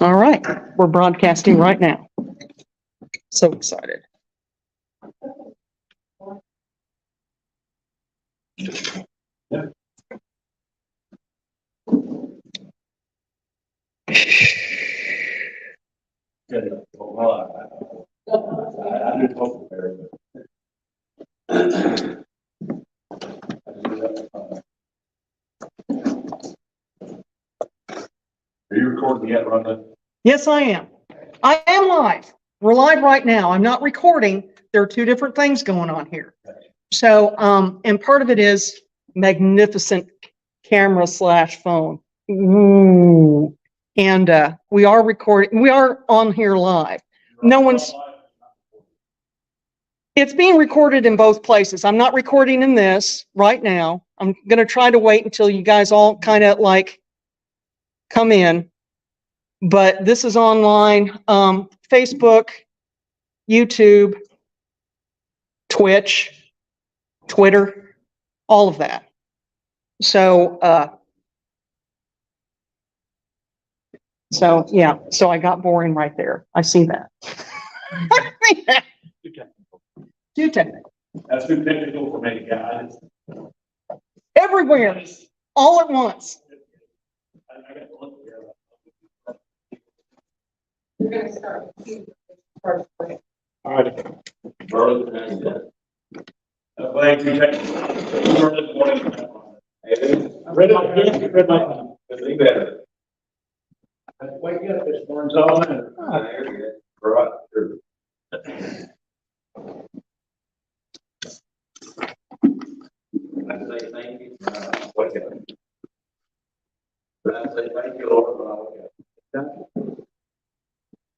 All right, we're broadcasting right now. So excited. Well, I did hope there. Are you recording yet, Rhonda? Yes, I am. I am live. We're live right now. I'm not recording. There are two different things going on here. So, and part of it is magnificent camera / phone. Ooh. And we are recording. We are on here live. No one's. It's being recorded in both places. I'm not recording in this right now. I'm going to try to wait until you guys all kind of like come in. But this is online, Facebook, YouTube, Twitch, Twitter, all of that. So yeah, so I got boring right there. I see that. Too technical. That's too technical for me, guys. Everywhere, all at once. I got to look here. We're going to start. All right. Burlington. Thank you. Good morning. I read my be better. Wake up, this morning's all in. There you go. Right. I say thank you. Wake up. I say thank you, Lord.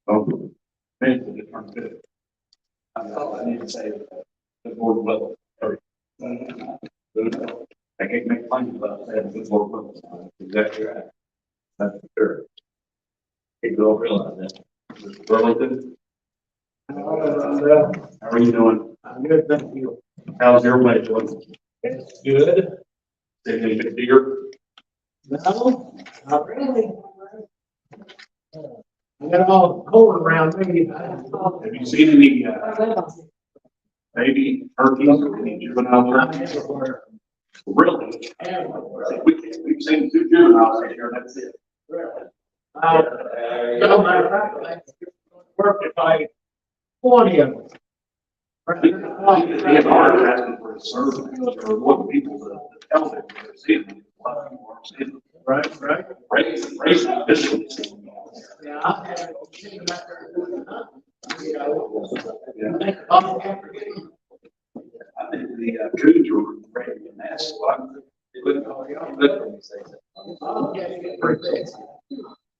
Oh, man, it turned good. I need to say the board level. I can't make claims about that. The board level. Exactly right. That's for sure. People don't realize that. Mr. Burlington. How are you doing? I'm good, thank you. How's your way doing? It's good. Anything big deer? No, not really. I got all cold around me. Have you seen any baby turkeys or any juvenile turkeys? Really? We've seen 2 juveniles right here. That's it. Work if I 20 of them. It's hard asking for a survey or what people to tell them they're seeing. A lot of people aren't seeing them. Right. Race distance. Yeah. I think the trees are ready to mass.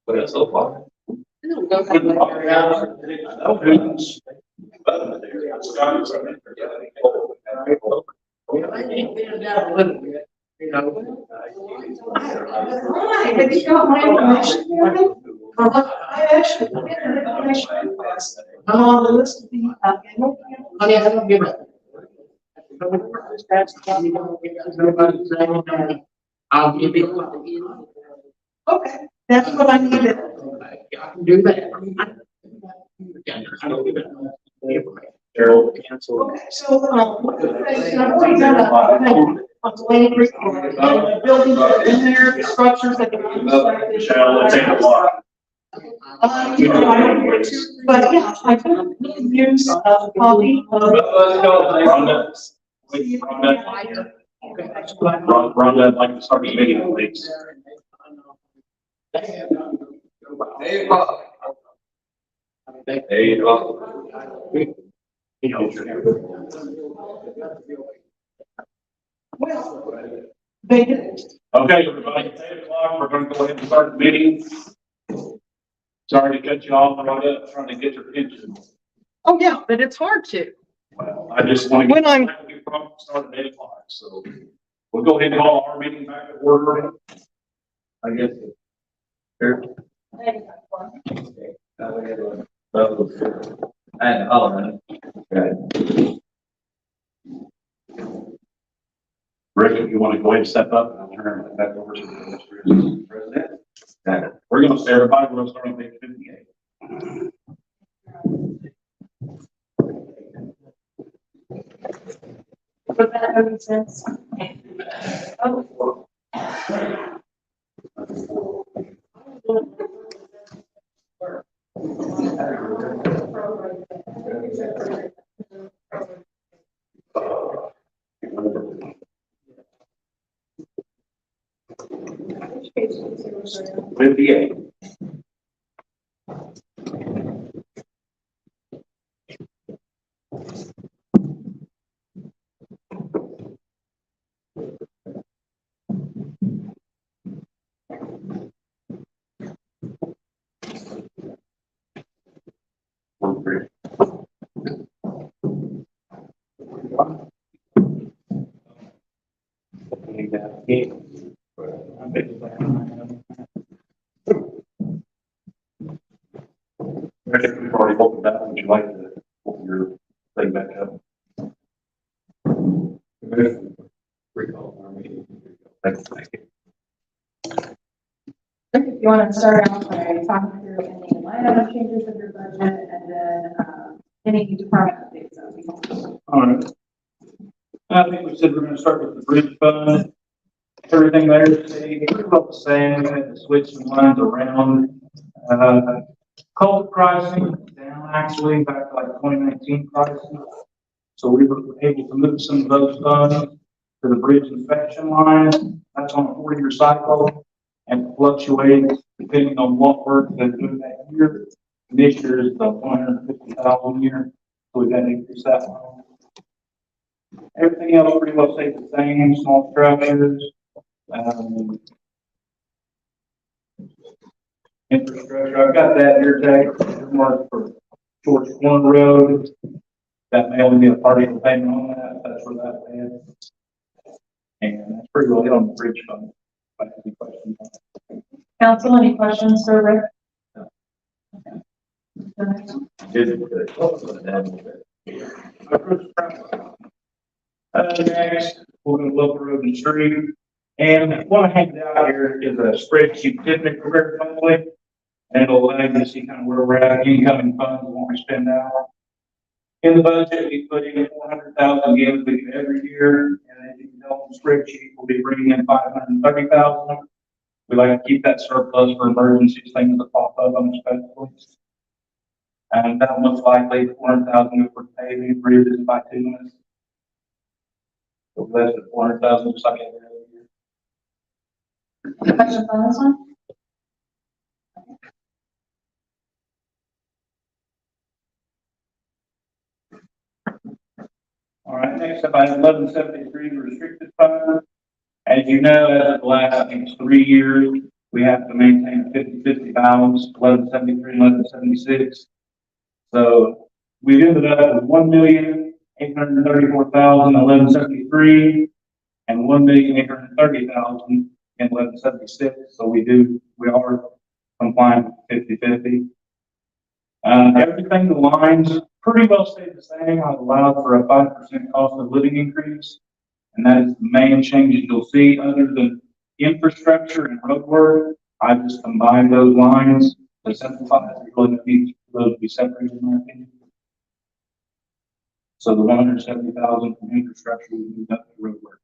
But it's so far. Have you got my information? I actually put in the information class. I'm on the list of the Honey, I don't give it. I'll give you. Okay, that's what I needed. I can do that. I don't give it. Gerald cancel. Okay, so, I've already done a land report, the buildings that are in there, the structures that are. Michelle, let's take a walk. But yeah, I can use a copy of. Rhonda, I'd like to start the meeting, please. Hey, Bob. Hey, Bob. Well, they did. Okay, everybody, it's 8 o'clock. We're going to go ahead and start the meeting. Sorry to cut you off, Rhonda, trying to get your attention. Oh, yeah, but it's hard to. Well, I just want to When I'm. start at 8 o'clock, so we'll go ahead and call our meeting back to order. I guess. Here. And Rick, if you want to go ahead and step up, and I'll turn it back over to the president. We're gonna say everybody, we're gonna start on page 58. Would that make sense? Oh. Which page is it? 58. We've already opened that. Would you like to open your thing back up? Recall our meeting. Thank you. If you want to start out by talking through any line item changes of your budget and then, any department updates that we want. All right. I think we said we're gonna start with the bridge fund. Everything there is pretty well the same. We had to switch some lines around. Coal pricing is down actually back to like 2019 pricing. So we were able to move some of those funds to the bridge inspection line. That's on a 4-year cycle and fluctuates depending on what work they're doing that year. This year is the 150,000 a year, so we've got to increase that line. Everything else pretty well stays the same, small structures. Infrastructure, I've got that here today, marked for George Corn Road. That may only be a partial payment on that, that's where that is. And that's pretty well it on the bridge fund. If I have any questions on that. Council, any questions for Rick? Next, we're going to look road and street. And what I handed out here is a spreadsheet typically prepared monthly. And it'll allow you to see kind of where we're at, incoming funds, what we spend out. In the budget, we put in 400,000 again, we do every year. And as you can tell on the spreadsheet, we'll be bringing in 530,000. We like to keep that surplus for emergencies, things that pop up unexpectedly. And that most likely 400,000 for paving, bridges, bituminous. So less than 400,000, just like every other year. Any questions on this one? All right, next up, I have 1173, the restricted fund. As you know, as of the last, I think it's 3 years, we have to maintain a 50-50 balance, 1173 and 1176. So we ended up with 1,834,1173 and 1,830,000 in 1176. So we are compliant with 50-50. Everything, the lines pretty well stayed the same. I've allowed for a 5% cost of living increase. And that is the main changes you'll see other than infrastructure and road work. I just combined those lines to simplify it. Really need those to be separated in my opinion. So the 170,000 from infrastructure we moved up to road work.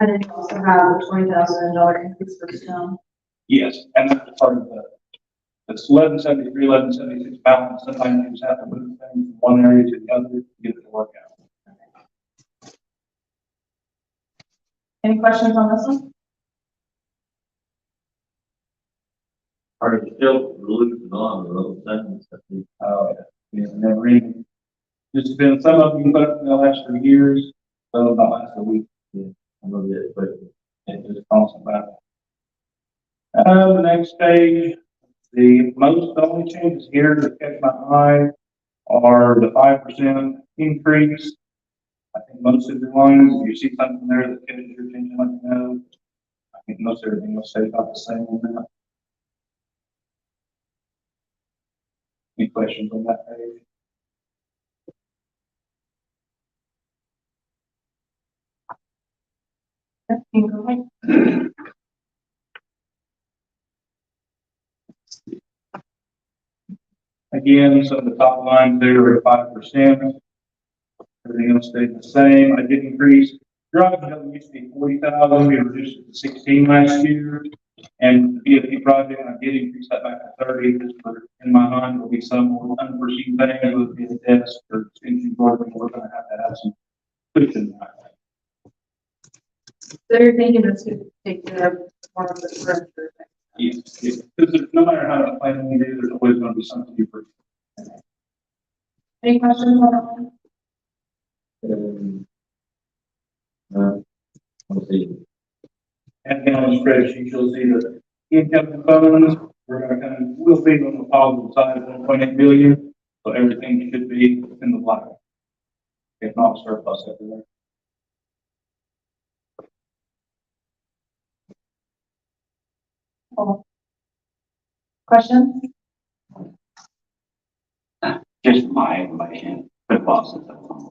And then you also have a $20,000 increase for snow. Yes, and that's part of it's 1173, 1176 balance. Sometimes you just have to move things from one area to the other to get it to work out. Any questions on this one? Are you still losing on the road segments? Yeah, never even. Just been some of them put up in the last 3 years, some not last a week. Yeah, I'm gonna get it, but It's just constant battle. The next page, the only changes here that catch my eye are the 5% increase. I think most of the lines, if you see something there that catches your attention, let me know. I think most everything will stay about the same on that. Any questions on that page? You can go ahead. again, some of the top lines there are 5%. Everything else stayed the same. I did increase, driving doesn't used to be 40,000, we reduced it to 16 last year. And the BFP project, I did increase that back to 30, just for, in my mind, will be some more unforeseen things, whether it be the desk or extension cord, we're gonna have to have some cushion. So you're thinking this could take care of one of the furniture things? Yes, because no matter how much planning you do, there's always gonna be something you forget. Any questions on that one? Let's see. And then on the spreadsheet, you'll see the income funds, we're gonna come, we'll be on the positive side of 1.8 billion, so everything should be in the black. If not surplus everywhere. Questions? Just my information, the bosses of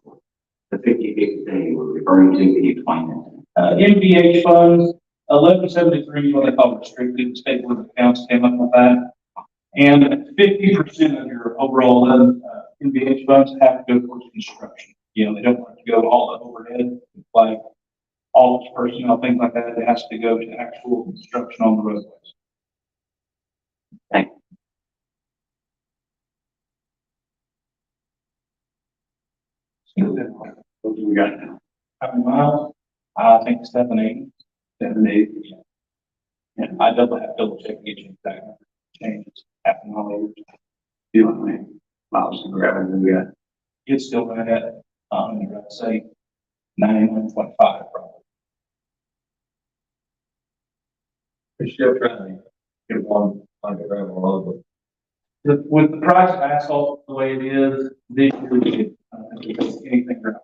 the 50-50 thing we're referring to, can you explain that? MVH funds, 1173 is what they call restricted, state board of accounts came up with that. And 50% of your overall MVH funds have to go towards construction. You know, they don't want to go all the overhead, like office personnel, things like that. It has to go to actual construction on the roadways. Thank What do we got now? How many miles? I think 780. 780. Yeah. And I double check each exact number. Changes happen all over. you know, how many miles of gravel do we got? It's still right at, I'd say 91.5 probably. We're still trying to get one, like a gravel road. With the price of asphalt the way it is, this year we could, anything around.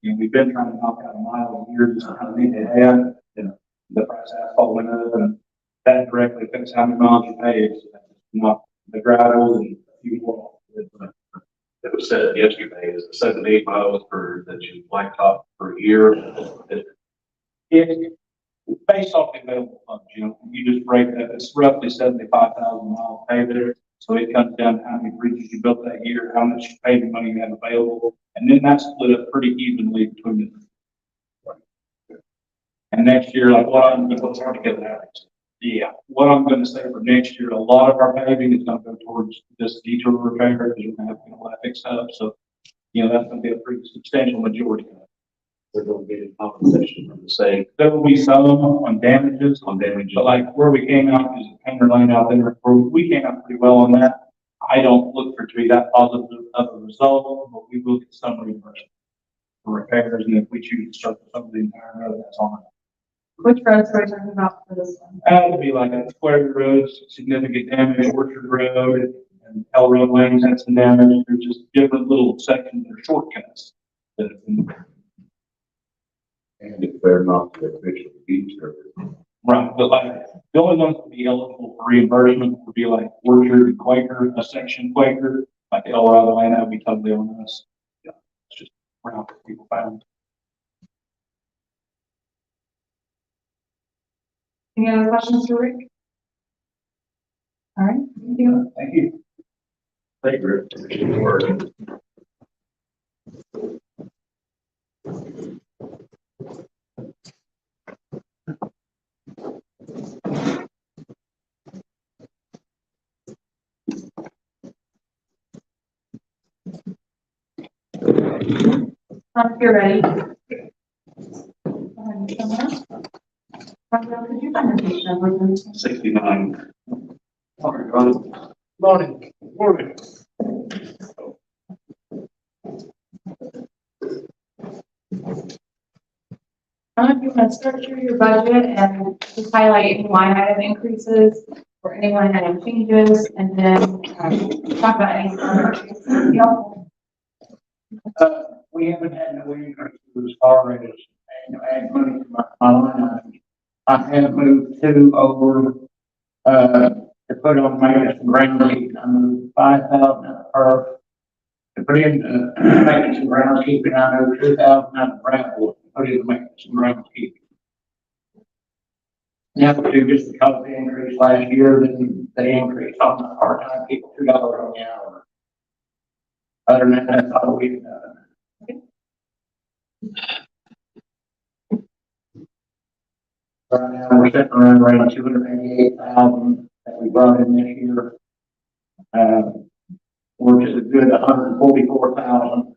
You know, we've been trying to knock out a mile a year, just to kind of need to have, you know, the price of asphalt went up and that directly affects how many miles you pay. It's not the gravel and a few more. It was said yesterday, is it 78 miles per, that you blacktop per year? It, based off the available funds, you know, you just break that, it's roughly 75,000 miles paved there. So it comes down to how many bridges you built that year, how much paving money you have available, and then that's split up pretty evenly between the. And next year, like what I'm going to get that. Yeah, what I'm going to say for next year, a lot of our paving is going to go towards this detour repair because we're going to have to get all that fixed up. So, you know, that's going to be a pretty substantial majority of it. They're going to get compensation from the state There will be some on damages, on damage. but like where we came out, is a painter lane out there, where we came out pretty well on that. I don't look for it to be that positive of a result, but we will get some reimbursement for repairs, and if we choose to start some of the entire road, that's on it. Which roads are we talking about for this one? That would be like a Square Roads, significant damage, Orchard Road, and L Road Lanes had some damage. There's just different little sections or shortcuts that have been. And if they're not the official beach service. Right, but like, the only ones to be eligible for reimbursement would be like Orchard and Quaker, a section Quaker, like El Dorado Lane, that would be totally on us. Yeah, it's just, we're not people found. Any other questions for Rick? All right, thank you. Thank you. Thank you, Rick. Appreciate your work. If you're ready. Go ahead and come up. Rafael, could you find the page number, please? 69. Morning. Morning. If you want to structure your budget and just highlight any line item increases or any line item changes, and then talk about any. We haven't had no increases as far as, you know, add money to my line items. I have moved two over, to put on maintenance and groundskeeping. I moved 5,000 out of perf. To put in, maintenance and groundskeeping, I moved 2,000 out of gravel, to put in maintenance and groundskeeping. Now, too, just because of the increase last year, then the increase on the part-time people, $2 on the hour. Other than that, that's all we've done. Right now, we're sitting around 288,000 that we brought in this year. We're just a good 144,000.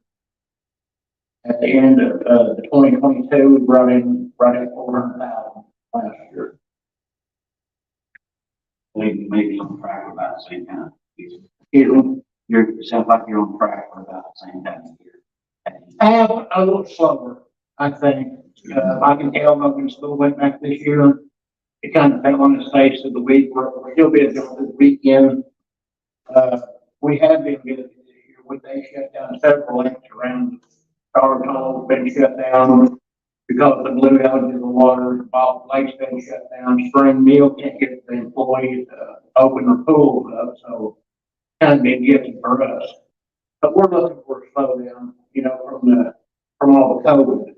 At the end of, the 2022, we brought in 400,000 last year. Maybe on track for about the same time. Excuse me. It sounds like you're on track for about the same time of year. A little slower, I think. I can tell when school went back this year, it kind of fell on the face of the week. We're still busy on the weekend. We have been busy this year. They shut down several lakes around. Charlottesville's been shut down because of the blue algae in the water. Ball Lake's been shut down. Spring Mill can't get the employees to open their pools up, so kind of been getting for us. But we're looking for a slowdown, from all the COVID.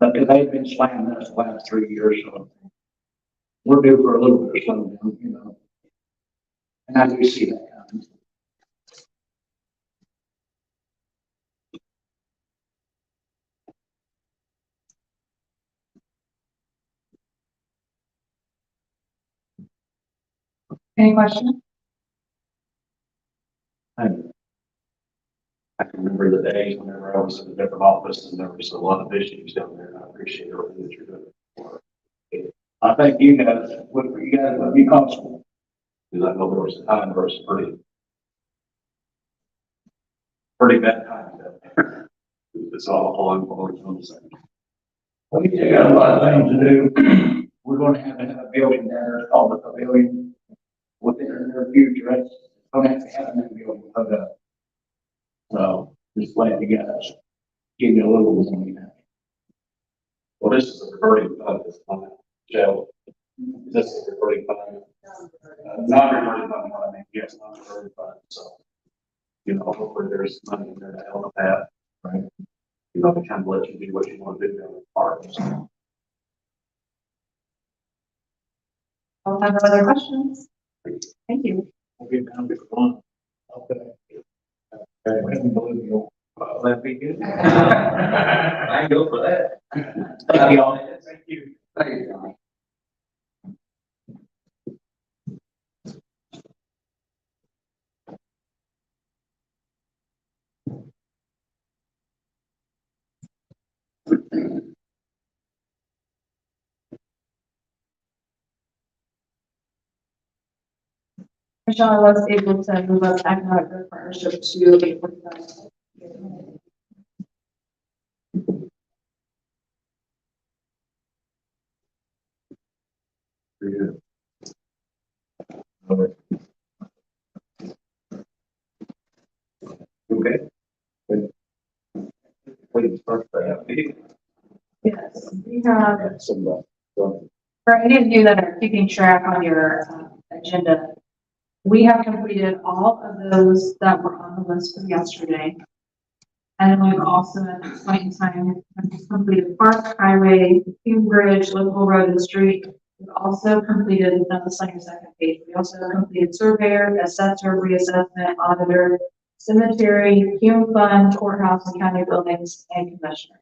Because they've been slamming us the last 3 years, so we're due for a little bit of slowdown, And I do see that coming. Any questions? I can remember the days whenever I was in a different office and there was a lot of issues down there, and I appreciate everything that you're doing. I think you guys would be possible. Because I know there was a time where it was pretty bad time down there. It's all I'm always on the same. We still got a lot of things to do. We're going to have a building there, it's called the pavilion. Within the near future, it's going to have a new building put up. So, just let you guys give you a little warning. Well, this is a recording fund, this time, Joe. This is a recording fund. Not a recording fund, I mean, yes, not a recording fund, so. Hopefully there's money in there to help that, right? To kind of let you do what you want to do down in the park. I'll have no other questions. Thank you. We'll get down to one. Okay. That'd be good. I go for that. Thank you all. Thank you. Thank you, John. Michelle, I was able to move up economic growth partnership to a 45. Okay. Please, first, Yes, we have, some, for any of you that are keeping track on your agenda, we have completed all of those that were on the list from yesterday. And then we've also at this point in time completed Park, Highway, Hume Bridge, Local Road and Street. We've also completed, on the second page, we also completed surveyor, assessor, reassessment, auditor, cemetery, Hume Fund, courthouse and county buildings, and commissioners.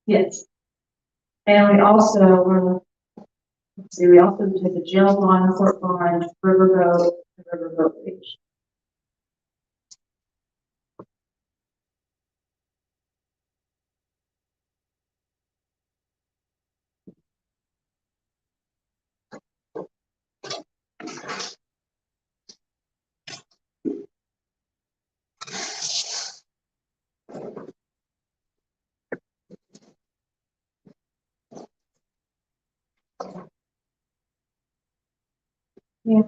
Yes. And we also we also did the jail bond, court bond, riverboat, and riverboat beach. Yeah.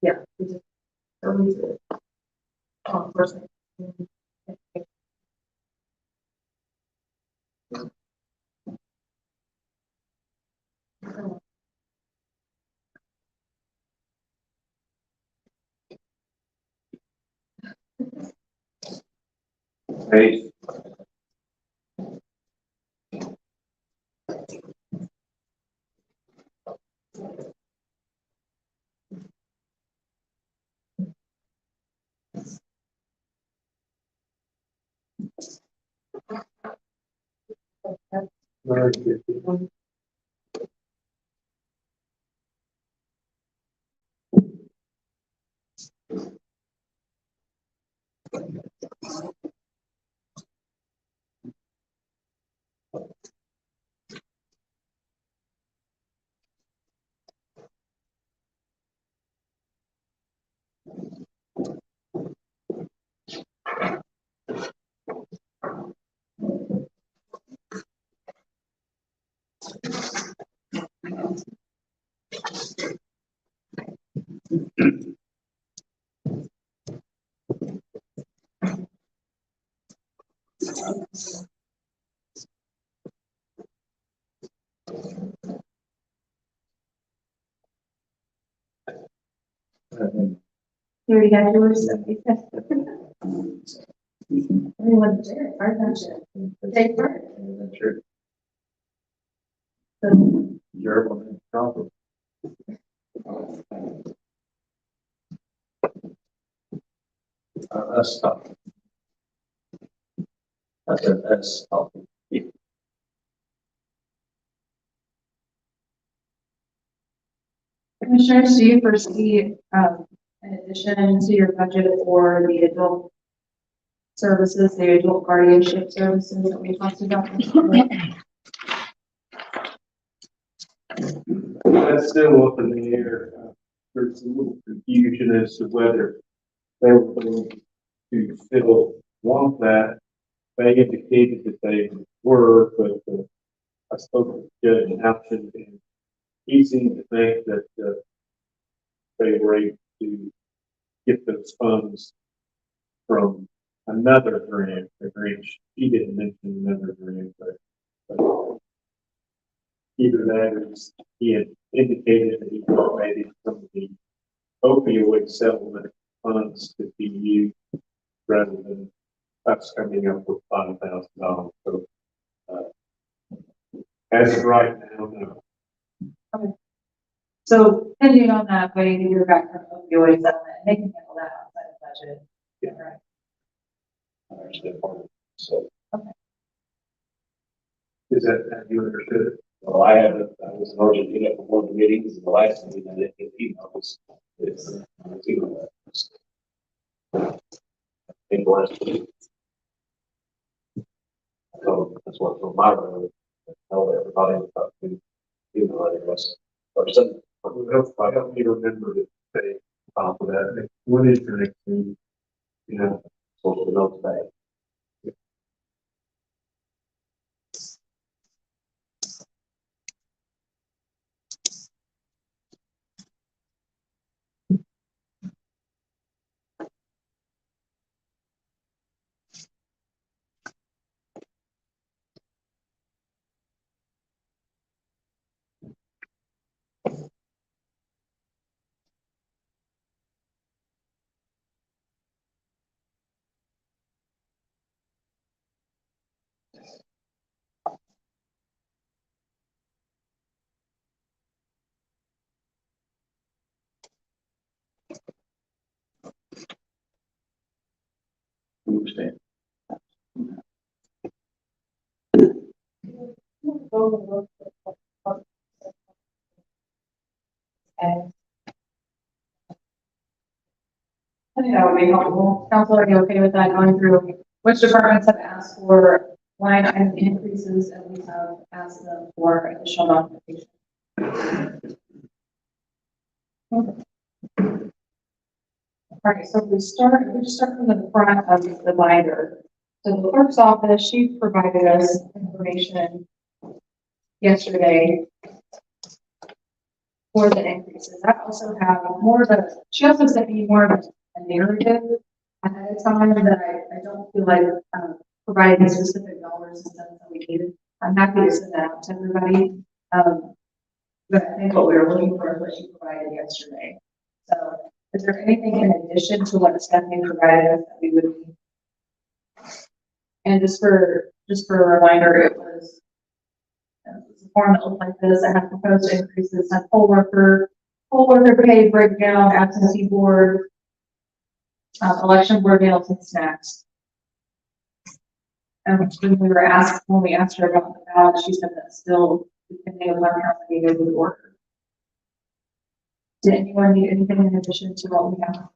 Yeah. we just- or we did. Oh, first. Hey, You already got yours. Everyone's there, our township. Take part. sure. So, You're one problem. That's tough. That's tough. Commissioners, do you foresee, in addition to your budget for the adult services, the adult guardianship services that we talked about? That's still up in the air. There's a little confusion as to whether they were going to still want that. They indicated that they were, but I spoke with Judge Hampton and he seemed to think that they were able to get those funds from another grant, a grant. He didn't mention another grant, but either that or he had indicated that he thought maybe some of the opioid settlement funds could be used rather than us coming up with $5,000. So, as of right now, no. So depending on that, waiting to hear back from opioid settlement, they can handle that outside of budget. Yeah. Right. I understand part of it. So. Okay. Is that, have you understood it? Well, I haven't, I was in Argentina for one of the meetings, and the last meeting I didn't get email was, I think last week. So that's what, from my room, tell everybody about the email address. Or something. I help me remember to say, for that. What is your next meeting? You know, Supposed to know today. Understand. And I think that would be helpful. Council, are you okay with that going through which departments have asked for line item increases and we have asked them for additional documentation? All right, so we start from the front of the binder. So the clerk's office, she provided us information yesterday. for the increases. I also have more of a, she also sent me more of a narrative ahead of time that I don't feel like, providing specific dollars and stuff that we needed. I'm happy to send that out to everybody. But I think what we were looking for is what she provided yesterday. So is there anything in addition to what Stephanie provided us that we would need? And just for a reminder, it was a form that looked like this. I have proposed increases on poll worker pay breakdown, absentee board, election board meals and snacks. And when we asked her about the ballot, she said that still, depending on how many they would order. Did anyone need anything in addition to what we have?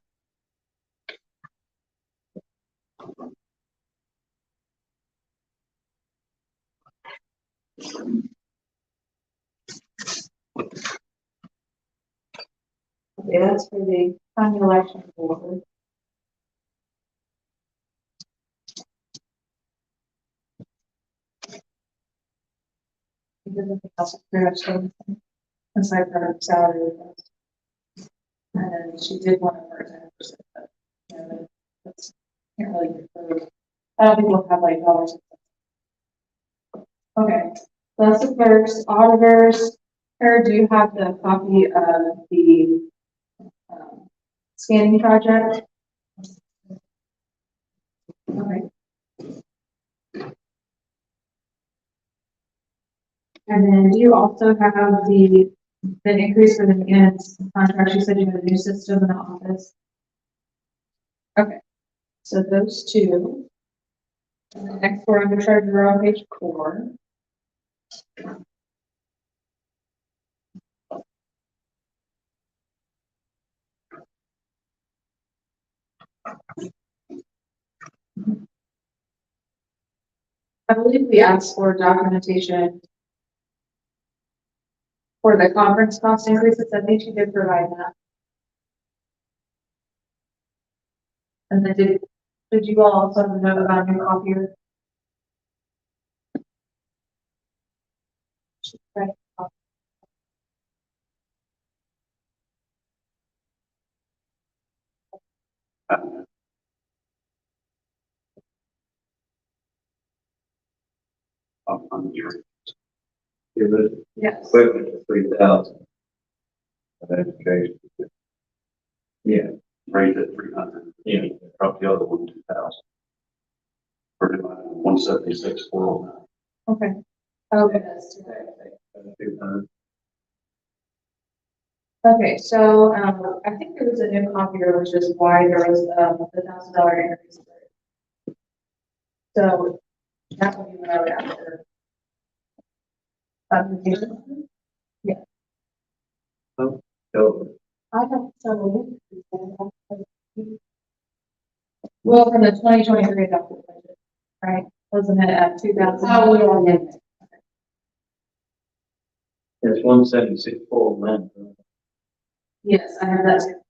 Okay, that's for the county election board. Aside from her salary. And then she did want a part-time person, but, you know, that's, can't really, I don't think we'll have like dollars. Okay, so that's the first, auditors. Kara, do you have the copy of the, scanning project? Okay. And then do you also have the increase for the maintenance contract? You said you had a new system in the office. Okay, so those two. And the next four under treasurer on page 4. I believe we asked for documentation for the conference cost increases. I think she did provide that. And then did you all also know about new copier? Right. I'm here. Give it Yes. equipment to 3,000. Of education. Yeah, Raised at 300. yeah. Drop the other one 2,000. Pretty much 176, 409. Okay. Okay, that's too bad. Okay, so, I think there was a new copier, which is why there was, the $1,000 increase. So that would be what I would ask for. Clarification? Go. I have some. Well, from the 2023 adopted budget, right? Wasn't it at 2,000? Oh, yeah. It's 176, 409. Yes, I have that too.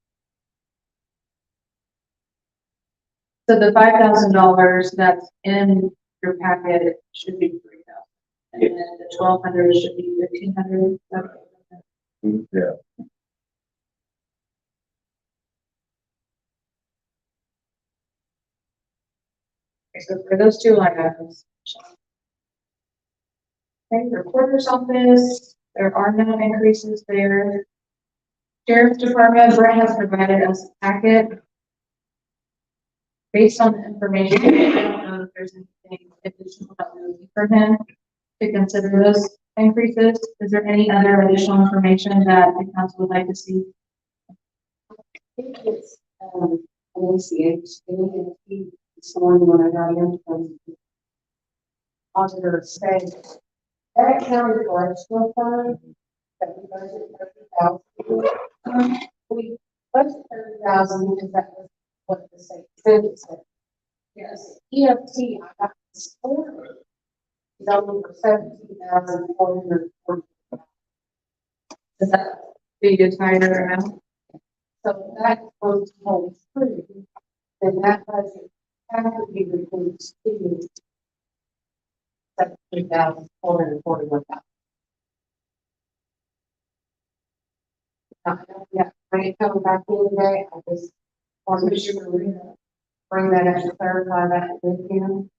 So the $5,000 that's in your packet should be 3,000. And then the 1,200 should be 1,500. Yeah. Okay, so for those two line items. Okay, recorder's office, there are no increases there. Sheriff's Department, Brent has provided us a packet. Based on the information, I don't know if there's anything additional that we would need from him to consider those increases. Is there any other additional information that the council would like to see? I think it's, ACH, and it's the one when I got in from auditor said that county correctional fund that we budgeted 30,000. We budgeted 30,000 because that was what the state said. Yes, EFT, I got this order. It's only for 17,440. Is that the entire amount? So that goes to hold true, then that budget has to be reduced to 17,441. Yeah, when it comes back in today, I just want to bring that up and clarify that with him.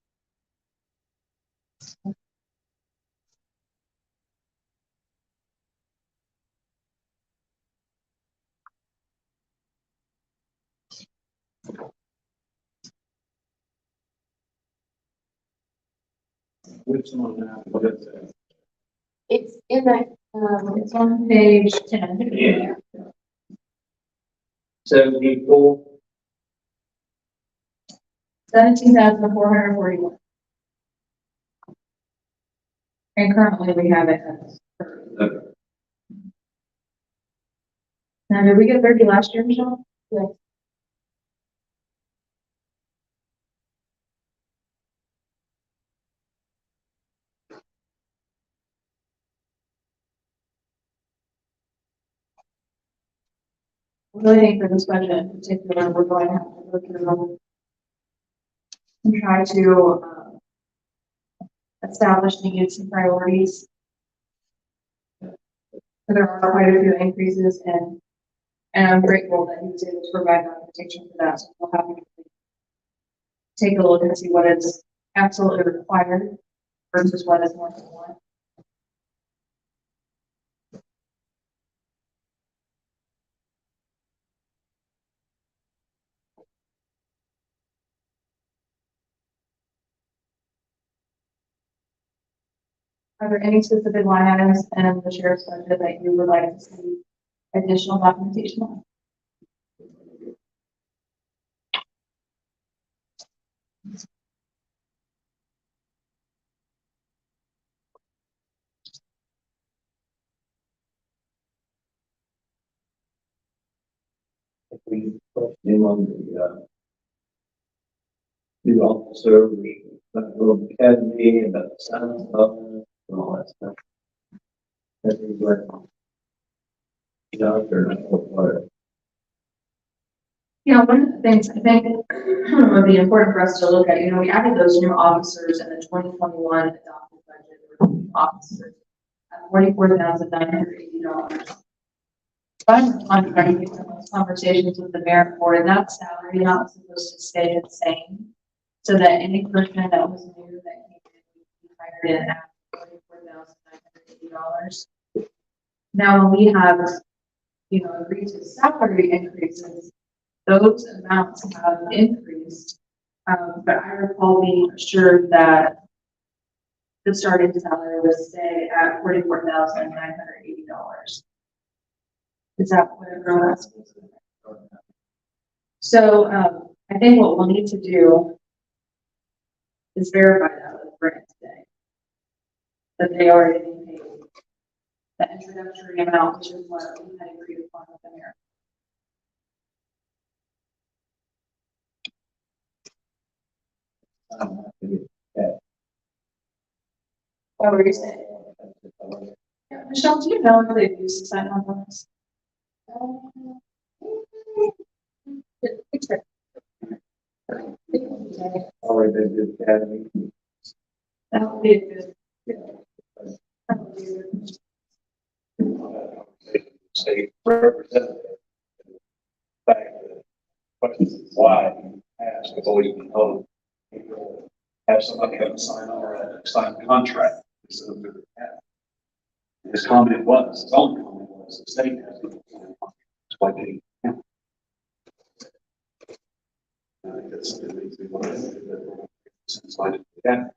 Which one now? What is it? It's in that, It's on page 10. Yeah. 74. 17,441. And currently we have it at 30. Now, did we get 30 last year, Michelle? Yes. I really think for this budget in particular, we're going to have to look through and try to establish needs and priorities. There are quite a few increases and I'm grateful that he was able to provide documentation for that. So we'll have to take a look and see what is absolutely required versus what is more than one. Are there any specific line items in the sheriff's budget that you would like to see additional documentation on? If we question on the, new officer, that little academy and that sound stuff and all that stuff. Everywhere. Doctor, what? You know, one of the things I think would be important for us to look at, you know, we added those new officers in the 2021 adopted budget for new officers at $44,980. I'm trying to have those conversations with the merit board, and that salary not supposed to stay the same. So that any person that was new that came in would be hired in at $44,980. Now, when we have, you know, agreed to salary increases, those amounts have increased. But I recall being assured that the starting salary would stay at $44,980. Is that what everyone else was? So, I think what we'll need to do is verify that with Brent today. That they are getting paid the introductory amount, which is what we had agreed upon with the mayor. What were you saying? Yeah, Michelle, do you know if they've used the sign on bonus? Already been to the academy. That would be a good. That would be a good. State representative. Fact that questions why ask, I've always been told. Have somebody have to sign or sign a contract. So his comment was, his own comment was, the state has to. That's why they. I think that's something that needs to be one of the, since I did that.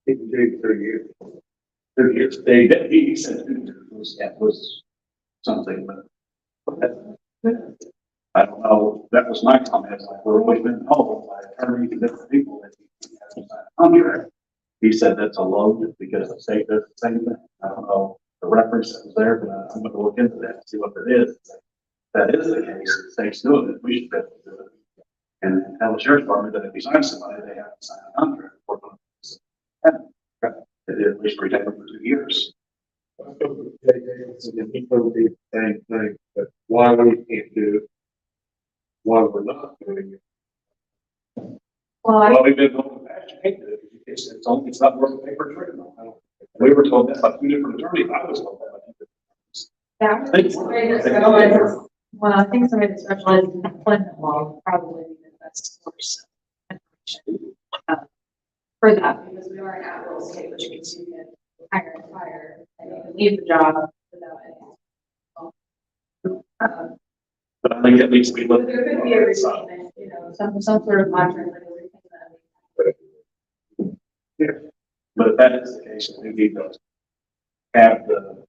He can do 30 years. 30 years. He said it was something, but I don't know. That was my comment. It's like, we're always been told by attorneys and different people that he has to sign a contract. He said that's a load because the state does the same thing. I don't know the reference that was there, but I'm going to look into that and see what it is. If that is the case, the state's doing it, we should be able to do it. And tell the sheriff's department that if you sign somebody, they have to sign a contract. It at least protect them for 2 years. He told me the same thing, but why we can't do it, why we're not doing it. Well, we've been told that you can't do it. It's not worth the paper it's written on. We were told that by 2 different attorneys. I was told that by 2 different attorneys. Yeah, I think somebody that specializes, well, I think somebody that specializes in employment law would probably be the best source of information for that, because we are an at-will state, which means you can hire and fire, and you can leave the job without any. But I think that needs to be But looked there could be a requirement, you know, some sort of contract that we can, But if that is the case, we need to have the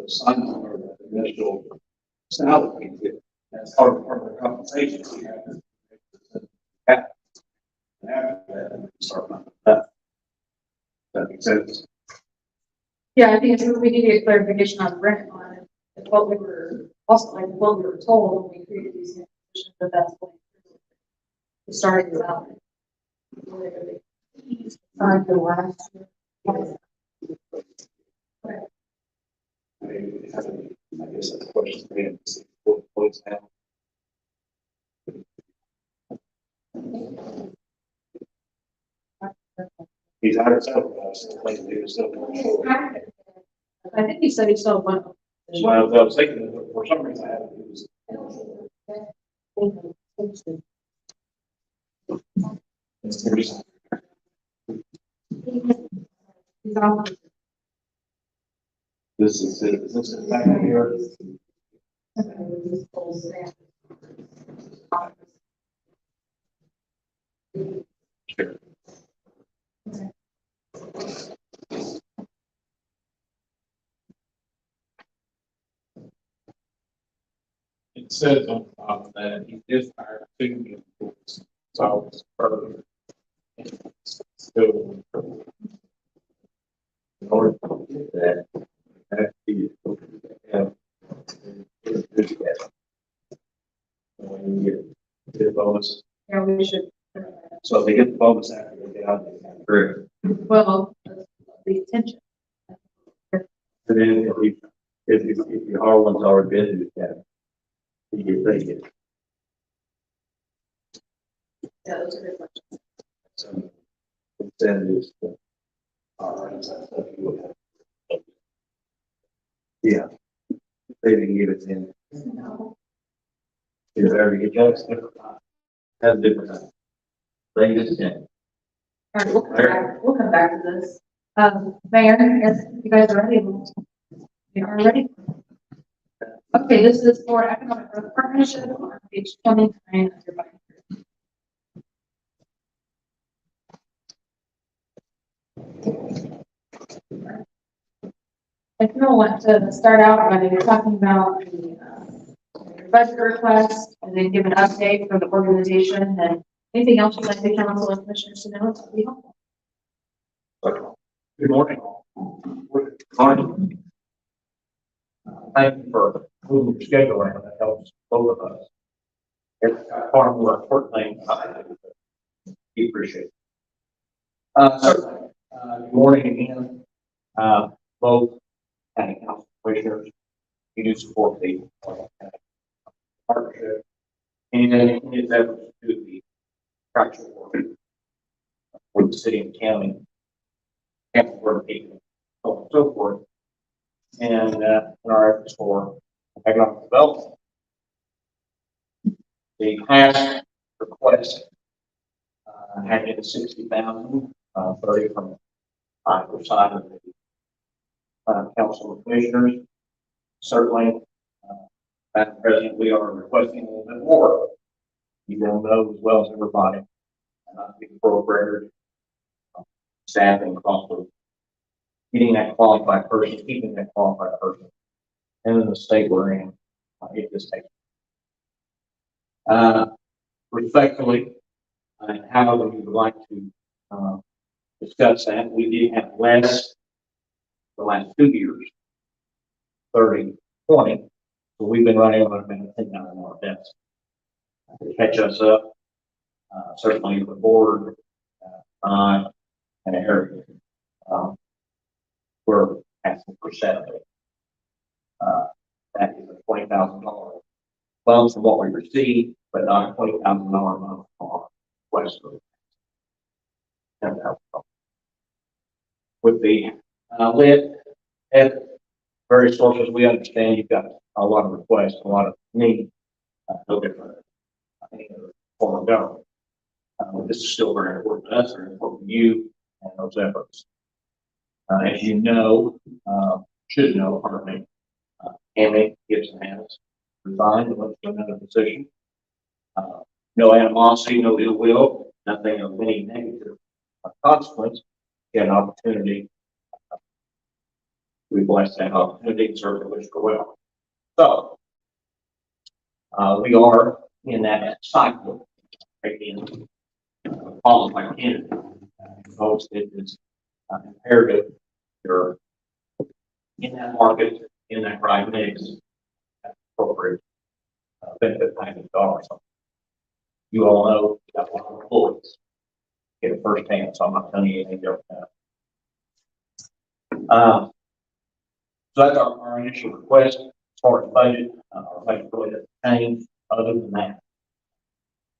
sign or the initial salary. That's part of the compensation. We have to- And after that, we can start on that. That makes sense. yeah, I think it's, we need to get clarification on rent on it. It's what we were, also like what we were told when we created these positions, that that's what the starting salary. Signed the last year. I mean, I guess that's a question for him. To see what's happening. He's hired several guys, so like, he was still. I think he said he still went. Well, I was thinking, that for some reason, I had, it was. It's the reason. He's off. This is back here. Sure. It says on top of that, he did hire 2 new employees. So I was further. Still. In order to get that, have to have. When you get a bonus, Yeah, we should. so if they get the bonus after they get out, they have career. Well, the attention. But then if your hard one's already been to that, you get paid. Yeah, those are good questions. So incentives. All right, so that's what you would have. Yeah. They didn't give it in. If they ever get jobs, have different. They just didn't. All right, we'll come back to this. Mayor, yes, you guys are ready. We are ready. Okay, this is for economic growth partnership on page 29 of your budget. If you want to start out by talking about the budget request and then give an update for the organization and anything else you'd like the council and commissioners to know, that would be helpful. Good morning. Fine. Thank you for moving the schedule around. That helps both of us. It's far more important thing. We appreciate it. Certainly. Good morning again. Both county council commissioners, you do support the partnership and its efforts to do the practical work with the city and county, council work, people, so on and so forth. And in our efforts for economic development. The past request had been 60,000, 30 from either side of the council of commissioners. Certainly, Madam President, we are requesting a little bit more. You will know as well as everybody, the appropriated staffing cost of getting that qualified person, keeping that qualified person, and in the state we're in, it just takes. Respectfully, however you would like to discuss that, we did have less the last 2 years, 30, 20. So we've been running on about $10,000 debts. To catch us up, certainly the board, and Eric, we're asking for 70. That is a $20,000 bump from what we received, but not a $20,000 bump on West Road. $10,000. With the lit, various sources, we understand you've got a lot of requests, a lot of need, no different than any other form of government. This is still very important to us, very important to you and those efforts. As you know, should know, pardon me, Amy Gibson has resigned and went to another position. No animosity, no ill will, nothing of any negative consequence. Get an opportunity. We bless that opportunity and certainly wish her well. So, we are in that cycle again, followed by candidate. Folks, it is imperative you're in that market, in that right mix, appropriate benefit package dollars. You all know that one of our employees get it firsthand, so I'm not telling you anything different now. So that's our initial request as far as budget. Our budget really doesn't change other than that.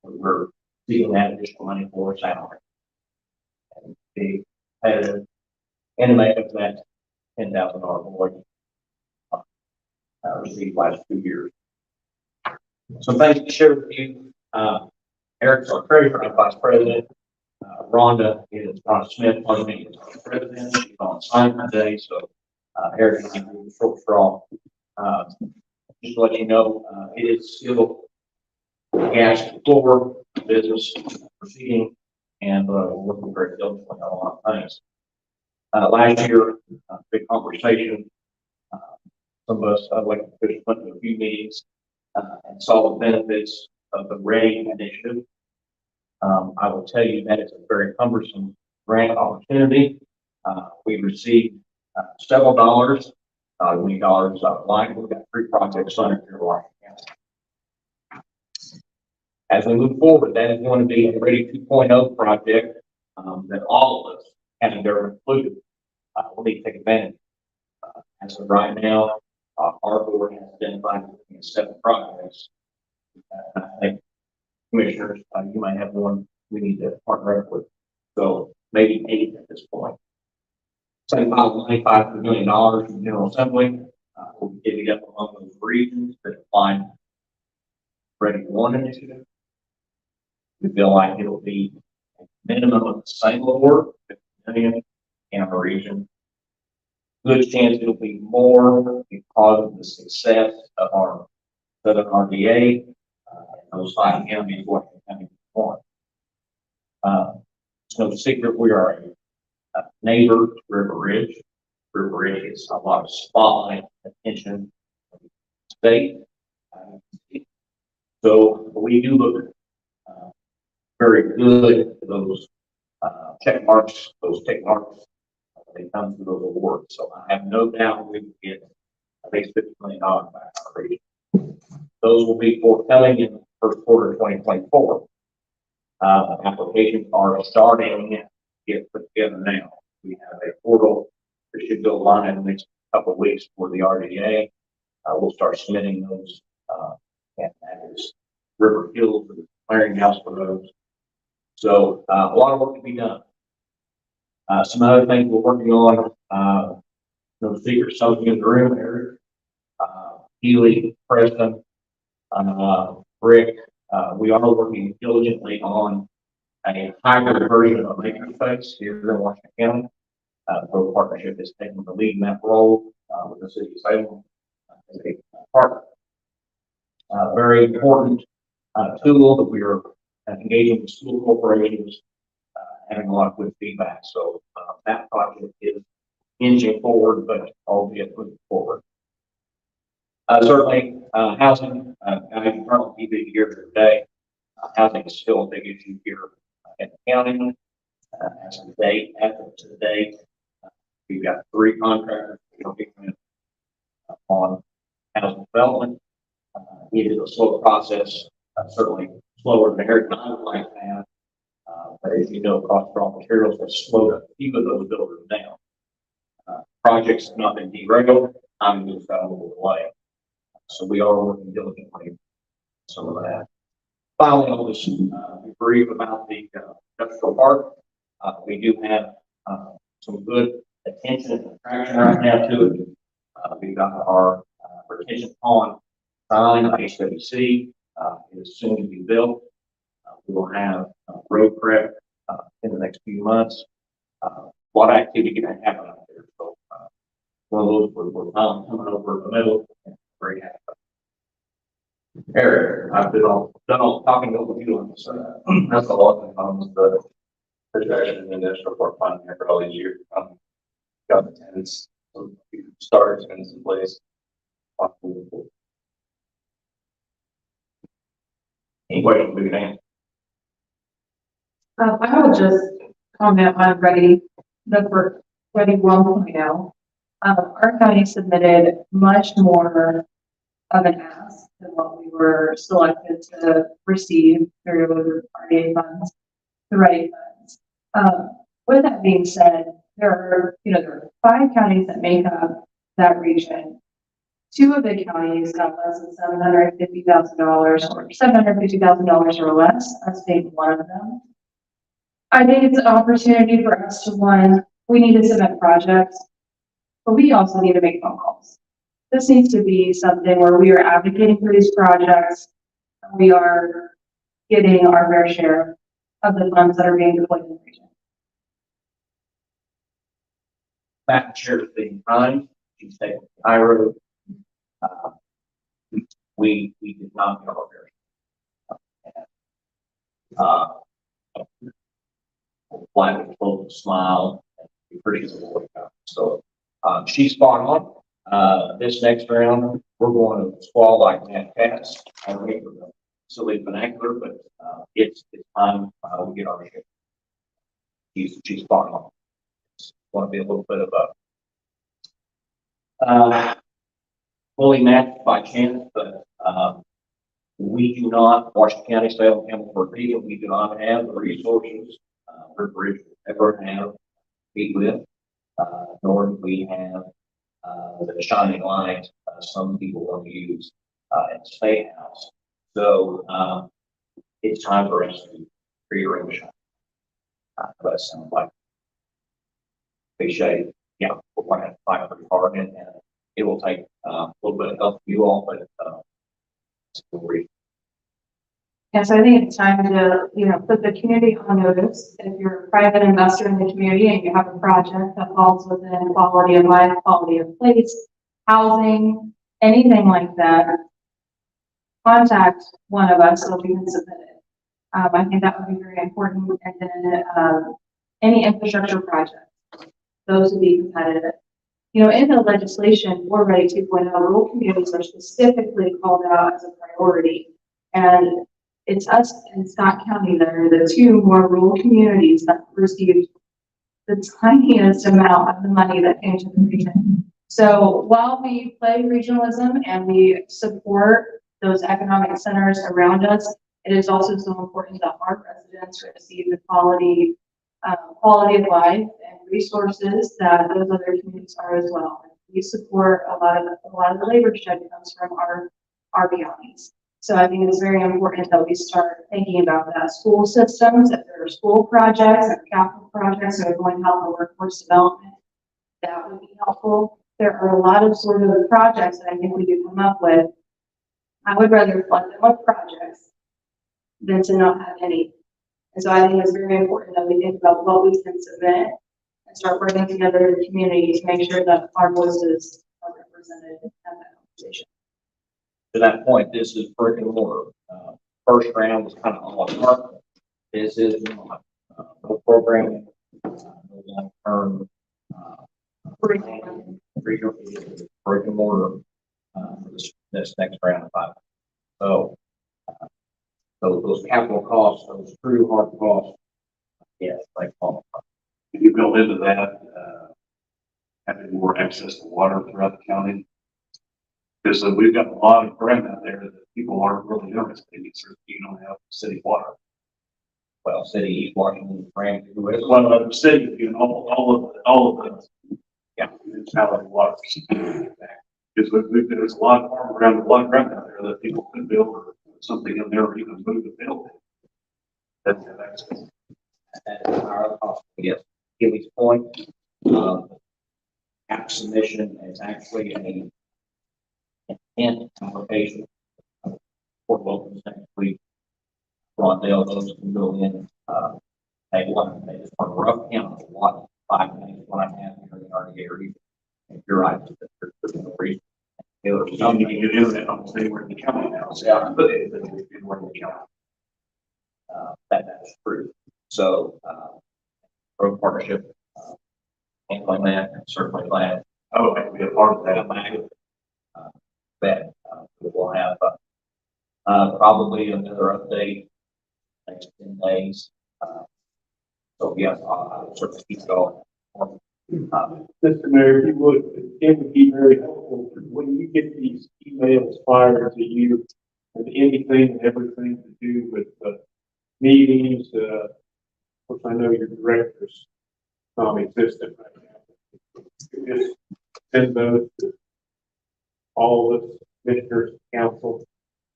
We're seeking that additional money for salary. And be competitive and to make up that $10,000 award received last 2 years. So thanks to share with you. Eric's our treasurer and vice president. Rhonda Smith, pardon me, is our president. She's on assignment today, so Eric is the short straw. Just to let you know, it is still gas to floor business proceeding, and we're working very diligently on a lot of things. Last year, big conversation. Some of us, elected officials, went to a few meetings and saw the benefits of the READY initiative. I will tell you that it's a very cumbersome grant opportunity. We received several dollars, $20 like we've got 3 projects funded here in Washington County. As we move forward, that is going to be a READY 2.0 project that all of us, county government included, will need to take advantage of. As of right now, our board has identified 7 projects. I think commissioners, you might have one we need to partner up with. So maybe 8 at this point. Say about $95 million in General Assembly. We'll be divvied up among those regions that apply READY 1 initiative. We feel like it'll be a minimum of the same award, $50 million in our region. Good chance it'll be more because of the success of our Southern RDA and those 5 counties Washington County won. It's no secret we are a neighbor to River Ridge. River Ridge gets a lot of spotlight attention from the state. So we do look very good at those check marks, those tick marks when they come to those awards. So I have no doubt we will get at least $50 million back in our region. Those will be forthcoming in the first quarter of 2024. Applications are starting to get put together now. We have a portal that should go live in the next couple of weeks for the RDA. We'll start submitting those, and that is River Hills and Clearinghouse for those. So a lot of work to be done. Some other things we're working on, no secret, some of you in the room, Eric, Healy, Preston, Rick, we are working diligently on a hybrid version of Makerspace here in Washington County. The Grove Partnership is taking the lead in that role with the city of Salem as a partner. Very important tool that we are engaging with school corporations, having a lot of good feedback. So that project is inching forward, but albeit moving forward. Certainly, housing, I can probably be here today. Housing is still a big issue here in the county. As of today, we've got 3 contractors working on housing development. It is a slow process, certainly slower than Eric and I would like to have. But as you know, cost of raw materials have slowed a few of those builders down. Projects have not been derailed. Timing has got a little delay. So we are working diligently on some of that. Finally, I'll just be brief about the industrial park. We do have some good attention and traction right now to it. We've got our retention pond sign, HWC, is soon to be built. We will have road prep in the next few months. A lot of activity going to happen out there. So, one of those, we're coming over the middle and very happy. Eric, I've been done all talking over you on this. That's a lot of fun with the projection and this report fund here for all these years. Got the tenants, so we can start tenants in place. Any questions we can answer? I will just comment on Ready 1.0. Our county submitted much more of an ask than what we were selected to receive through RDA funds, the Ready funds. With that being said, there are 5 counties that make up that region. 2 of the counties got less than $750,000 or $750,000 or less, us being one of them. I think it's an opportunity for us to, one, we need to submit projects, but we also need to make phone calls. This needs to be something where we are advocating for these projects. We are getting our fair share of the funds that are being deployed in the region. Madam Chair, the time, she's taking the high road. We did not get our fair share. Flat with both smile and be pretty good. So, she's spot on. This next round, we're going to squall like mad cats. I don't think we're going to silly vernacular, but, it's time, we get our share. She's spot on. It's going to be a little bit of a, fully matched by chance, but, we do not, Washington County, Salem County, Fort we do not have the resources River Ridge will ever have to be with, nor do we have the shining light some people want to use at the State House. So it's time for us to rearrange shine. That sounds like cliche. Yeah, we're going to have to fight pretty hard, and it will take a little bit of help from you all, but it's a good reason. Yes, I think it's time to, put the community on notice. If you're a private investor in the community and you have a project that falls within quality of life, quality of place, housing, anything like that, contact one of us so we can submit it. I think that would be very important. And then any infrastructure projects, those would be competitive. In the legislation, for Ready 2.0, rural communities are specifically called out as a priority. And it's us and Scott County that are the 2 more rural communities that received the tiniest amount of the money that came to the region. So while we play regionalism and we support those economic centers around us, it is also so important that our residents receive the quality of life and resources that those other communities are as well. We support a lot of the labor shed comes from our counties. So I think it's very important that we start thinking about that. School systems, if there are school projects or capital projects that are going to help the workforce development, that would be helpful. There are a lot of sort of projects that I think we could come up with. I would rather fund them with projects than to not have any. And so I think it's very important that we think about what we can submit and start working together in the community to make sure that our voices are represented in that conversation. To that point, this is brick and mortar. First round was kind of a la carte. This is not no programming, no long-term brick and mortar for this next round of 5. So those capital costs, those true hard costs, yes, they fall. Can you build into that, having more access to water throughout the county? Because we've got a lot of ground out there that people aren't really interested in, so you don't have city water. Well, City, East Washington, Franklin, It's one of the city, all of the, yeah, municipality water. Because there's a lot of farm around, a lot of ground out there that people could build or something in there or even move the building. That's access. that is our cost. Yes, Gilly's point, app submission is actually a hint application for local next week. Rondell, those can go in, they just want a rough count of what 5 days, what I have here in our area. If you're right, there's no reason. There's Some something need to do that, I'm saying, where the county now, so I put it, but it's been where the county. that's true. So, road partnership, handling that, and certainly glad, I would like to be a part of that. that, we'll have, probably another update next 10 days. So yes, I'll certainly keep going. Mr. Mayor, if you would, it would be very helpful when you get these emails fired to you and anything and everything to do with meetings, of course, I know your director's non-existent right now. Just send those to all of us, commissioners, council.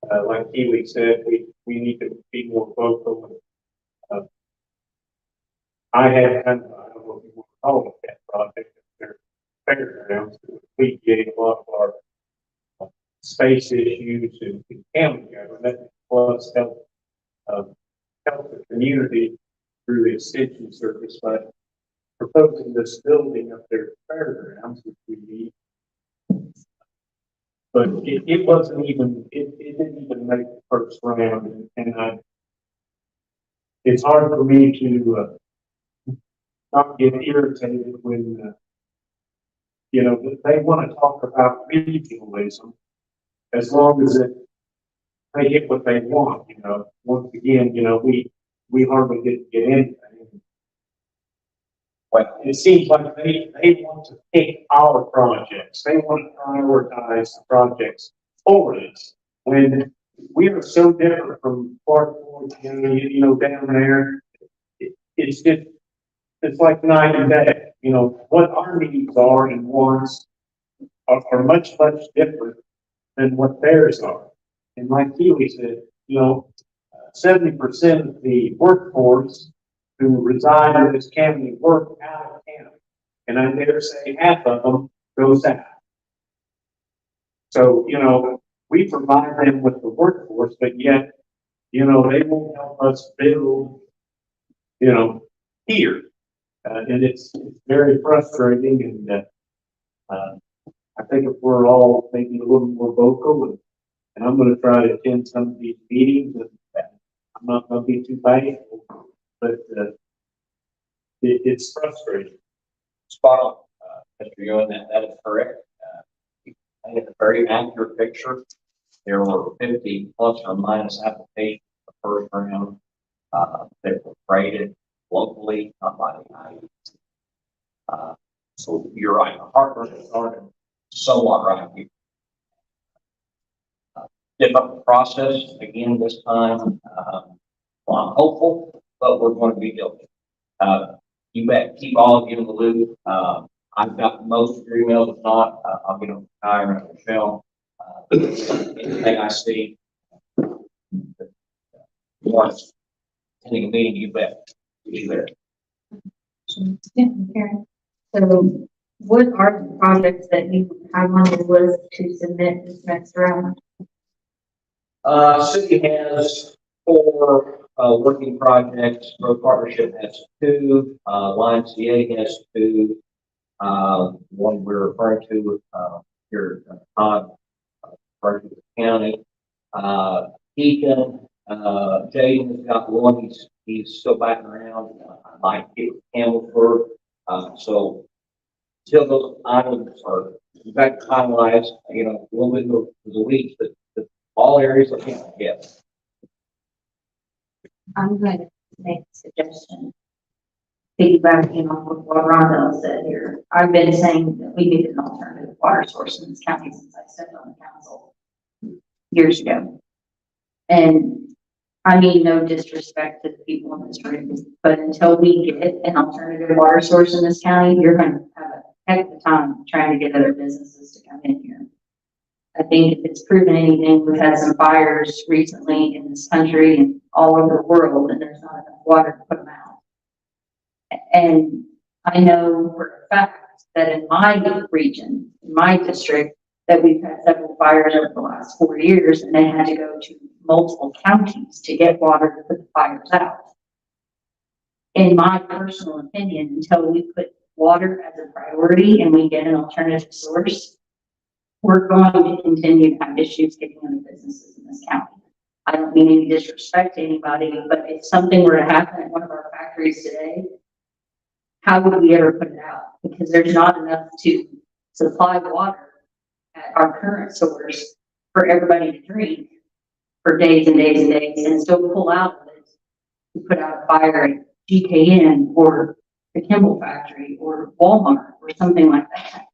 Like Keely said, we need to be more vocal. I have kind of, I don't know if you want to call it that project, they're fairgrounds, we gave a lot of our space issues in county government, plus help the community through the extension service by proposing this building up there at fairgrounds, which we need. But it wasn't even, it didn't even make the first round, and it's hard for me to not get irritated when, they want to talk about regionalism as long as they get what they want, Once again, we hardly get anything. Well, It seems like they want to pick our projects. They want to prioritize the projects over us. When we are so different from Clark, County, down there, it's just, it's like night and day. What our needs are and wants are much, much different than what theirs are. And like Keely said, 70% of the workforce who reside in this county work out of county. And I dare say half of them goes out. So, we provide them with the workforce, but yet, they won't help us build, here. And it's very frustrating, and I think if we're all maybe a little more vocal, and I'm going to try to attend some of these meetings, and I'm not going to be too bashful, but it's frustrating. spot on, Mr. Ewan, that is correct. I get a very accurate picture. There were 50 plus or minus applications the first round, that were graded locally, not by the county. So you're right, the hard work is started somewhat right here. Different process again this time. Well, I'm hopeful, but we're going to be diligent. You bet, keep all of you in the loop. I've got most of your emails. If not, I'll get them to Kyra and Michelle. Anything I see, once attending a meeting, you bet, be there. Yeah, Karen. So what are the projects that you have on your list to submit this next round? City has 4 working projects. Road Partnership has 2. YMCA has 2. One we're referring to here, Todd, referring to the county. Deacon, Jaden has got 1. He's still back around. I might get with Campbellsburg. So until those items are in fact finalized, a little bit of the weeks, but all areas of county, yes. I'm going to make a suggestion. Piggybacking on what Rondell said here. I've been saying that we need an alternative water source in this county since I stepped on the council years ago. And I mean, no disrespect to the people in this room, but until we get an alternative water source in this county, you're going to have a heck of a time trying to get other businesses to come in here. I think if it's proven anything, we've had some fires recently in this country and all over the world, and there's not enough water to put them out. And I know for a fact that in my region, in my district, that we've had several fires over the last 4 years, and they had to go to multiple counties to get water to put the fires out. In my personal opinion, until we put water as a priority and we get an alternative source, we're going to continue to have issues getting into businesses in this county. I don't mean any disrespect to anybody, but if something were to happen at one of our factories today, how would we ever put it out? Because there's not enough to supply water at our current source for everybody to drink for days and days and days, and still pull out of it to put out a fire at GKN or the Kimball factory or Walmart or something like that.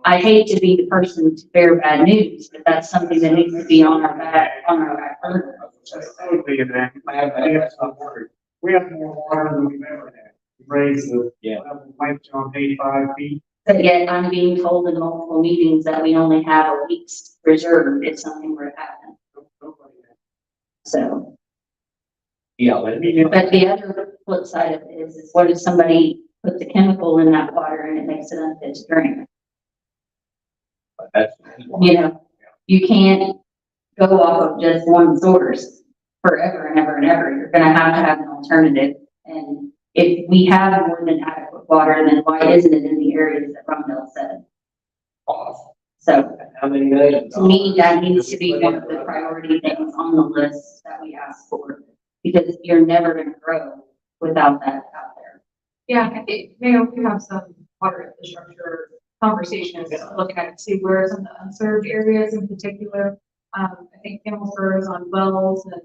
I hate to be the person to bear bad news, but that's something that needs to be on our back burner. Totally in that. We have more water than we've ever had. We raised the level pipes on 85 feet. But yet I'm being told in multiple meetings that we only have a week's reserve if something were to happen. So, Yeah, but the other flip side of it is what if somebody puts a chemical in that water and it makes it unfit to drink? that's. You know, you can't go off of just one source forever and ever and ever. You're gonna have an alternative. And if we have more than adequate water, then why isn't it in the areas that Rondell said? So How many days? to me, that needs to be one of the priority things on the list that we ask for, because you're never gonna grow without that out there. Yeah, I think maybe we have some water infrastructure conversations, look at, see where some of the unserved areas in particular. I think Campbellsburg is on wells and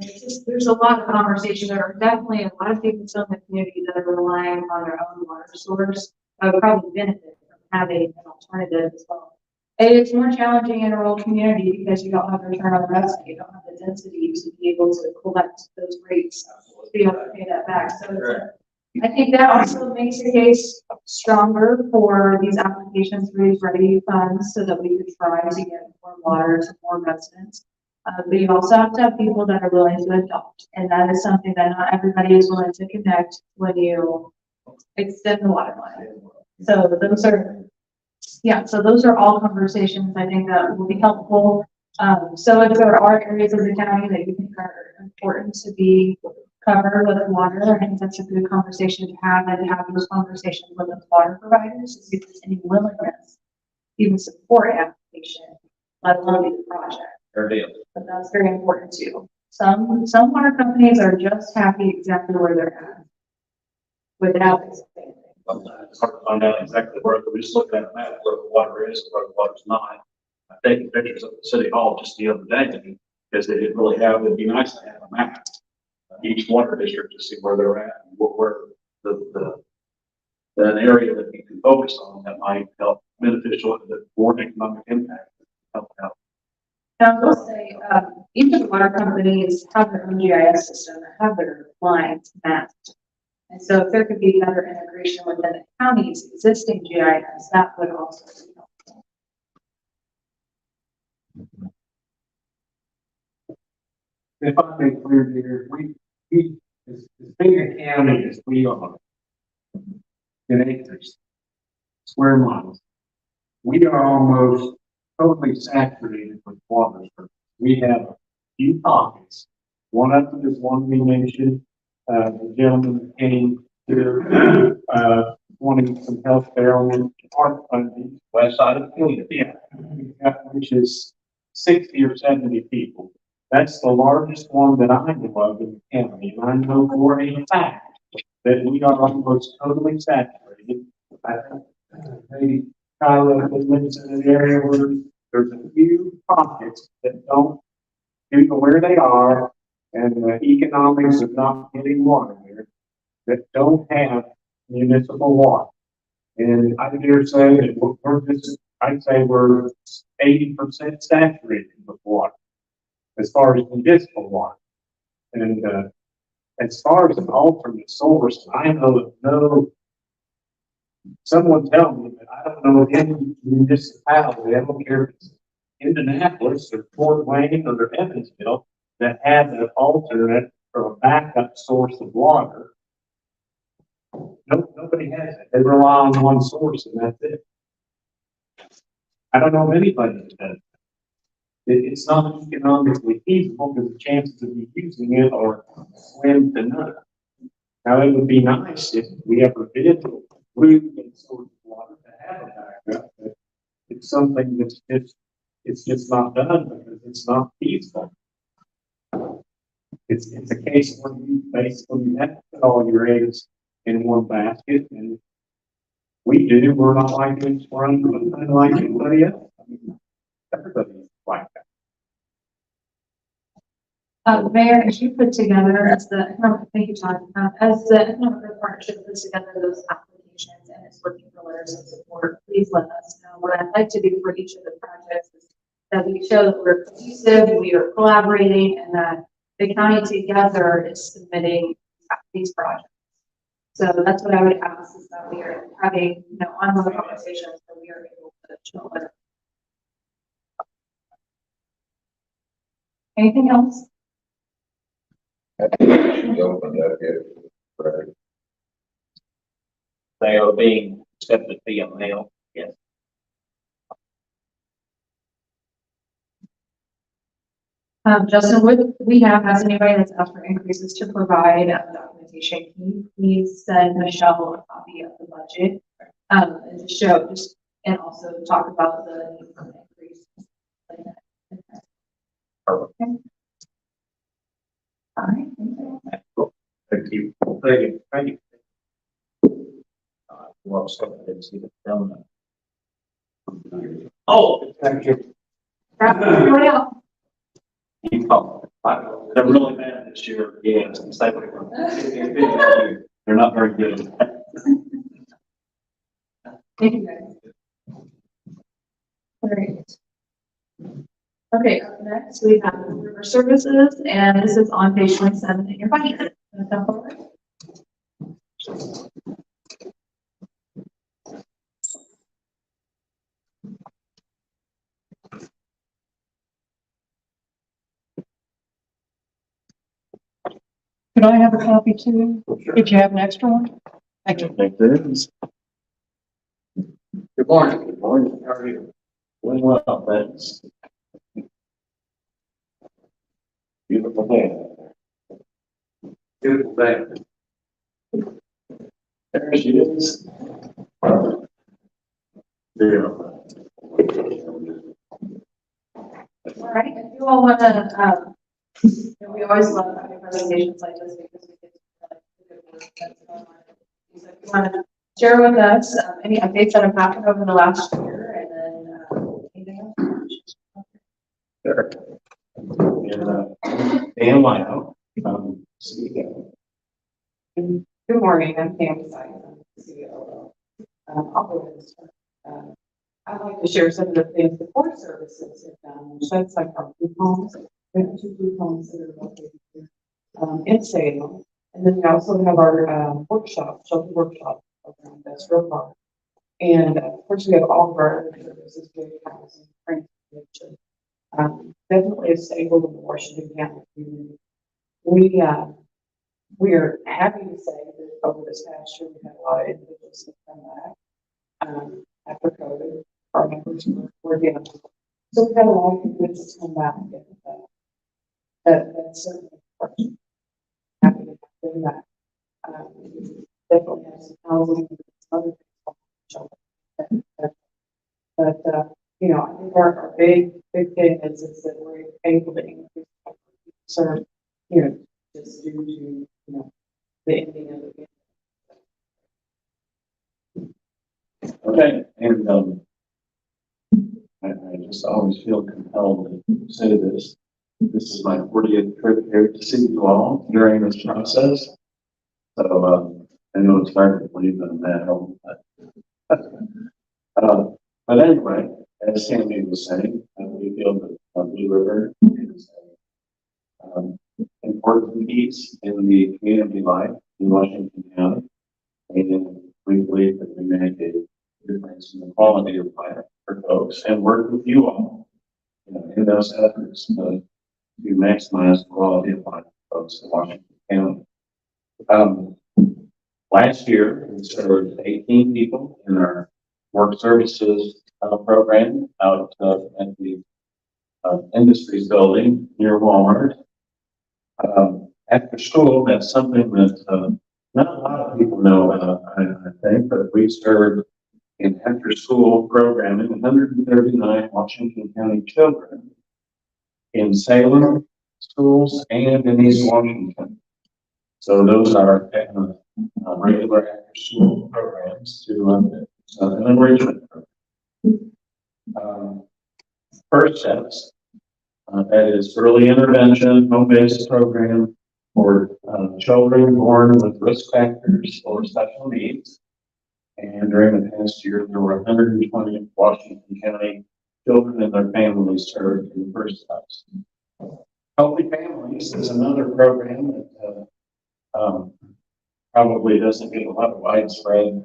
it's just, there's a lot of conversation. There are definitely a lot of people still in the community that are relying on their own water source. That would probably benefit from having an alternative as well. And it's more challenging in a rural community because you don't have the return on investment. You don't have the density to be able to collect those rates, to be able to pay that back. So it's I think that also makes the case stronger for these applications for these ready funds so that we could try to get more water to more residents. But you also have to have people that are willing to adopt. And that is something that not everybody is willing to connect when you extend the water line. So those are, yeah, so those are all conversations I think that will be helpful. So if there are areas of the county that you think are important to be covered with water, I think that's a good conversation to have, and to have those conversations with the water providers to see if there's any willingness to even support application, let alone do the project. Fair deal. But that's very important too. Some water companies are just happy exactly where they're at without expanding. It's hard to find out exactly where, we just looked at a map where the water is, where the water's not. I've taken pictures of the city hall just the other day, because they didn't really have, it'd be nice to have a map. Each water district to see where they're at, and where an area that we can focus on that might help beneficial, the more economic impact. Help out. Now, I will say, each of the water companies have their own GIS system, that have their lines mapped. And so if there could be better integration within the county's existing GIS, that would also be helpful. If I may clear here, we, as big a county as we are, in acres, square miles, we are almost totally saturated with water. We have a few pockets. One of them is one we mentioned, the gentleman came here, wanting some help there on park funding. West side of the community. Yeah, which is 60 or 70 people. That's the largest one that I know of in the county, and I know for a fact that we are almost totally saturated. I think maybe Tyler lives in an area where there's a few pockets that don't, due to where they are and the economics of not getting water there, that don't have municipal water. And I dare say that we're just, I'd say we're 80% saturated with water as far as municipal water. And as far as an alternate source, I know no, someone tell me that I don't know any municipality, I don't care if it's Indianapolis or Fort Wayne or Evansville, that have an alternate or a backup source of water. Nobody has it. They rely on one source and that's it. I don't know of anybody that does. It's not economically feasible because the chances of you using it are slim to none. Now, it would be nice if we ever did root and source water to have a backup, but it's something it's just not done because it's not feasible. It's a case where you basically have to put all your eggs in one basket, and we're not like it, we're unlike anybody else. I mean, everybody's like that. Mayor, as you put together, thank you, John, as the economic growth partnership puts together those applications and is looking for letters of support, please let us know. What I'd like to do for each of the projects is that we show that we're cohesive, we are collaborating, and that the county together is submitting these projects. So that's what I would ask, is that we are having, ongoing conversations, that we are able to show letters. Anything else? They are being accepted via mail, yes. Justin, would we has anybody that's asked for increases to provide documentation? Can you please send Michelle a copy of the budget? And to show, and also talk about the need for an increase. Okay. All right. Thank you. Thank you. Well, so I didn't see the donut. Oh, thank you. Wrap it up. You call. They're really bad this year. Yeah, stay away from them. They're not very good. Thank you, guys. All right. Okay, up next we have river services, and this is on page 27 in your budget. Come forward. Could I have a copy too? If you have an extra one? Thank you. Thank you. Good morning. Good morning. How are you? Doing well, thanks. Beautiful day. Beautiful day. There she is. Beautiful. All right, if you all want to, we always love having presentations like this because we get to the good work that's going on. So if you want to share with us any updates that have happened over the last year, and then anything else? Sure. And, Dan Lino, CEO. Good morning, I'm Tammy Sykes, I'm the CEO. I'll go ahead and start. I'd like to share some of the things the Forest Services have done, which that's like our group homes. We have 2 group homes that are located here in Salem. And then we also have our workshop, shelter workshop program, that's real far. And of course, we have all of our other services, good housing, transportation. Definitely a staple in the Washington County community. We are happy to say that over this past year, we've had a lot of individuals that come back after COVID. Our members were down. So we've got a lot of individuals come back and get that. That's certainly important. Happy to have them back. Definitely have some housing and other things. But I think our big thing is that we're able to increase our concern, just due to, the ending of the. Okay, and, I just always feel compelled to say this. This is my 40th trip here to see you all during this process. So, I know it's hard to believe that I'm that old, but anyway, as Sandy was saying, we feel that Blue River is an important piece in the community life in Washington County. And we believe that we make a difference in the quality of life for folks and work with you all, in those efforts to maximize the quality of life for folks in Washington County. Last year, we served 18 people in our work services program out at the Industries Building near Walmart. After school, that's something that not a lot of people know about, I think, but we serve in after-school programming 139 Washington County children in Salem schools and in East Washington. So those are regular after-school programs to an enrichment program. First steps, that is early intervention, home-based program for children born with risk factors or special needs. And during the past year, there were 120 Washington County children and their families served in first steps. Healthy Families is another program that probably doesn't get a lot of widespread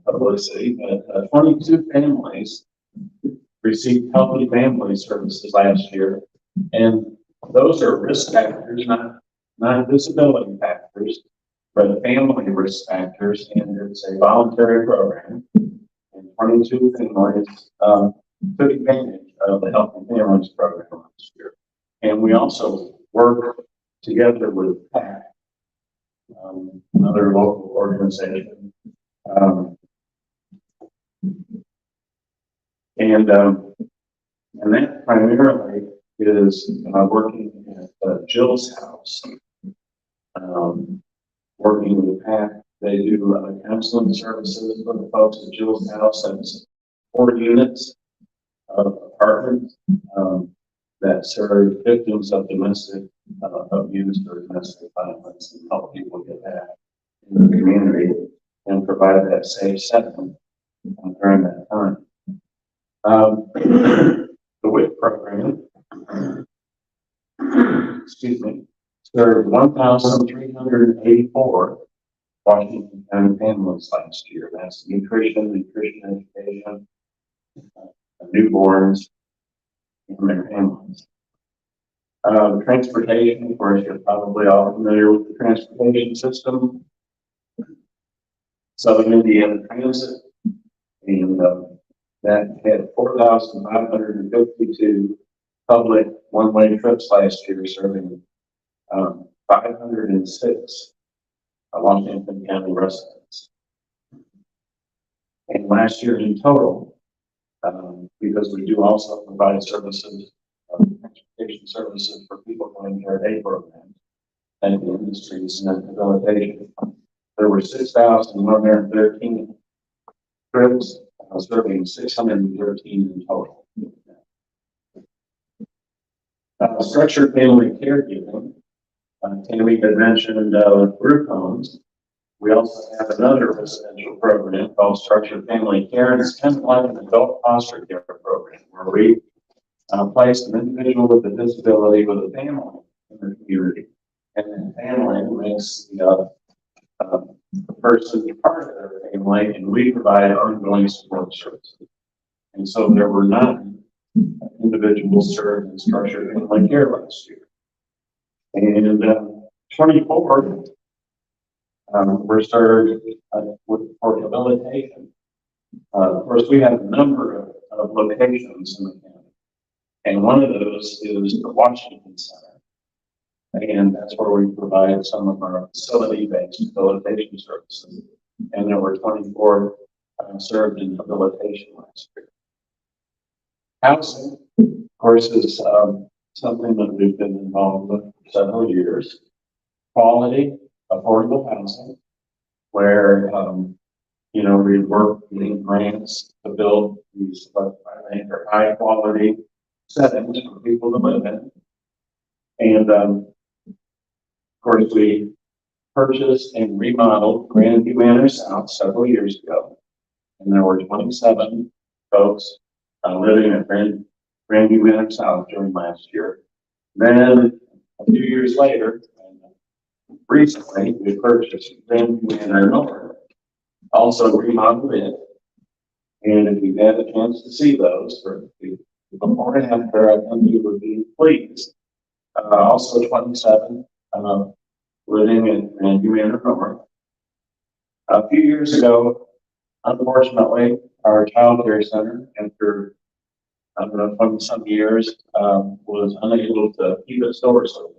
publicity, but 22 families received Healthy Family Services last year. And those are risk factors, not disability factors, but family risk factors. And it's a voluntary program. And 22 families took advantage of the Healthy Families program last year. And we also work together with PAC, another local organization. And that primarily is working at Jill's house, working with PAC. They do counseling services for the folks at Jill's house. That's 4 units of apartments that serve victims of domestic abuse or domestic violence and help people get back in the community and provide that safe setting during that time. The WIC program, excuse me, served 1,384 Washington County families last year. That's nutrition education, newborns, and their families. Transportation, of course, you're probably all familiar with the transportation system. Southern Indiana Transit, and that had 4,552 public one-way trips last year, serving 506 Washington County residents. And last year in total, because we do also provide services, transportation services for people going through our day programs and the industries and rehabilitation. There were 6,113 trips, serving 613 in total. Structured family caregiving. Tammy had mentioned group homes. We also have another residential program called Structured Family Care, and it's kind of like an adult foster care program where we place an individual with a disability with a family in the community, and then family makes the person part of their family, and we provide ongoing support services. And so there were 9 individuals served in structured family care last year. And 24 were served for rehabilitation. Of course, we have a number of locations in the county, and one of those is the Washington Center. And that's where we provide some of our facility-based rehabilitation services. And there were 24 served in rehabilitation last year. Housing, of course, is something that we've been involved with for several years. Quality, affordable housing, where, we work with grants to build these, what I think are high-quality settings for people to live in. And, of course, we purchased and remodeled Grandview Manor South several years ago. And there were 27 folks living at Grandview Manor South during last year. Then, a few years later, recently, we purchased Grandview Manor North, also remodeled it. And if you've had a chance to see those for before and after, I think you would be pleased. Also 27 living in Grandview Manor North. A few years ago, Unfortunately, our child care center, after, I don't know, from some years, was unable to keep its doors open.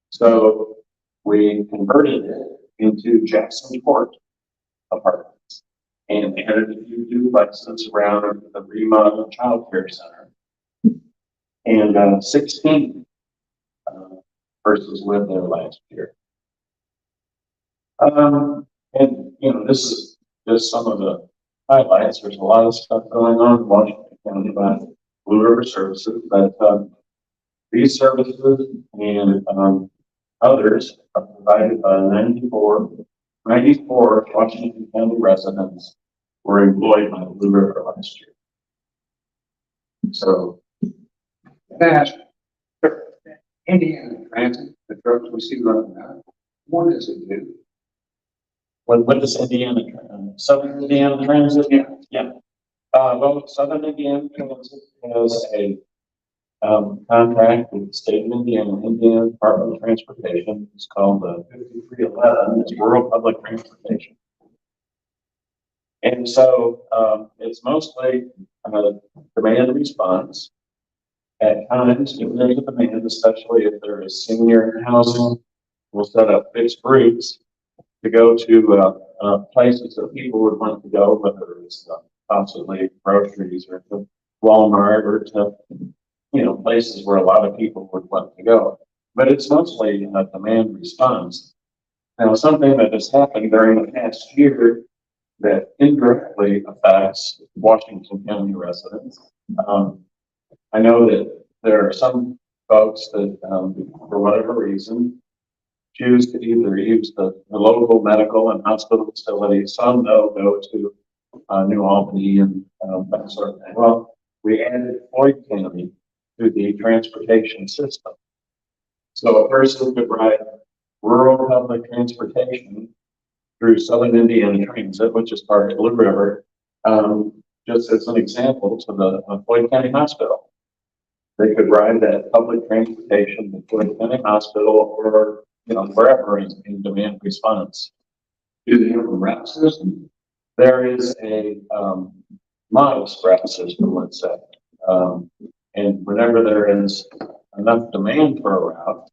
So we converted it into Jackson Court Apartments and added a few duplexes around the remodeled child care center. And 16 persons lived there last year. And, you know, this is just some of the highlights. There's a lot of stuff going on in Washington County by Blue River Services, but these services and others are provided by 94 Washington County residents were employed by Blue River last year. So That's Indiana Transit, the trucks we see running now. What does it do? what does Indiana, Southern Indiana Transit? Yeah. Well, Southern Indiana Transit has a contract with the state of Indiana Department of Transportation. It's called the 5311. It's Rural Public Transportation. And so it's mostly demand response. At times, if there's a demand, especially if there is senior housing, we'll set up fixed routes to go to places that people would want to go, whether it's possibly groceries or to Walmart or to, you know, places where a lot of people would want to go. But it's mostly a demand response. Now, something that has happened during the past year that indirectly affects Washington County residents. I know that there are some folks that, for whatever reason, choose to either use the local medical and hospital facilities. Some they'll go to New Albany and that sort of thing. Well, we added Floyd County to the transportation system. So a person could ride rural public transportation through Southern Indiana Transit, which is part of Blue River, just as an example, to the Floyd County Hospital. They could ride that public transportation to Floyd County Hospital or, you know, wherever in demand response. Do they have a route system? There is a modest route system, let's say. And whenever there is enough demand for a route,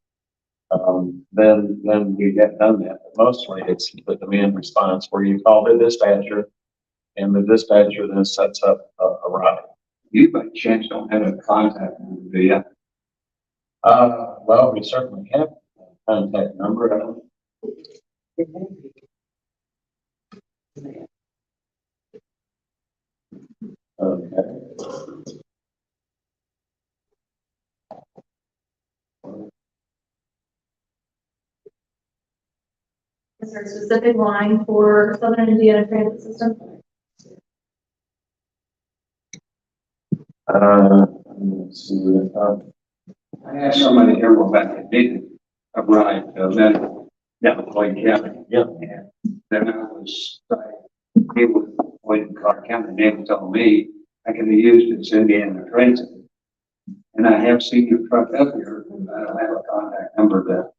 then we get done that. But mostly it's the demand response where you call the dispatcher and the dispatcher then sets up a route. You by chance don't have a contact number, do you? Well, we certainly have a contact number. I don't. Okay. Is there a specific line for Southern Indiana Transit System? Let's see. I had somebody here go back and did a ride, medical, down to Floyd County. Yeah. And then I was, he was Floyd and Clark County, and they were telling me I can be used as Indiana Transit. And I have seen your truck up here, and I don't have a contact number to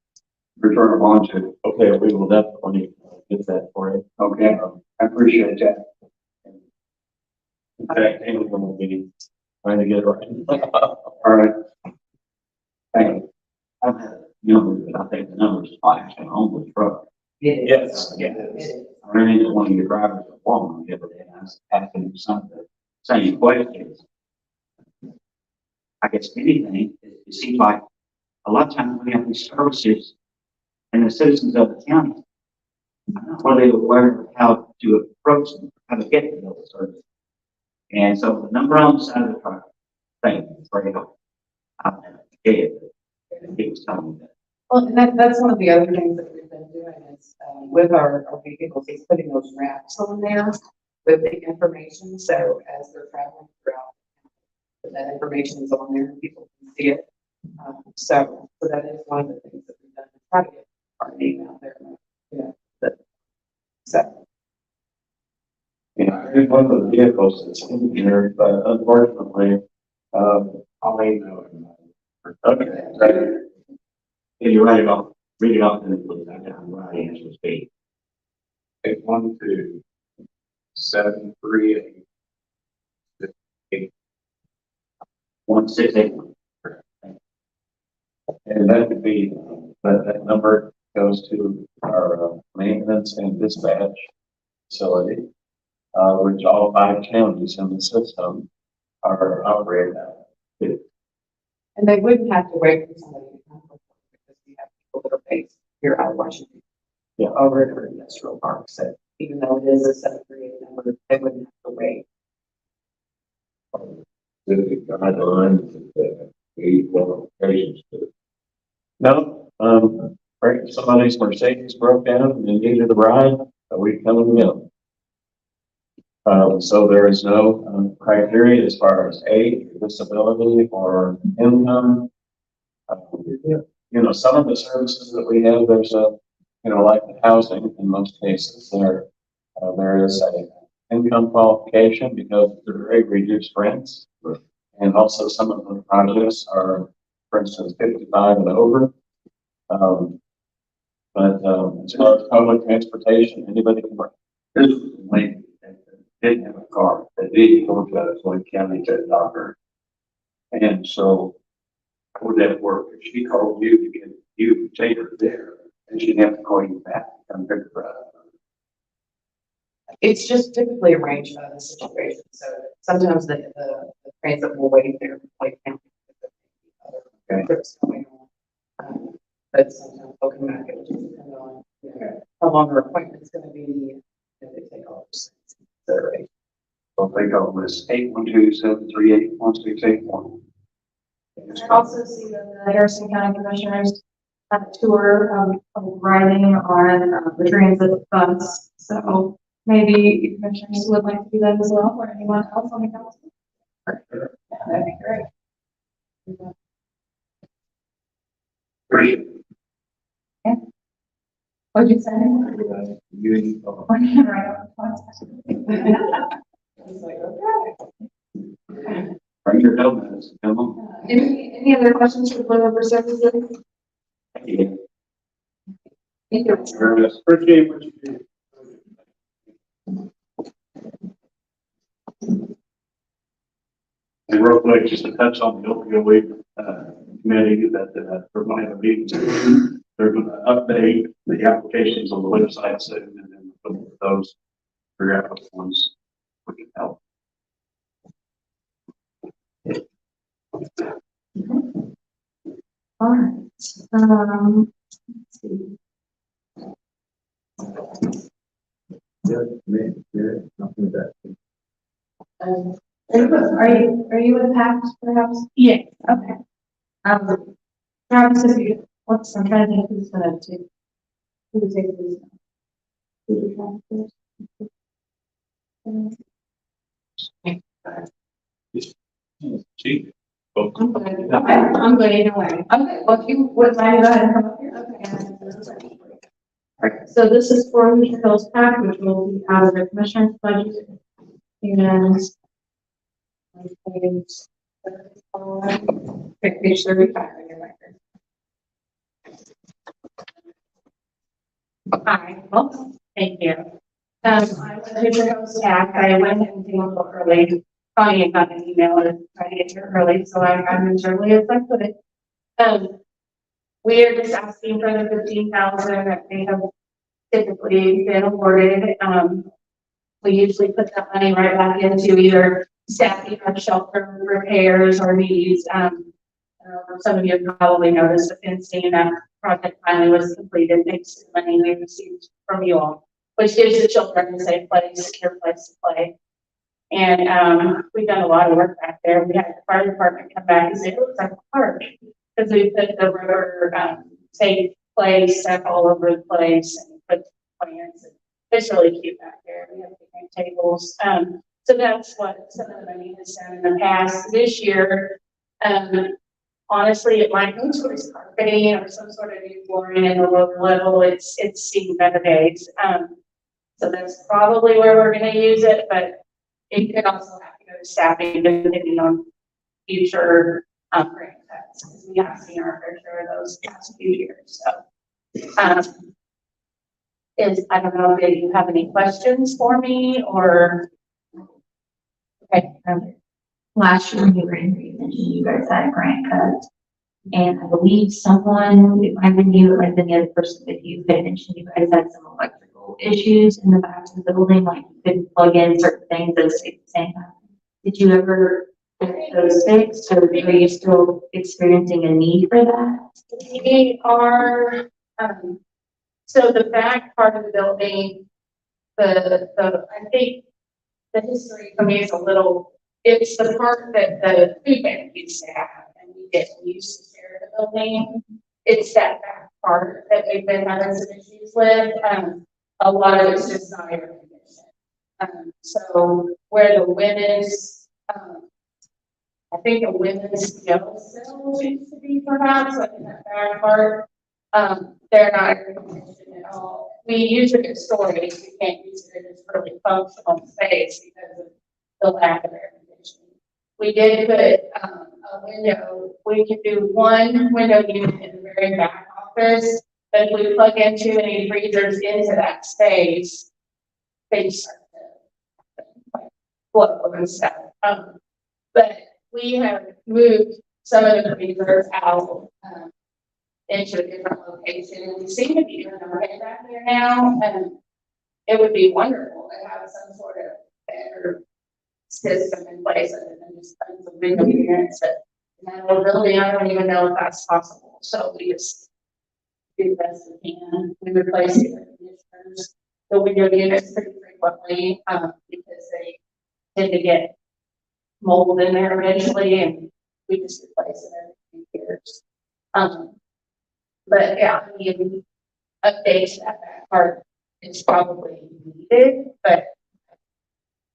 refer them on to. Okay, we will definitely get that for you. Okay, I appreciate that. In fact, anyone will be trying to get it right. All right. Thank you. I've had numbers, but I think the numbers flashed on the truck. Yes, yeah. I ran into one of your drivers at Walmart the other day, and I was asking him some of the same questions. I guess anything, it seems like a lot of times we have these services and the citizens of the county are not really aware of how to approach them, how to get to those services. And so the number on the side of the truck, thank you, it's very helpful. I'll never forget it. He was telling me that. Well, and that's one of the other things that we've been doing is, with our vehicles, is putting those maps on there with the information, so as they're traveling throughout, that information is on there, people can see it. So that is one of the things that we've done, to try to get our name out there, you know, so. Yeah, here's one of the vehicles that's in here, but unfortunately, I'll email it. Okay, right. Can you write it off, read it off, and please, I got writing as we speak. 812 738. 1681. And that could be, that number goes to our maintenance and dispatch facility, which all 5 counties in the system are operating at. And they wouldn't have to wait for somebody to come forward because we have people that are based here out of Washington. Yeah. Over at our industrial park, so even though it is a 738 number, they wouldn't have to wait. The guidelines that we qualifications to. No, right, somebody's Mercedes broke down and they needed a ride, we come and get them. So there is no criteria as far as age, disability, or income. You know, some of the services that we have, there's like the housing, in most cases, there is a income qualification because they're very reduced rents. And also some of the projects are, for instance, 55 and over. But as far as public transportation, anybody can work. This was a lady that didn't have a car, that did go to Floyd County to the doctor. And so, how would that work? If she called you to get you to take her there, and she'd have to call you back to come pick her up. It's just typically arranged by the situation, so sometimes the transit will wait there for Clay County. Okay. Trips going on. But sometimes they'll come back, it just depends on, how long her appointment's gonna be, if they take all those things into consideration. So if they go with 812-738-1681. I also see that the Harrison County Commissioners have a tour of riding on the transit bus. So maybe commissioners would like to do that as well, or anyone else on the council. Yeah, that'd be great. Great. What'd you say? You, It's like, okay. bring your donuts, come on. Any other questions for Blue River Services? Thank you. Thank you. Appreciate what you do. And real quick, just to touch on the opioid committee that we're going to have a meeting soon. They're going to update the applications on the website soon, and then we'll put those figure out which ones we can help. All right. Let's see. Are you with PACT perhaps? Yeah. Okay. Travis, if you, I'm trying to think who's gonna take. Who would take this? Who would try first? Chief. I'm good. Okay, I'm good either way. Okay, well, if you would mind, go ahead and come up here. Okay. Alright, so this is for Mr. Hill's PAC, which will be out of the commissioner's budget. And page 35 on your record. Hi, well, thank you. I was Mr. Hill's PAC. I went and came a little early. Probably got an email to try to get here early, so I got as early as I could. We are just asking for the 15,000 that they have typically been awarded. We usually put that money right back into either staffing our shelter repairs or needs. Some of you have probably noticed the fencing that project finally was completed thanks to the money we received from you all, which gives the children a safe place, secure place to play. And we've done a lot of work back there. We had the fire department come back and say, it looks like a park, because we put the rubber safe play stuff all over the place and put plants. It's really cute back there. We have picnic tables. So that's what some of the money has done in the past. This year, honestly, it might go towards carpeting or some sort of new flooring in the lower level. It's seen better days. So that's probably where we're going to use it, but it could also have to go to staffing depending on future grant cuts, because we have seen our fair share of those past few years. So I don't know if you have any questions for me or. Okay, last year you were in, you mentioned you guys had a grant cut. And I believe someone, it might have been you, it might have been the other person that you had mentioned, you guys had some electrical issues in the back of the building, like you couldn't plug in certain things at the same time. Did you ever get those fixed, or are you still experiencing a need for that? We are, so the back part of the building, I think the history for me is a little, it's the part that the food bank used to have, and we didn't use to share the building. It's that back part that we've been having some issues with. A lot of it's just not air conditioned. So where the women's, I think the women's gel cells used to be perhaps, like in that back part. They're not air conditioned at all. We use it as storage. We can't use it as really functional space because of the lack of air conditioning. We did put a window. We could do one window unit in the very back office, but if we plug in too many freezers into that space, they start to flow and stuff. But we have moved some of the freezers out into a different location, and we seem to be doing okay back there now. And it would be wonderful to have some sort of better system in place other than just tons of window units. But in that old building, I don't even know if that's possible. So we just do the best we can. We replace the air conditioners, the window units pretty frequently because they tend to get mold in there eventually, and we just replace it every few years. But yeah, I mean, updates to that back part is probably needed, but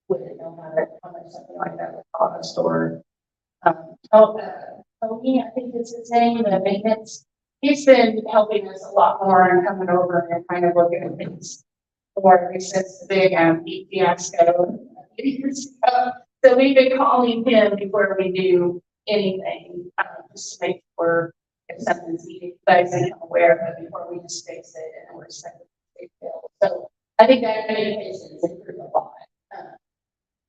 wouldn't know how much something like that would cost. Or Tony, I think it's his name, the maintenance. He's been helping us a lot more and coming over and kind of looking at things more since the big heat fiasco. So we've been calling him before we do anything, just to make sure if something's needed, you guys become aware of it before we just fix it and we're sending a big bill. So I think that communication has improved a lot.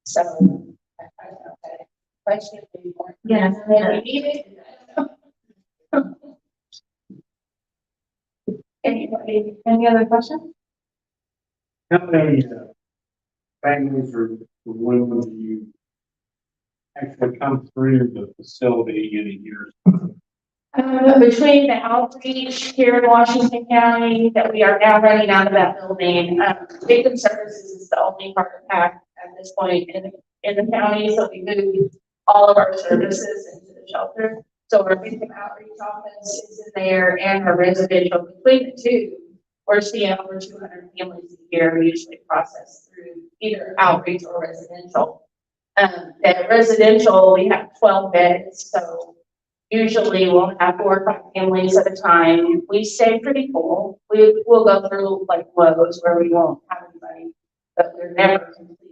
So I don't know that question would be more. Yes. Than we needed. Anybody, any other questions? How many families or women do you actually come through the facility in a year? Between the outreach here in Washington County that we are now running out of that building, Victim Services is the only part of PAC at this point in the county. So we moved all of our services into the shelter. So our victim outreach office is in there, and our residential. Between the two, we're seeing over 200 families a year usually processed through either outreach or residential. The residential, we have 12 beds, so usually we'll have 4 or 5 families at a time. We stay pretty full. We'll go through like lows where we won't have anybody, but we're never completely.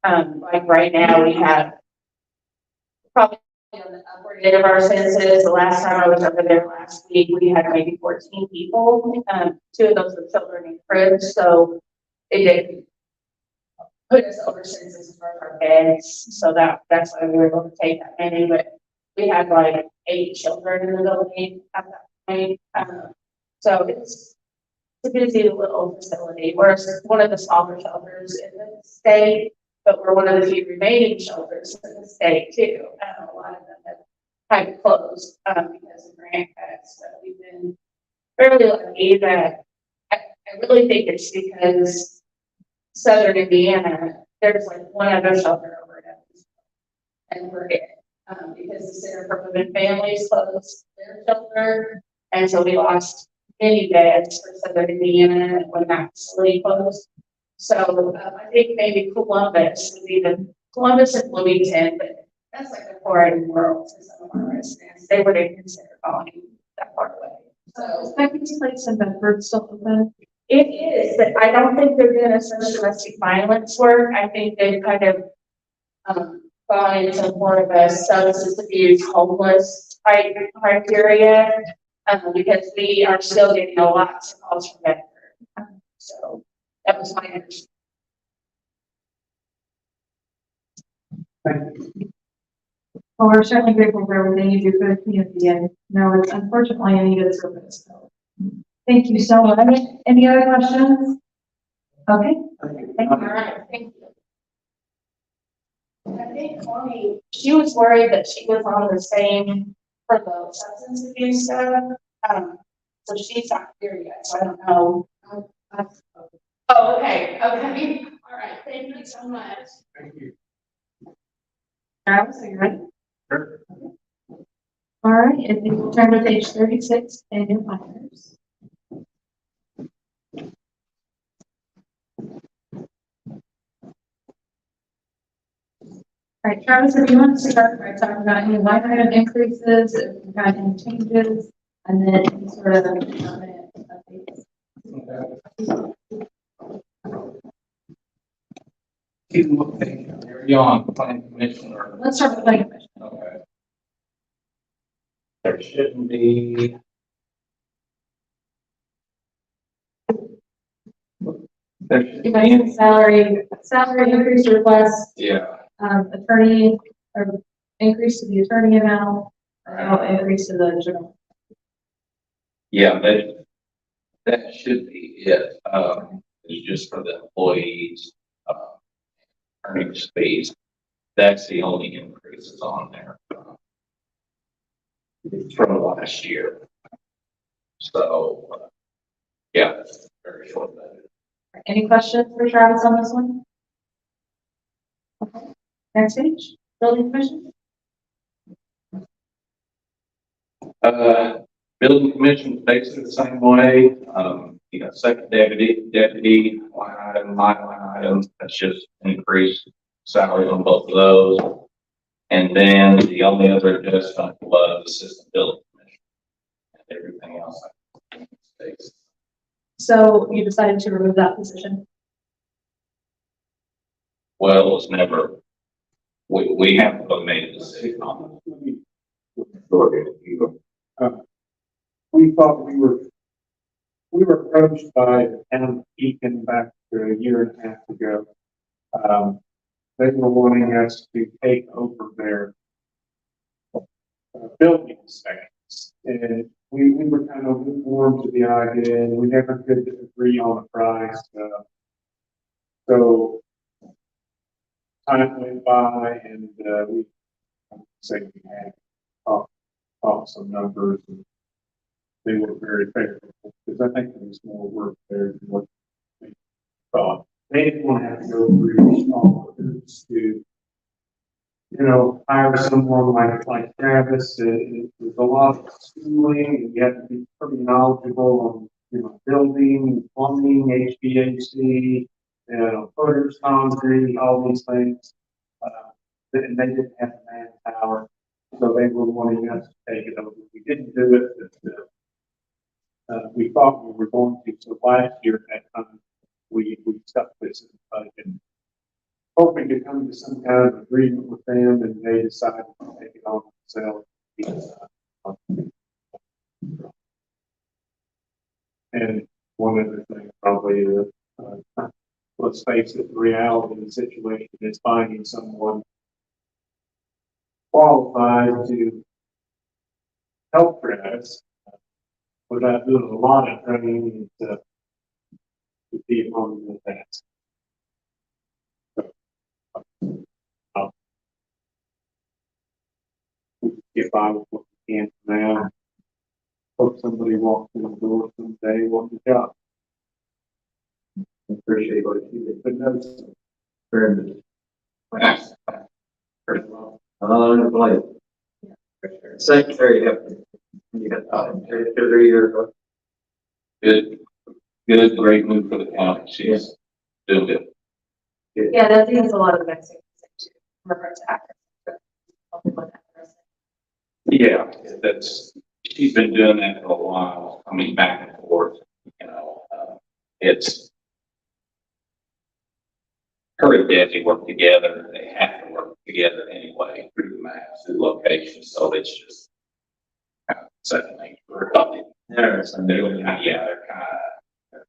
Like right now, we have probably on the upward end of our census. The last time I was over there last week, we had maybe 14 people. 2 of those were children in cribs, so it didn't put us over census for our beds. So that's why we were able to take that many. But we had like 8 children in the building at that point. So it's a busy little facility. We're one of the smaller shelters in the state, but we're one of the few remaining shelters in the state too. A lot of them have had to close because of grant cuts. So we've been fairly lucky that I really think it's because Southern Indiana, there's like one other shelter over at us, and we're it. Because the Center for Women Families closed their shelter, and so we lost many beds for Southern Indiana when that facility closed. So I think maybe Columbus would be Columbus and Bloomington, but that's like a foreign world to some of our residents. They wouldn't consider going that far away. So Is Becky's place in Bedford still open? it is, but I don't think they're doing as much domestic violence work. I think they've kind of gone into more of a substance abuse, homeless type criteria, because we are still getting a lot of calls from Bedford. So that was my understanding. Well, we're certainly grateful for everything you do for the community, and no, it's unfortunately a needed service, so. Thank you so much. Any other questions? Okay. Thank you. All right, thank you. I think Connie, she was worried that she was on the same for the substance abuse stuff. So she's not here yet, so I don't know. Oh, okay, okay. All right, thank you so much. Thank you. Travis, are you ready? Sure. All right, if you will turn to page 36 in your planners. All right, Travis, if you want to start by talking about any line item increases, if you've got any changes, and then any sort of permanent updates. Keep looking, you're on planning commission or? Let's start with planning commission. Okay. There shouldn't be. There should You mentioned salary increase request, yeah, attorney, or increase to the attorney amount, or increase to the general. yeah, that should be it. It's just for the employees, earnings fees. That's the only increases on there. From last year. So, yeah, that's very short. Any questions for Travis on this one? Okay. Next page, building commission. Building commission basically the same way. You got second deputy, line item, line item, that's just increased salary on both of those. And then the only other adjustment was assistant building commission. And everything else stays. So you decided to remove that position. Well, it's never, we haven't really made a decision on it. We thought we were approached by the town of Pekin back a year and a half ago. They were wanting us to take over their building inspections. And we were kind of lukewarm to the idea, and we never could agree on a price. So time went by, and we say we had talked some numbers, and they were very favorable, because I think there was more work there than what they thought. They didn't want to have to go through all the hoops to, hire someone like Travis. It was a lot of schooling, and you have to be pretty knowledgeable on, building, plumbing, HVAC, footers, concrete, all these things. And they didn't have the manpower, so they were wanting us to take it over. We didn't do it, but we thought we were going to. So last year at that time, we stuck this in the budget, hoping to come to some kind of agreement with them, and they decided to take it on themselves. And one other thing, probably, let's face it, the reality of the situation is finding someone qualified to help Travis without doing a lot of training to be among the task. Get by with what we can for now. Hope somebody walks in the door someday wanting the job. Appreciate what you did, but no. Very good. Thanks. Like, secretary, you got, 3 years ago. Good, great move for the county. She's doing good. Yeah, that seems a lot of mixing too, in regards to actors. Yeah, she's been doing that for a while. I mean, back and forth, it's her and Debbie work together. They have to work together anyway through the maps and locations. So it's just kind of second nature for a couple. Interesting. They're kind of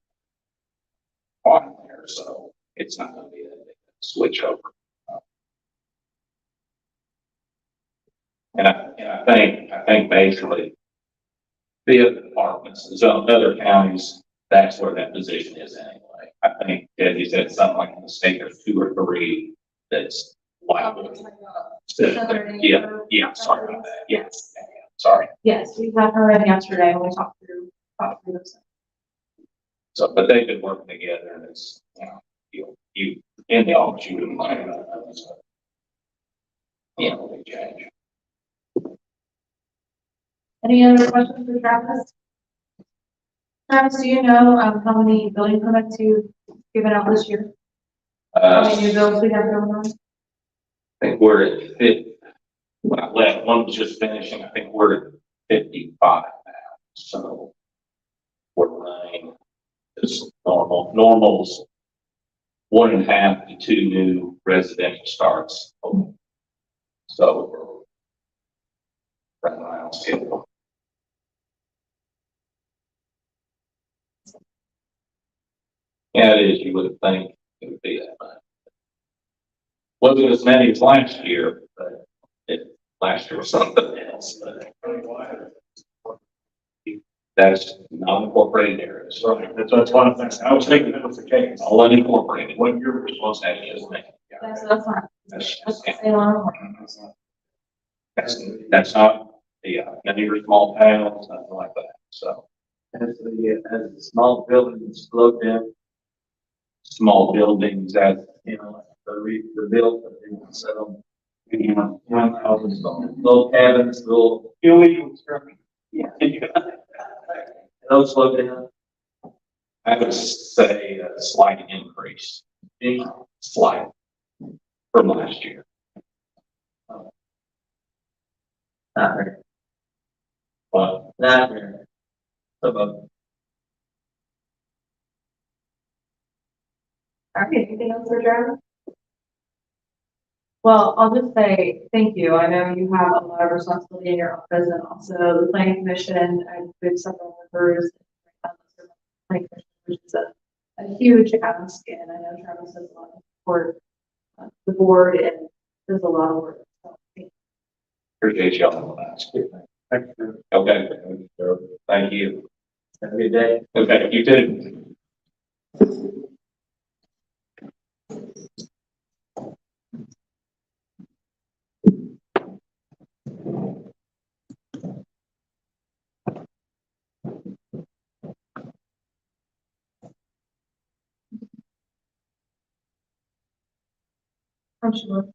fine there, so it's not gonna be a big switch over. And I think basically the other departments, so other counties, that's where that position is anyway. I think, as you said, something like in the state, there's 2 or 3 that's liable. Yeah, sorry about that, yes, sorry. Yes, we had her in yesterday when we talked through this. So, but they've been working together and it's, you, in the office, you wouldn't mind about that, so. Big change. Any other questions for Travis? Travis, do you know, how many building permits you've given out this year? How many new builds we have going on? I think we're at 50. When I left, one was just finishing. I think we're at 55 now. So we're running just normal. Normal's 1.5 to 2 new residential starts. So we're running around schedule. Yeah, it is. You would think it would be that much. Wasn't as many as last year, but last year was something else. But that's non-incorporated areas. Right, that's one of the things, I was thinking that was the case. All unincorporated. What your response That is me. That's fine. Let's say one. That's not any of your small towns, nothing like that. So As the small buildings slowed down, small buildings that, the built, but they want to set them, one houses, little cabins, little, illegal construction. those slowed down. I would say a slight increase. Slight from last year. Not very, But not very. About All right, anything else for Travis? Well, I'll just say thank you. I know you have a lot of responsibility in your office and also the planning commission. We've several members. Which is a huge ask, and I know Travis does a lot of support the board and does a lot of work. So, thank you. appreciate y'all on that. Thank you. Okay. Thank you. have a good day. Okay, you too. I'm sure.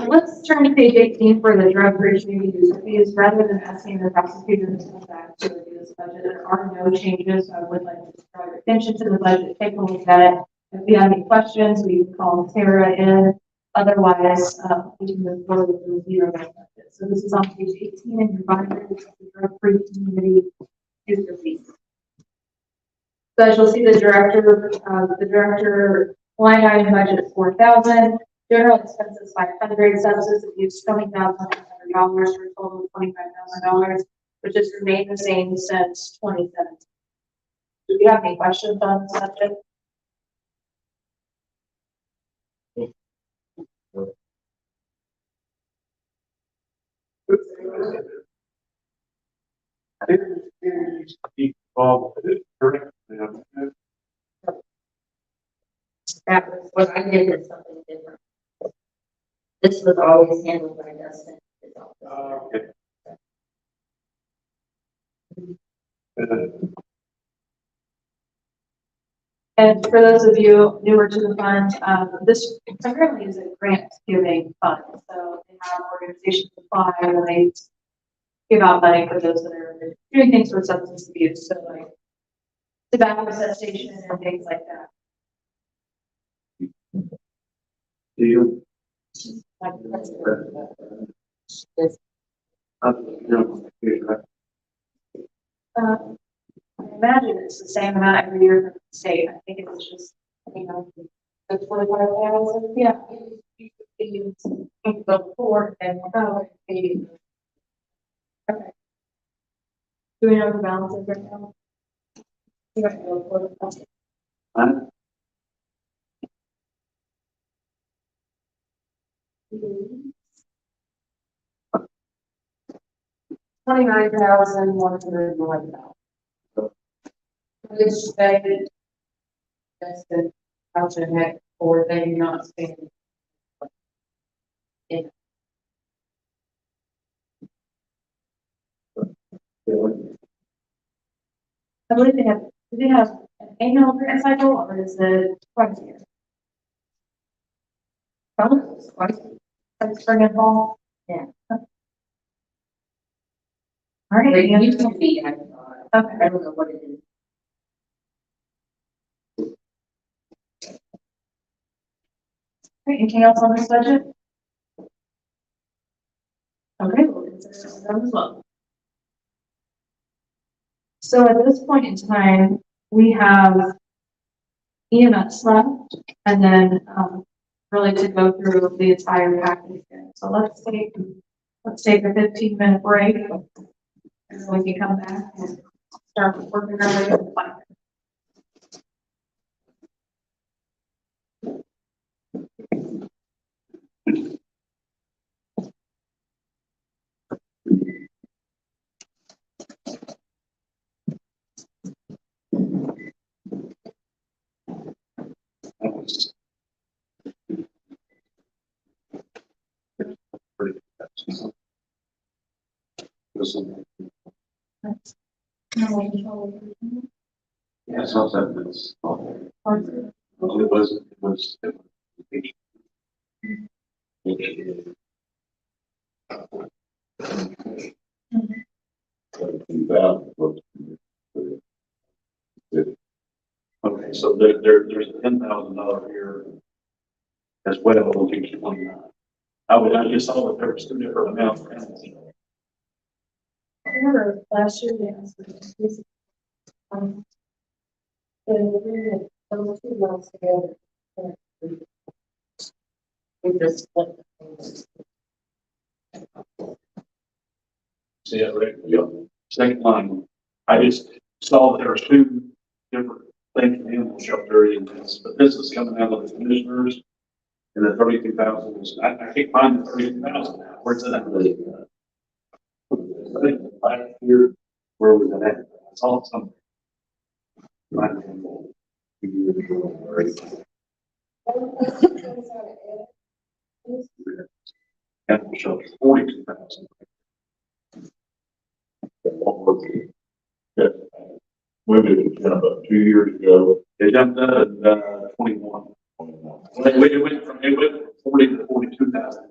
Let's turn to page 18 for the drug-free community user fees. Rather than asking the prosecutor to come back to review this budget, there are no changes. So I would like to draw your attention to the budget, take a look at it. If you have any questions, we can call Tara in. Otherwise, we can move forward with the zero budget. So this is on page 18 in your binder, the drug-free community user fees. So as you'll see, the director line item budget is 4,000. General expenses 500, substance abuse $20,100 for a total of $25,000, which has remained the same since 2017. Do you have any questions on the subject? I didn't used to be involved with it directly. That was what I did is something different. This was always handled by Dustin. Okay. And for those of you newer to the fund, this primarily is a grant giving fund. So they have organizations apply and they give out money for those that are doing things for substance abuse. So like tobacco cessation and things like that. Do you? Um, imagine it's the same amount every year from the state. I think it was just, You know, the 25,000. yeah. Before and, the Do we know the balance is right now? you know, for the- Huh? 29,101. Which they, that's the, how to have, or they do not spend. I believe they have, do they have an annual grant cycle or is it twice a year? Probably it's twice, like spring and fall. Yeah. All right. It used to be, I Okay. don't know what it is. Great. Anything else on this budget? Okay, we'll consider that as well. So at this point in time, we have EMS left and then, really to go through the entire package. here. So let's take a 15-minute break. And then we can come back and start working our way to the plan. That was pretty good. This one, yeah, so that was, it was. Okay, so there's a $10,000 here as well, we'll give you 29. I just saw that there was two different amounts. I remember last year they asked for this. The agreement, those 2 months together. We just split the things. See it, right? Yeah. Second line, I just saw there was two different things in the animal shelter in this, but this is coming out of the commissioners. And the 32,000 is, I can't find the 32,000 now, where's it at? I think last year, where was it at? I saw it somewhere. Animal shelter, 42,000. Yeah. We did it about 2 years ago. It jumped up to 21. It went from 40 to 42,000.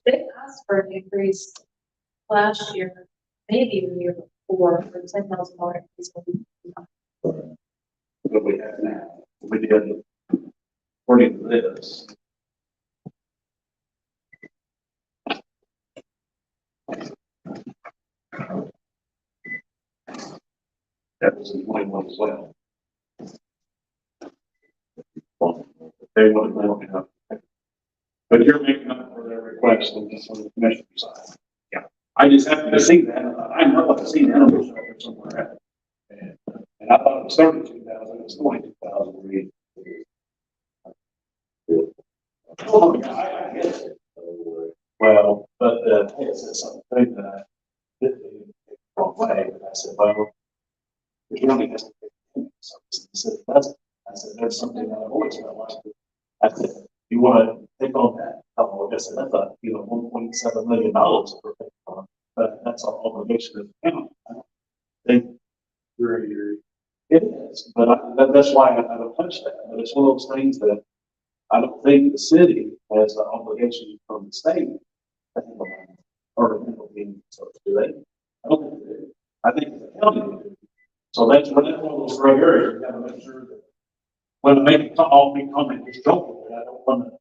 They asked for an increase last year, maybe the year before, for $10,000 increase. What we have now, we did according to this. That was in 21 as well. They wanted more, you know. But you're making up for their request on the commissioner side. Yeah, I just happened to see that. I know I've seen animal shelter somewhere. And I thought it was 32,000, it was 22,000. Oh, yeah, I get it. Well, but, it's something that I did the wrong way, but I said, well, the county has to pay. So I said, there's something that I've always felt like. I said, you want to take on that? I said, that's a, $1.7 million for taking on, but that's our obligation of the county. I don't think it is, but that's why I don't touch that. But it's one of those things that I don't think the city has the obligation from the state. Or so do they? I don't think they do. I think the county do. So that's one of those gray areas. You gotta make sure that when I make a all big comment, just don't do it. I don't want to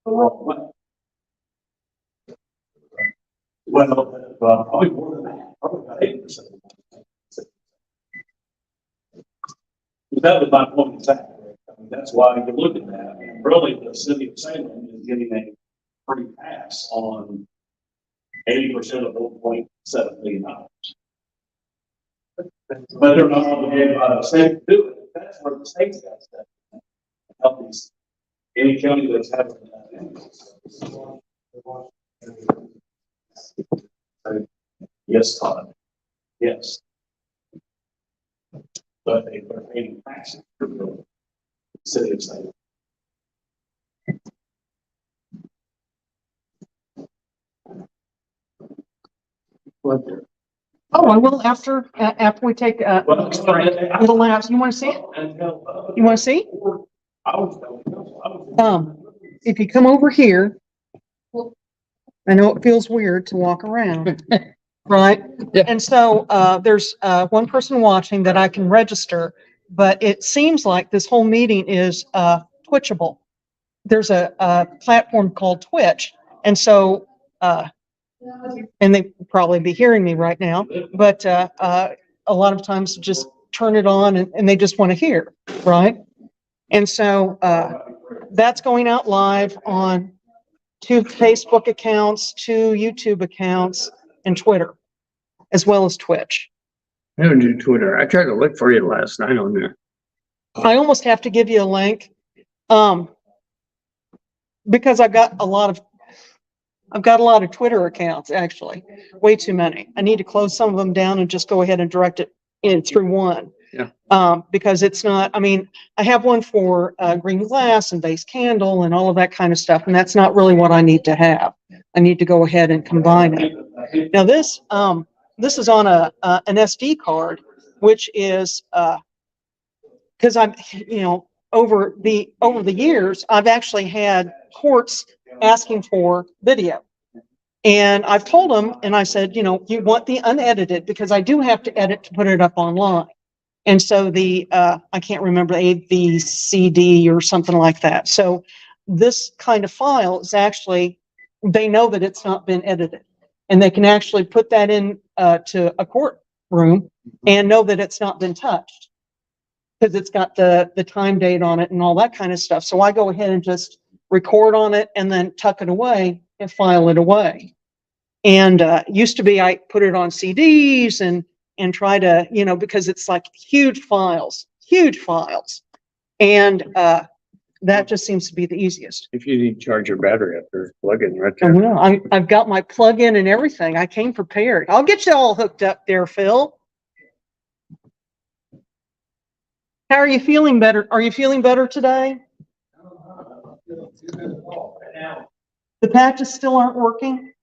the wrong way. Well, probably more than that, probably about 8%. that was my point exactly. I mean, that's why you look at that. And really, the city of Salem is getting a free pass on 80% of $1.7 million. But they're not obligated by the state to do it. That's where the state's got to help these, any county that's having that. Yes, Todd. Yes. But they're paying taxes for the city of Salem. Oh, I will after we take a little lapse. You want to see it? You want to see? If you come over here, I know it feels weird to walk around, right? Yeah. And so, there's, one person watching that I can register, but it seems like this whole meeting is, twitchable. There's a platform called Twitch. And so, and they probably be hearing me right now, but, a lot of times just turn it on and they just want to hear, right? And so, that's going out live on 2 Facebook accounts, 2 YouTube accounts, and Twitter, as well as Twitch. I don't do Twitter. I tried to look for you last night on there. I almost have to give you a link, because I've got a lot of Twitter accounts, actually, way too many. I need to close some of them down and just go ahead and direct it in through one. Yeah. Because it's not, I mean, I have one for, Green Glass and Base Candle and all of that kind of stuff, and that's not really what I need to have. I need to go ahead and combine it. Now this is on an SD card, which is, because I'm, over the years, I've actually had courts asking for video. And I've told them, and I said, you want the unedited, because I do have to edit to put it up online. And so I can't remember, AVCD or something like that. So this kind of file is actually, they know that it's not been edited. And they can actually put that in to a courtroom and know that it's not been touched, because it's got the time date on it and all that kind of stuff. So I go ahead and just record on it and then tuck it away and file it away. And used to be I put it on CDs and try to, because it's like huge files. And that just seems to be the easiest. If you need to charge your battery up there, plug in right I there. will. I've got my plug-in and everything. I came prepared. I'll get you all hooked up there, Phil. How are you feeling better? Are you feeling better today? The patches still aren't working?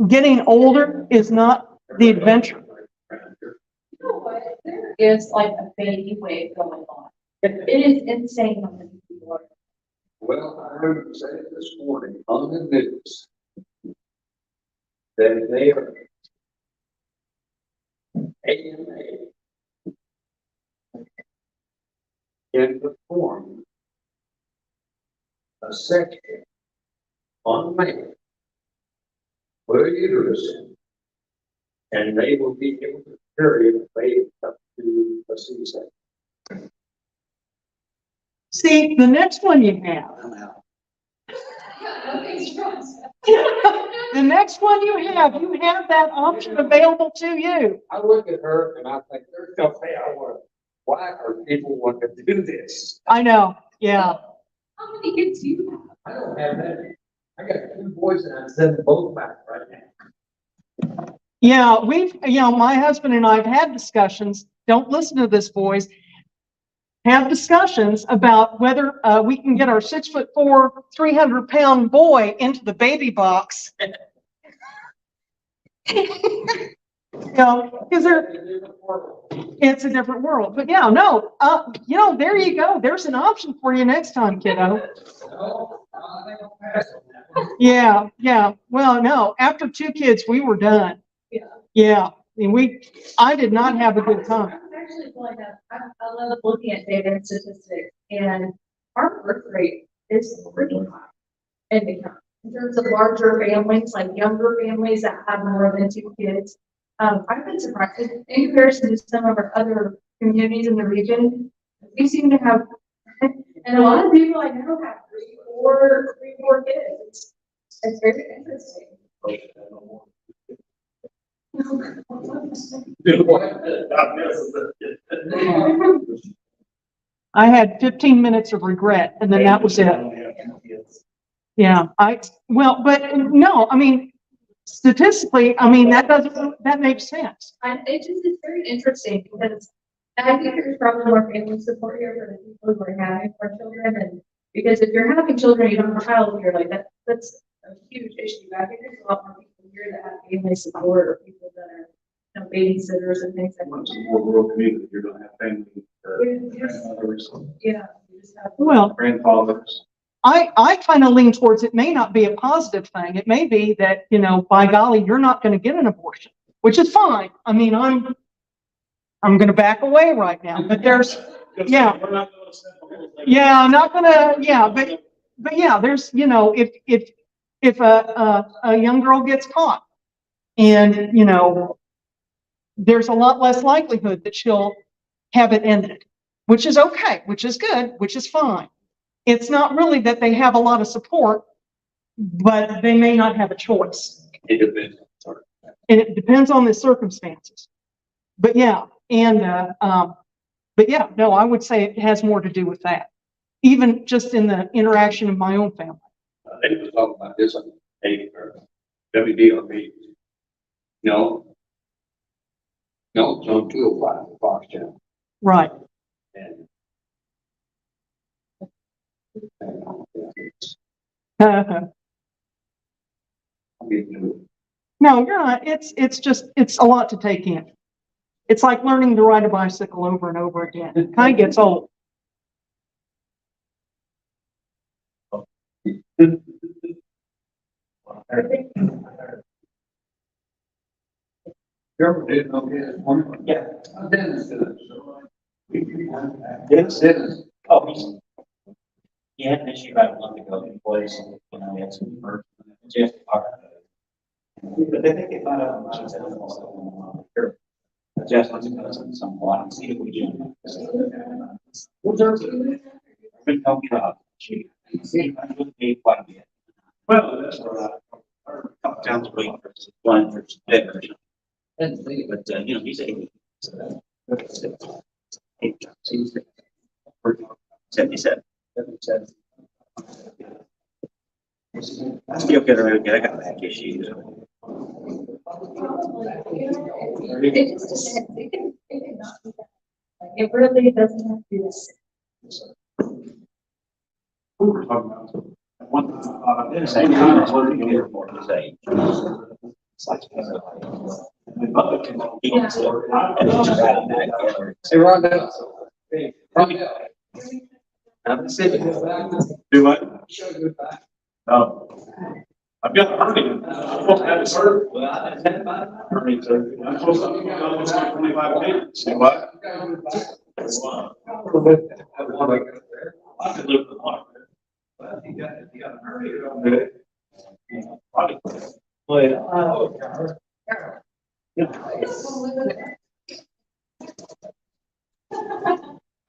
Getting older is not the adventure. You know what? There is like a baby wave going on. It is insane how many people are. Well, I heard you say it this morning on the news that they are AMA can perform a section on man with a uterus in, and they will be able to carry the baby up to a C-section. See, the next one you have. I'm out. The next one you have that option available to you. I look at her and I think, there's no way I want to, why are people wanting to do this? I know, yeah. How many kids do you have? I don't have that. I got 2 boys and I'm sending both back right now. Yeah, my husband and I have had discussions, don't listen to this, boys. Have discussions about whether we can get our 6'4", 300-pound boy into the baby box. Because it's a different world. But yeah, no, there you go. There's an option for you next time, kiddo. Yeah. Well, no, after 2 kids, we were done. Yeah. And I did not have a good time. I'm actually going to, I love looking at data and statistics, and our birth rate is pretty high in the county. in terms of larger families, like younger families that have more than 2 kids. I've been surprised in comparison to some of our other communities in the region. We seem to have, and a lot of people I know have three, four kids. It's very interesting. I had 15 minutes of regret and then that was it. Yeah, well, but no, I mean, statistically, I mean, that makes sense. And it just is very interesting because I think there's probably more family support here for the people who are having more children. And because if you're having children, you don't have childcare, like that's a huge issue. I think there's a lot more people here that have family support or people that are, you know, babysitters and things like Once that. in a more rural community, you're gonna have family, grandmothers, Yeah. You just have. Well, grandfathers. I kind of lean towards it may not be a positive thing. It may be that, you know, by golly, you're not going to get an abortion, which is fine. I mean, I'm going to back away right now, but there's, yeah. We're not gonna set the whole thing. Yeah, I'm not gonna, yeah, but yeah, there's, you know, if a young girl gets caught and, you know, there's a lot less likelihood that she'll have it ended, which is okay, which is good, which is fine. It's not really that they have a lot of support, but they may not have a choice. It depends. And it depends on the circumstances. But yeah, but yeah, no, I would say it has more to do with that. Even just in the interaction of my own family. They was talking about this on WDRB. No, it's on 205 Fox Channel. Right. And No, you're not. It's just, it's a lot to take in. It's like learning to ride a bicycle over and over again. It kind of gets old. Yeah. Dennis. Oh, he had an issue about a month ago in place, and, you know, he had some emergency. Just talked about it. But they think they found out how much it's also. Just let's go to some water and see if we do. Well, there's been no job. See, I would pay quite a bit. Well, that's all right. Couple times a week for some blind for some dead or something. But, you know, he's 80. So that's 77. I still get around, I got back issues. It just depends. It can not be that. Like, it really doesn't have to be this. We were talking about one, Same time as what you hear for his age. It's like, Hey, Rhonda. Hey, I'm sitting. do what? Oh. I've got a hernia. I'm supposed to have this hernia. Hernia surgery. I'm supposed to be gone in 25 minutes. Say what? I could live with one. Well, you got a hernia, don't do it. Probably.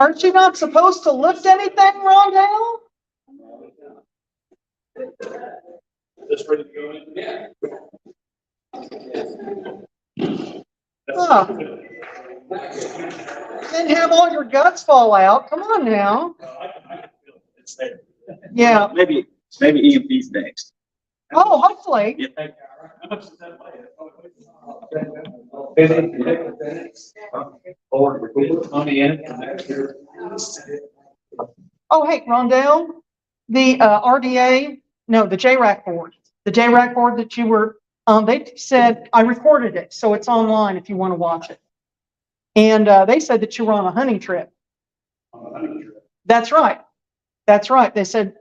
Aren't you not supposed to lift anything, Rondell? Just ready to go in? Yeah. Oh. Then have all your guts fall out. Come on now. It's there. Yeah. Maybe EMP's next. Oh, hopefully. Yeah. How much does that weigh? On the end. Oh, hey, Rondell, the RDA, no, the JRAC board, that you were, they said, I recorded it, so it's online if you want to watch it. And they said that you were on a hunting trip. That's right. That's right. They said,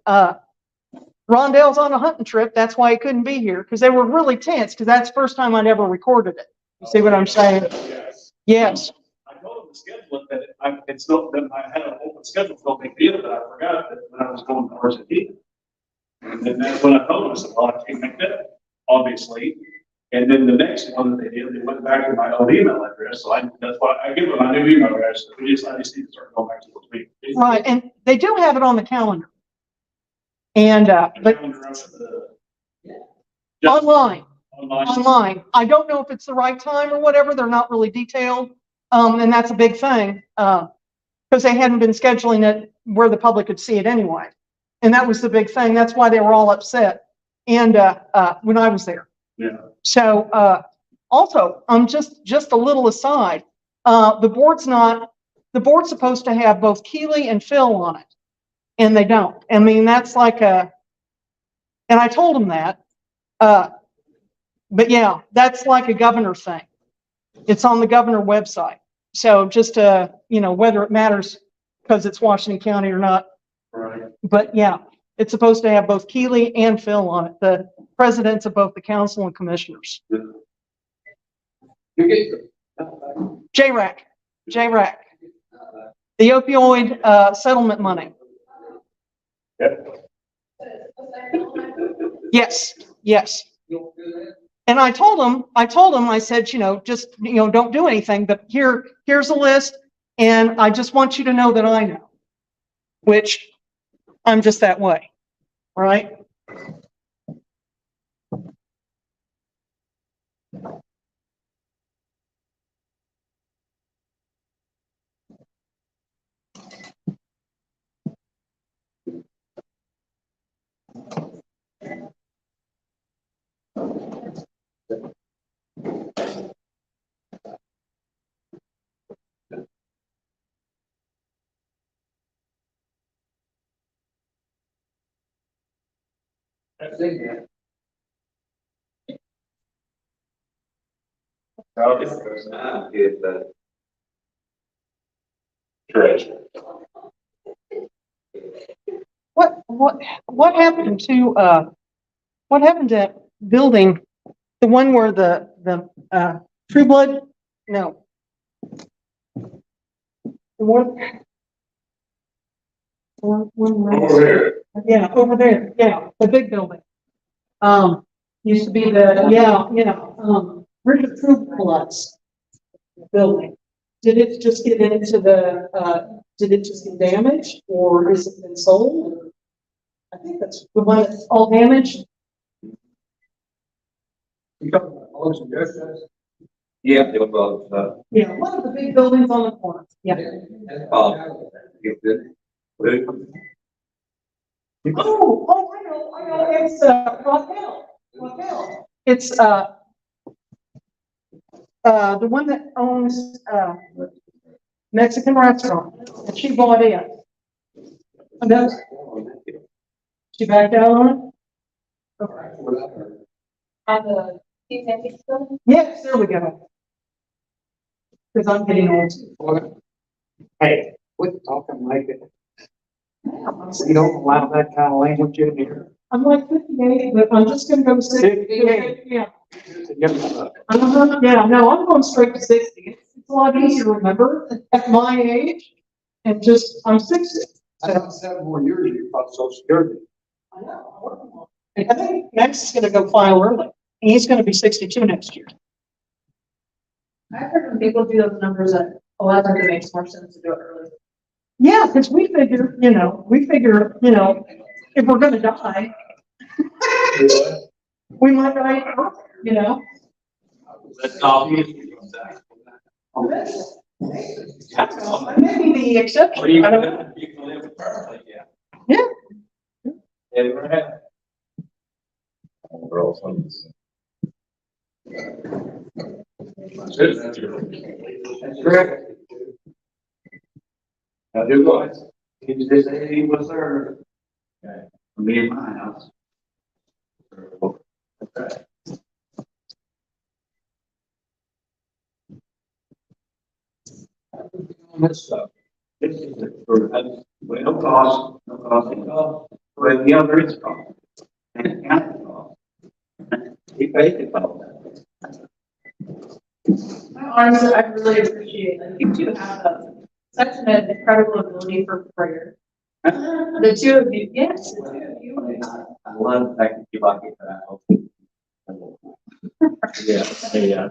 Rondell's on a hunting trip. That's why he couldn't be here, because they were really tense, because that's the first time I'd ever recorded it. You see what I'm saying? Yes. I told them to schedule it, that it's not, that I had an open schedule, no big deal, but I forgot that when I was going to Argentina. And then that's when I told them, I said, well, I can't make that, obviously. And then the next one that they did, they went back to my old email address, so that's why I give them my new email address, I just need to start going back to those meetings. Right, and they do have it on the calendar. And, but online. Online. I don't know if it's the right time or whatever. They're not really detailed. And that's a big thing, because they hadn't been scheduling it where the public could see it anyway. And that was the big thing. That's why they were all upset. And, when I was there. Yeah. So, also, just a little aside, the board's supposed to have both Keely and Phil on it. And they don't. I mean, that's like and I told them that, but yeah, that's like a governor thing. It's on the governor website. So just, whether it matters because it's Washington County or not. Right. But yeah, it's supposed to have both Keely and Phil on it, the presidents of both the council and commissioners. JRAC, the opioid, settlement money. Yes, yes. And I told them, I said, just, don't do anything, but here's a list. And I just want you to know that I know, which I'm just that way. Right? Treasure. What happened to that building? The one where the True Blood? No. Over there. Yeah, over there. Yeah, the big building. Used to be Richard True Blood's building. Did it just get into did it just get damaged, or has it been sold? I think that's the one that's all damaged. Yeah, they were both, Yeah, one of the big buildings on the corner. Yeah. Oh, I know, it's, Raquel. It's, the one that owns, Mexican restaurant, and she bought in. And that's, she backed out on it? Okay. On the T-Sandy building? Yes, there we go. Because I'm getting old. Hey, quit talking like it. You don't allow that kind of language in here. I'm like 58, but I'm just gonna go 60. 58. Yeah. Yeah, no, I'm going straight to 60. It's a lot easier to remember at my age. And just, I'm 60. I have 7 more years of your Social Security. I know, I'm working on it. And I think Max is gonna go file early. He's gonna be 62 next year. I've heard when people do those numbers that a lot of times it makes more sense to do it early. Yeah, because we figure, if we're gonna die, we might die earlier, That's obvious. Maybe the exception. I don't know. you can live perfectly, yeah. Yeah. Never had. That's correct. Now, do what? He just said he was there. For me and my house. This stuff. This is for, well, no cost, but the other is cost. And it's county cost. He paid it all. Honestly, I really appreciate that. You two have such an incredible ability for prayer. The two of you, yes, the two of you. I love the fact that you like it, but I hope. Yeah.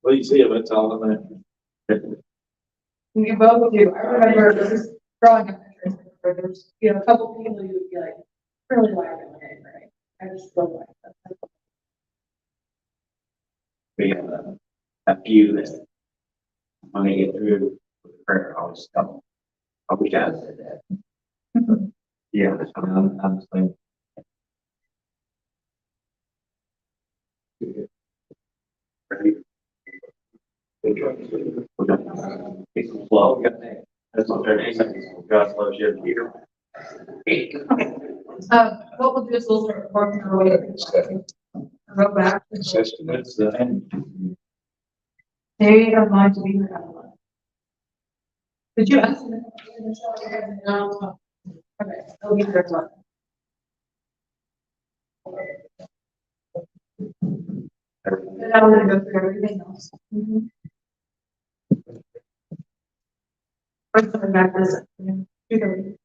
Well, you see it, it's all in there. You both do. I remember this is growing up, where there's, you know, a couple people you would be like, really like it, right? I just don't like that. We have a few that when they get through with the prayer, I always tell them, I wish I had said that. Yeah, I'm just saying. Well, that's what they're saying. God loves you, Peter. What we'll do is we'll start working our way. Go back. Estimates, They are going to be here. Did you estimate? No. Okay, they'll be here as well. And I want to go through everything else. First, coming back this afternoon. 2:30.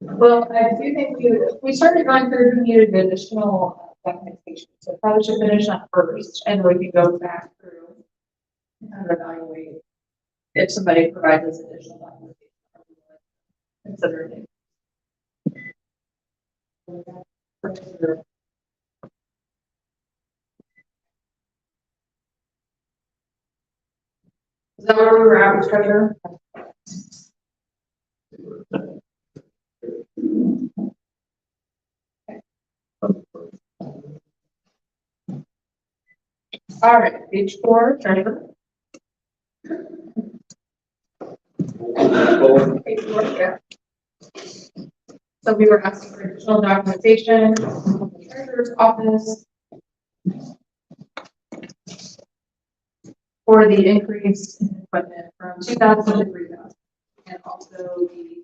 Well, I do think we started going through, we needed additional documentation, so probably should finish that first, and we can go back through and kind of evaluate if somebody provides us additional documentation. Consider it. Is that where we were at, Mr. Treasurer? All right, page 4, treasurer. Page 4, yeah. So we were asking for additional documentation from the treasurer's office for the increase in equipment from 2,000 to 3,000, and also the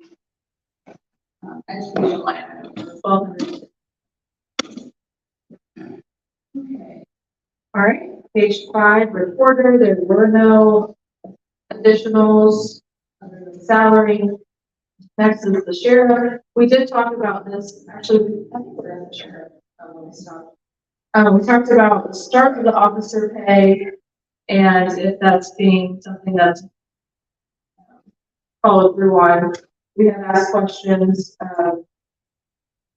education line item for 1,200. Okay. All right, page 5, reporter, there were no additionals other than salary. Next is the sheriff. We did talk about this, actually, I think we're in the sheriff. When we stopped. We talked about the start of the officer pay and if that's being something that's followed through on. We have asked questions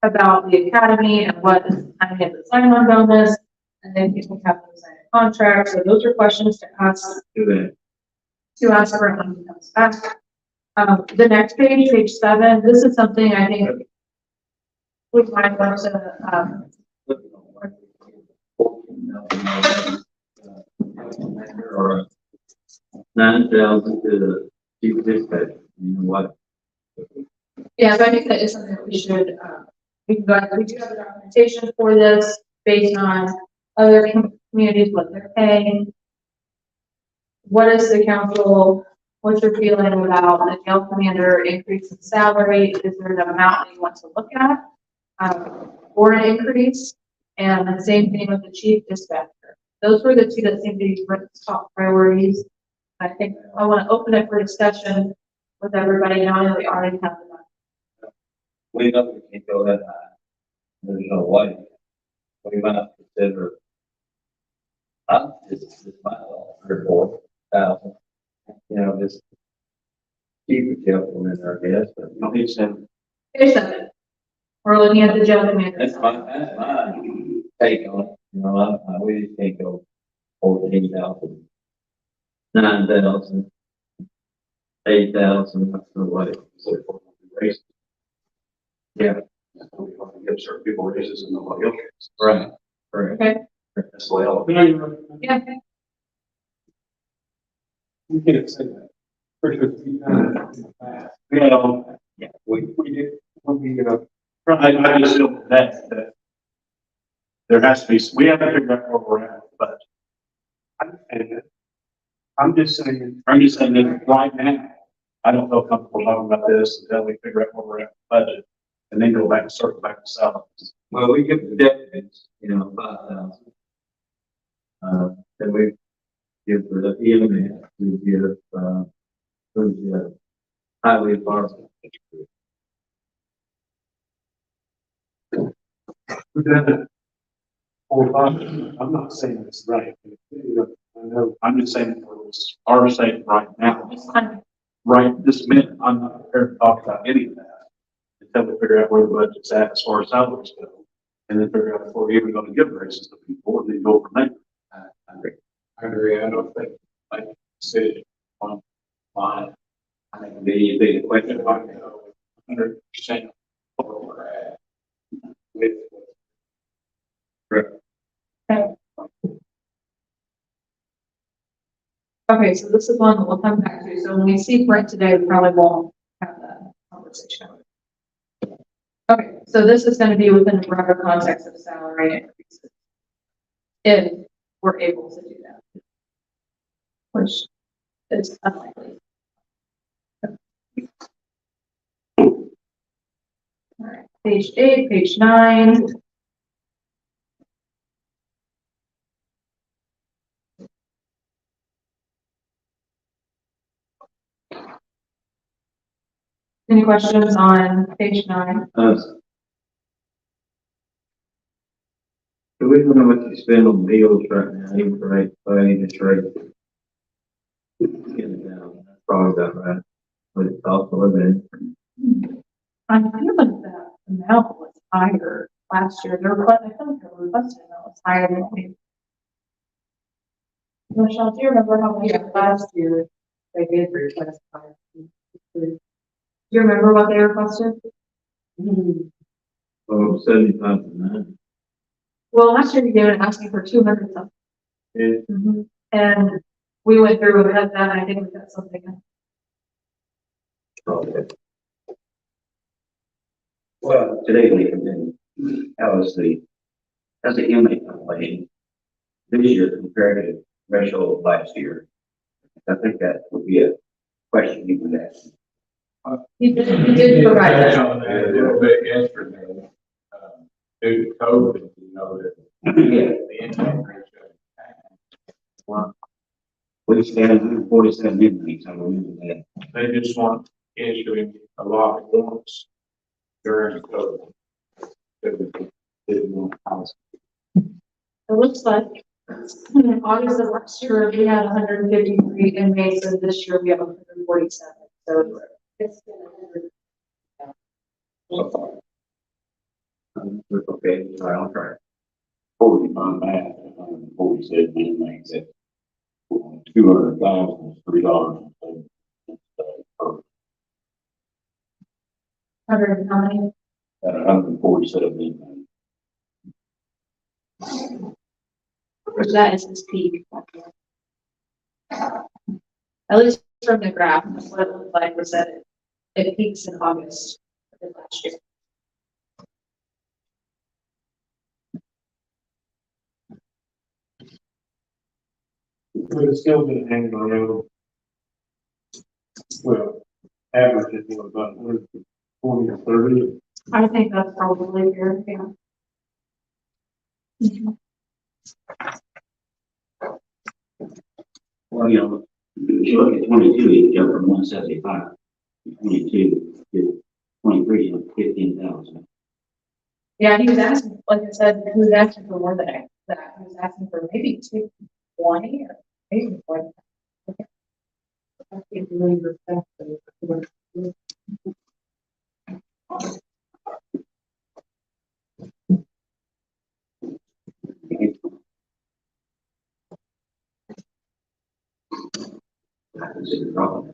about the academy and what is the timing of the sign-on bonus, and then people have to sign a contract. So those are questions to ask for when he comes back. The next page, page 7, this is something I think we might want to, 9,000 to the chief dispatch, you know what? yeah, so I think that is something that we should, we can go ahead, we do have the documentation for this based on other communities, what they're paying. What is the council, what's your feeling about the jail commander increase in salary? Is there an amount that you want to look at? Or an increase? And the same thing with the chief dispatcher. Those were the two that seem to be top priorities. I think I want to open it for discussion with everybody, knowing that we already have the. We know we can't go that high. There's no way. We might consider. This is my 3 or 4,000. You know, just keep it careful in there, I guess, but you don't need to send. Page 7. We're looking at the jail commander. That's my take on it. You know, we just can't go 14,000, 9,000, 8,000. That's the way. Raise. Yeah. We want to give certain people raises and nobody else. Right. Correct. Okay. That's the way I'll. Yeah. You can't say that. For sure, we've done it in the past. Well, Yeah. We did, when we, I just feel that there has to be, we have to figure out where we're at, but I'm just saying, I'm just saying that right now, I don't feel comfortable talking about this until we figure out where we're at with the budget, and then go back and circle back to salaries. Well, we give the deputies, you know, 5,000. Then we give for the EMS, to give, who's the highway department. We've done it 4 or 5. I'm not saying it's right. I know, I'm just saying it's our saying right now. It's fine. Right this minute, I'm not prepared to talk about any of that until we figure out where the budget's at as far as salaries go. And then figure out if we're even gonna give raises to people and then go from there. I agree, I don't think, like, city on line, I think the big question, if I know 100% where we're at with. Okay, so this is one that we'll come back to. So when we see Brent today, we probably won't have that conversation. Okay, so this is gonna be within the broader context of salary increases. If we're able to do that. Which is unlikely. All right, page 8, page 9. Any questions on page 9? do we know how much you spend on meals right now, even for just right? That's probably about right. But it's also living. I'm feeling that amount was higher last year. There was, I feel like the requested amount was higher than what we. Michelle, do you remember how much last year they did request higher? Do you remember what they requested? Oh, 75 to 90. Well, last year they were asking for 200 something. Yeah. And we went through and had that, and I think we got something. Okay. Well, today we can then, how's the inmate complaint this year compared to threshold last year? I think that would be a question you would ask. He did provide Touch that. on that a little bit yesterday, due to COVID, you know, that Yeah. the income ratio. We stand 147 inmates, I remember that. They just want issuing a lot of warrants during COVID. It looks like in August of last year, we had 153 inmates, and this year we have 147. So it's Okay, all right, I'll try. 45 math, 147 inmates at $200,000, $3. Per 100 how many? at 147 inmates. That is his peak. At least from the graph, what it looked like was that it peaks in August of last year. But it's still been hanging around. Well, average is about 20 or 30. I think that's probably fair, yeah. Well, you know, if you look at 22, it jumped from 175 to 22 to 23, you know, 15,000. Yeah, he was asking, like I said, he was asking for more than that. He was asking for maybe 220 or maybe 40. I can't really respect them. I consider it wrong.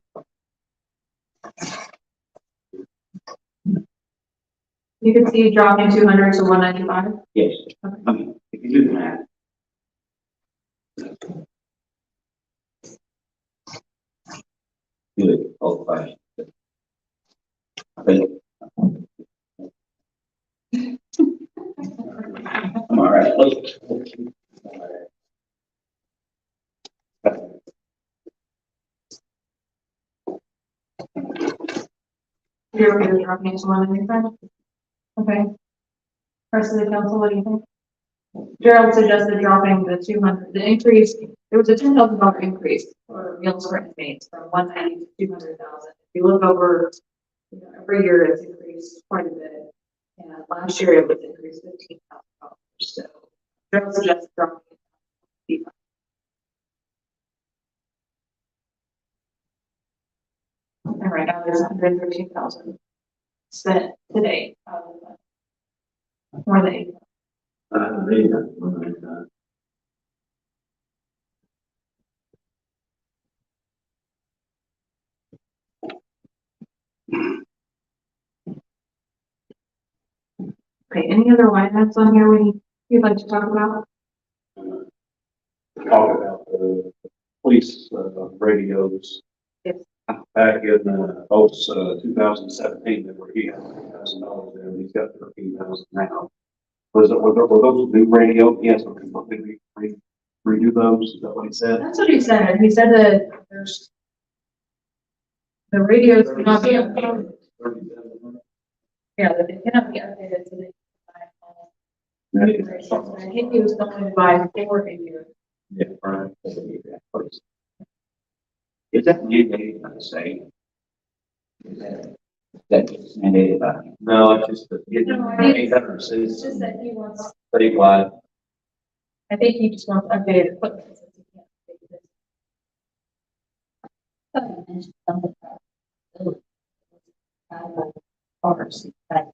You can see it dropping 200 to 195. Yes, I mean, if you do the math. Do it all fast. I think. I'm all right, let's. You're dropping it to 195. Okay. Rest of the council, what do you think? Gerald suggested dropping the 200, the increase, there was a $10,000 increase for meals for inmates from 190 to 200,000. If you look over, every year it's increased quite a bit. And last year it was increased $15,000. So Gerald suggested dropping it. And right now there's 113,000 spent today. More than 8. Okay, any other line items on here you'd like to talk about? Talk about the police, radios. Yes. Back in, 2017, they were, he had $3,000 there, and he's got 13,000 now. Were those new radios? Yes, we're completely redo those, is that what he said? That's what he said. He said that there's the radios cannot be updated. Yeah, that they cannot be updated to the. I think he was going to buy 4 a year. Yeah, right. Is that mandated by the state? Is that mandated by? No, it's just that. No, I think 800 It's citizens just that he wants, statewide. I think he just wants updated equipment. Since he can't update this. Somebody mentioned something about cars, like,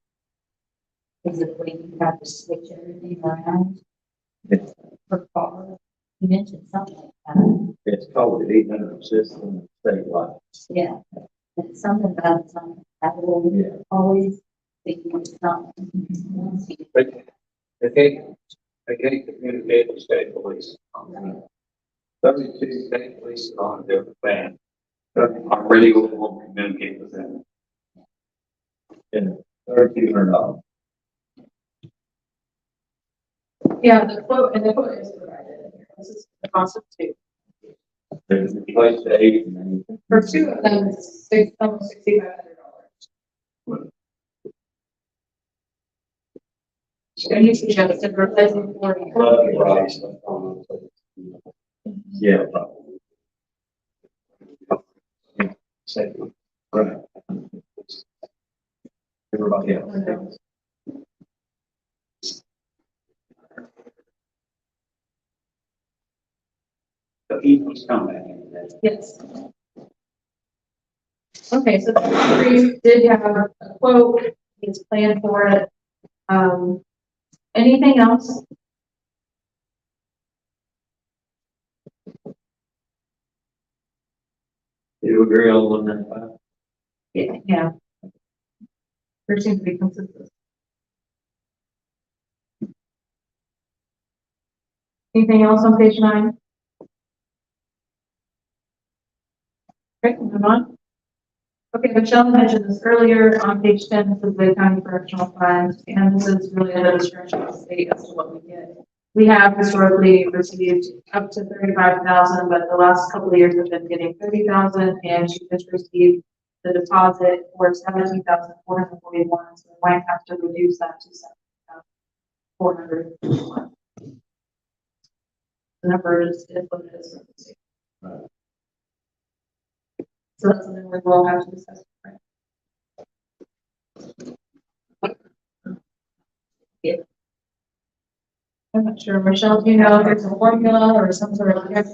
is it when you have to switch everything around per car? You mentioned something like that. It's called the 800 system statewide. Yeah, it's something about something that will Yeah. always think it's something. But they can't communicate with state police. 32 state police are on a different band. Our radio won't communicate with them. And $3,200. Yeah, the quote is provided in here. This is the cost of 2. There's a place to 8 and then. For 2 of them, it's almost $6,500. And you suggested replacing 40. Yeah, probably. Safely. Right. Everybody else. So he's coming. Yes. Okay, so the three did have a quote, he's planned for it. Anything else? You agree on 195? Yeah. There seems to be consensus. Anything else on page 9? Okay, move on. Okay, Michelle mentioned this earlier on page 10, this is the county correctional fund, and this is really at the discretion of the state as to what we get. We have historically received up to 35,000, but the last couple of years have been getting 30,000, and she just received the deposit for 17,441, so we might have to reduce that to 7,441. The number is what it is. from the state. So that's something we will have to discuss. Yeah. I'm not sure, Michelle, do you know if there's a formula or some sort of rate?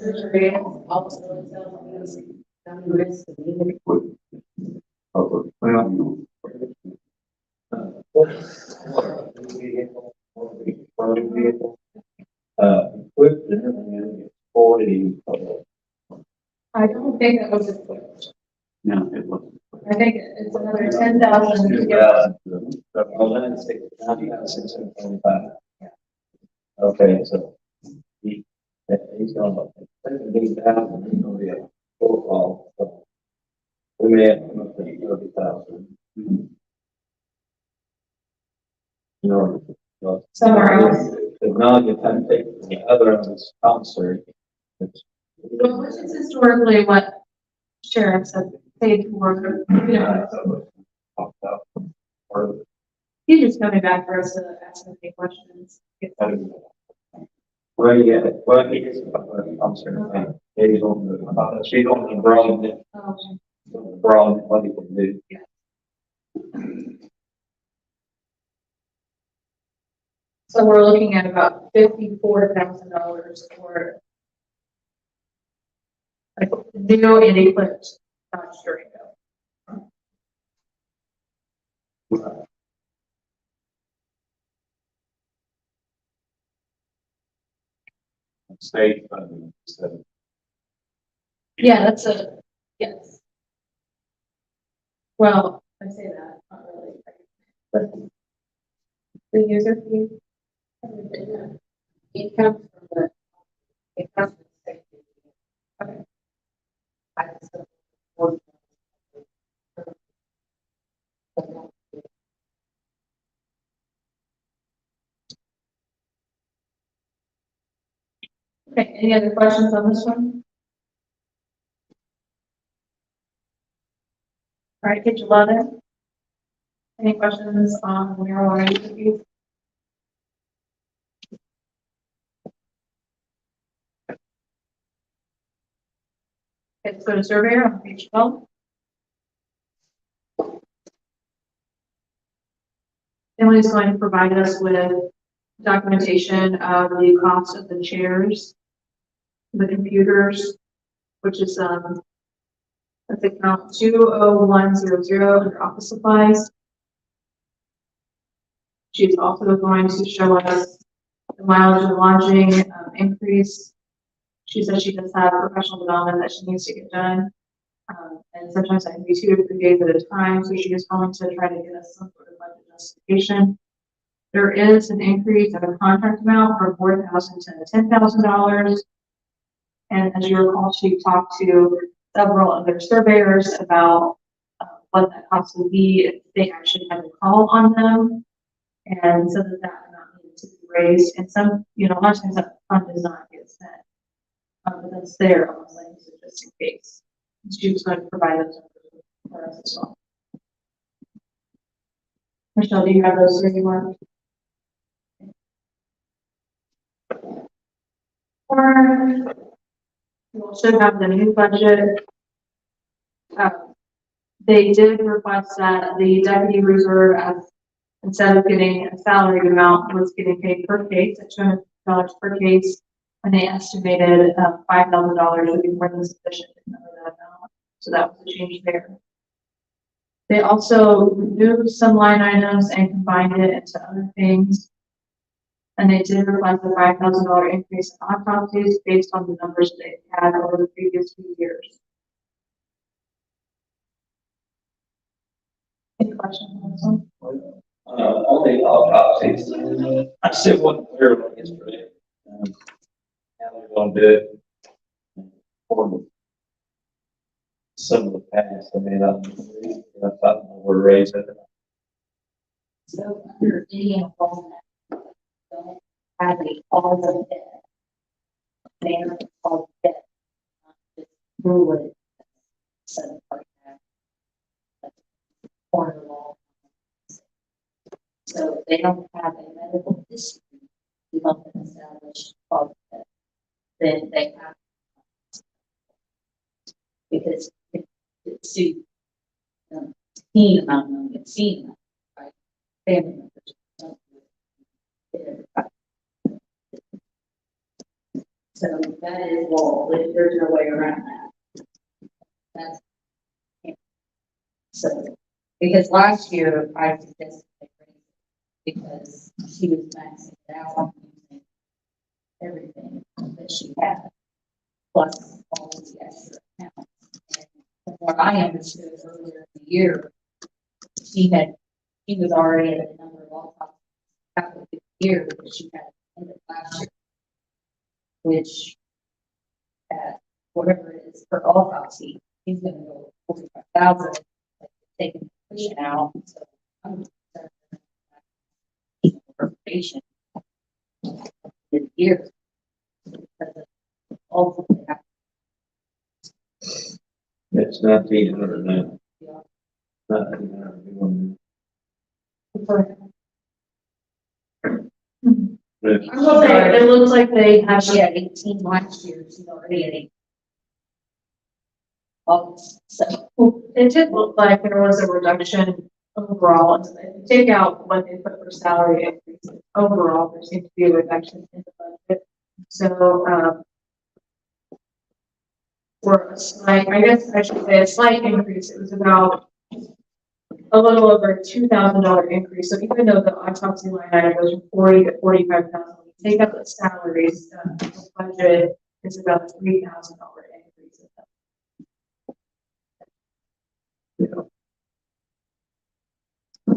Equipped and everything, it's 40. I don't think that was equipped. No, it wasn't. I think it's another 10,000 to get. Okay, so he's going to, 17,000, he's going to be a shortfall, so we may have to come up with 30,000. In order to. Somewhere else. Because now you can take the other on this concert. Well, this is historically what sheriffs have paid for, you know, he's just coming back for us to ask him any questions. Well, yeah, well, I'm sorry, he's on the, she's on the broad, what he can do. So we're looking at about $54,000 for like new and equipped Dodge Durango. State funding, so. Yeah, that's yes. Well, I say that, not really. But the user fee. It comes from the, it comes from the state. Okay. I just don't want Okay, any other questions on this one? All right, page 11. Any questions on marijuana user fees? Okay, let's go to surveyor on page 12. Emily's going to provide us with documentation of the cost of the chairs, the computers, which is, that's account 20100 under office supplies. She's also going to show us the mileage and lodging increase. She says she does have professional development that she needs to get done. And sometimes that can be 2 to 3 days at a time, so she is going to try to get us some sort of budget justification. There is an increase of a contract amount from $4,000 to $10,000. And as you recall, she talked to several other surveyors about what that cost would be if they actually had a call on them. And so that amount needed to be raised. And some, a lot of times that fund does not get spent. But that's there, almost like, so just in case. She was going to provide those numbers for us as well. Michelle, do you have those three marked? Or we also have the new budget. They did request that the deputy reserve, as instead of getting a salary amount, was getting paid per case at $200 per case. And they estimated $5,000 would be more than sufficient to cover that amount. So that was a change there. They also removed some line items and combined it into other things. And they did request a $5,000 increase in autopsies based on the numbers they've had over the previous few years. Any questions on this one? On the autopsies, I still wasn't clear on yesterday. How they're gonna do it. For some of the past, I mean, I thought we're raising it. So under any involvement, don't have a cause of death. They're called death. Not just rule it. So, like that. That's corner law. So if they don't have a medical history, we help them establish cause of death. Then they have. Because it's too, teen amount of money, it's seen, right? Family members. So that is law, there's no way around that. That's. So, because last year I suggested because she was maxing it out on everything that she had, plus all the extra accounts. And from what I understood earlier in the year, she was already at a number of autopsies half of the year that she had in the last year, which at whatever it is per autopsy, he's gonna go 45,000, like taking the patient out. So I'm concerned for patient this year. Ultimately, It's 1,900 now. 1,900. But I will say, it looks like they have, She had 18 last year, she's already at 8. So, it did look like there was a reduction overall. If you take out what they put for salary increases, overall, there seemed to be a reduction in the budget. So, for a slight, I guess I should say a slight increase, it was about a little over $2,000 increase. So even though the autopsy line item goes from 40 to 45,000, when you take out the salaries, the budget is about a $3,000 increase.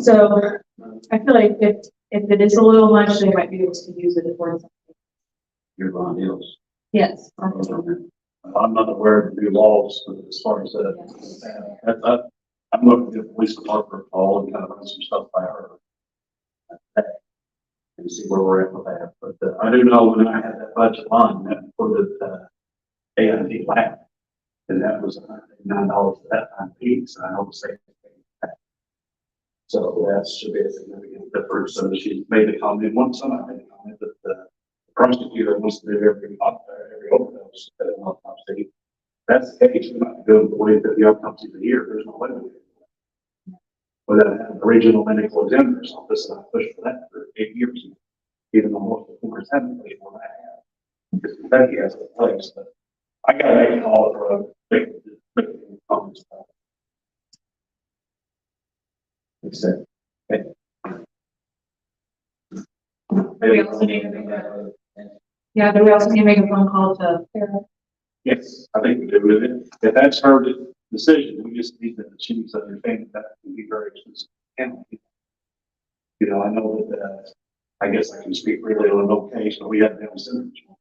So I feel like if it is a little much, they might be able to use it for something. Your bond deals. Yes. I'm not aware of the new laws as far as that. I'm looking at the police department call and kind of run some stuff by her. And see where we're at with that. But I do know when I had that budget line, that put it, AIT lab. And that was $9 at that time piece. I don't say. So that should be a significant difference. So she made a comment, one son I made a comment that the prosecutor wants to do every overdose at an autopsy. That's the case, we're not doing the way that the autopsies a year, there's no way we can do that. Without having a regional medical examiner's office, and I pushed for that for 8 years. Even though most of the courts haven't pushed for that. Because Kentucky has a place, but I gotta make a call for a big comments. Except. We also need to make a, yeah, do we also need to make a phone call to Sarah? Yes, I think we do with it. If that's her decision, we just need to, she needs to understand that can be very expensive. You know, I know that, I guess I can speak really on no case, but we had Down syndrome.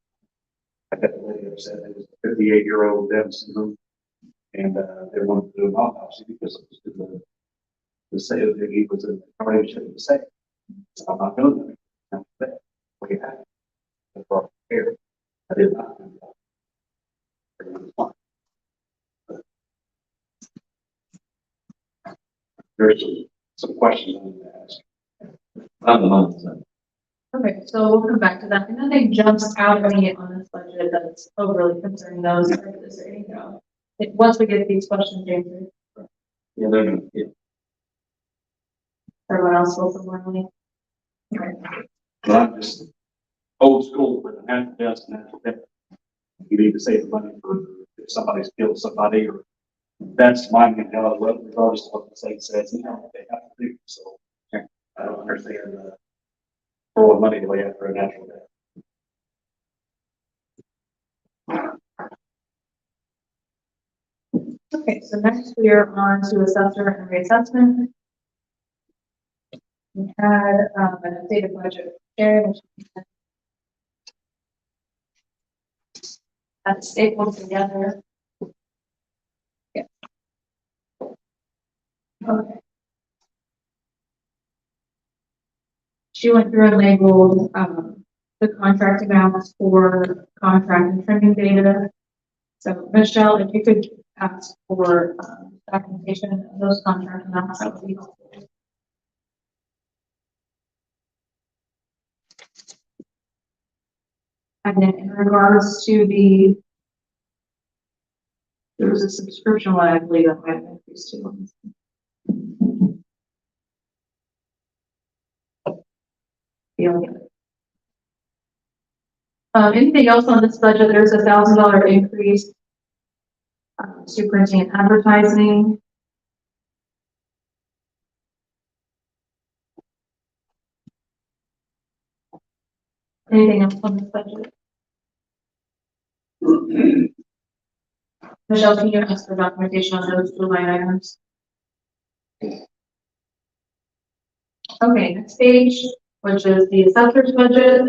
I got the lady that said it was a 58-year-old Down syndrome. And, they wanted to do an autopsy because it was the say that he was in the cardiac to say. So I'm not doing that. We had it for care. I did not do that. There's some questions I need to ask. Not the month. Okay, so we'll come back to that. And nothing jumps out at me on this budget that's overly concerning those. Is there anything else? Once we get these questions answered, Yeah, they're gonna, yeah. everyone else will similarly. Okay. But I'm just old school with a natural death and natural death. You need to save the money for if somebody's killed somebody or that's my mentality, regardless of what the state says, you know, what they have to do. So I don't understand throwing money away after a natural death. Okay, so next we are on to assessor and reassessment. We had an updated budget shared, which that's stapled together. Yeah. Okay. She went through and labeled the contract amounts for contract and trimming data. So Michelle, if you could ask for documentation of those contract amounts, that would be helpful. And then in regards to there was a subscription one, I believe that might have increased too. Yeah. Anything else on this budget? There's a $1,000 increase to printing and advertising. Anything else on this budget? Michelle, can you ask for documentation on those two line items? Okay, next page, which is the assessor's budget.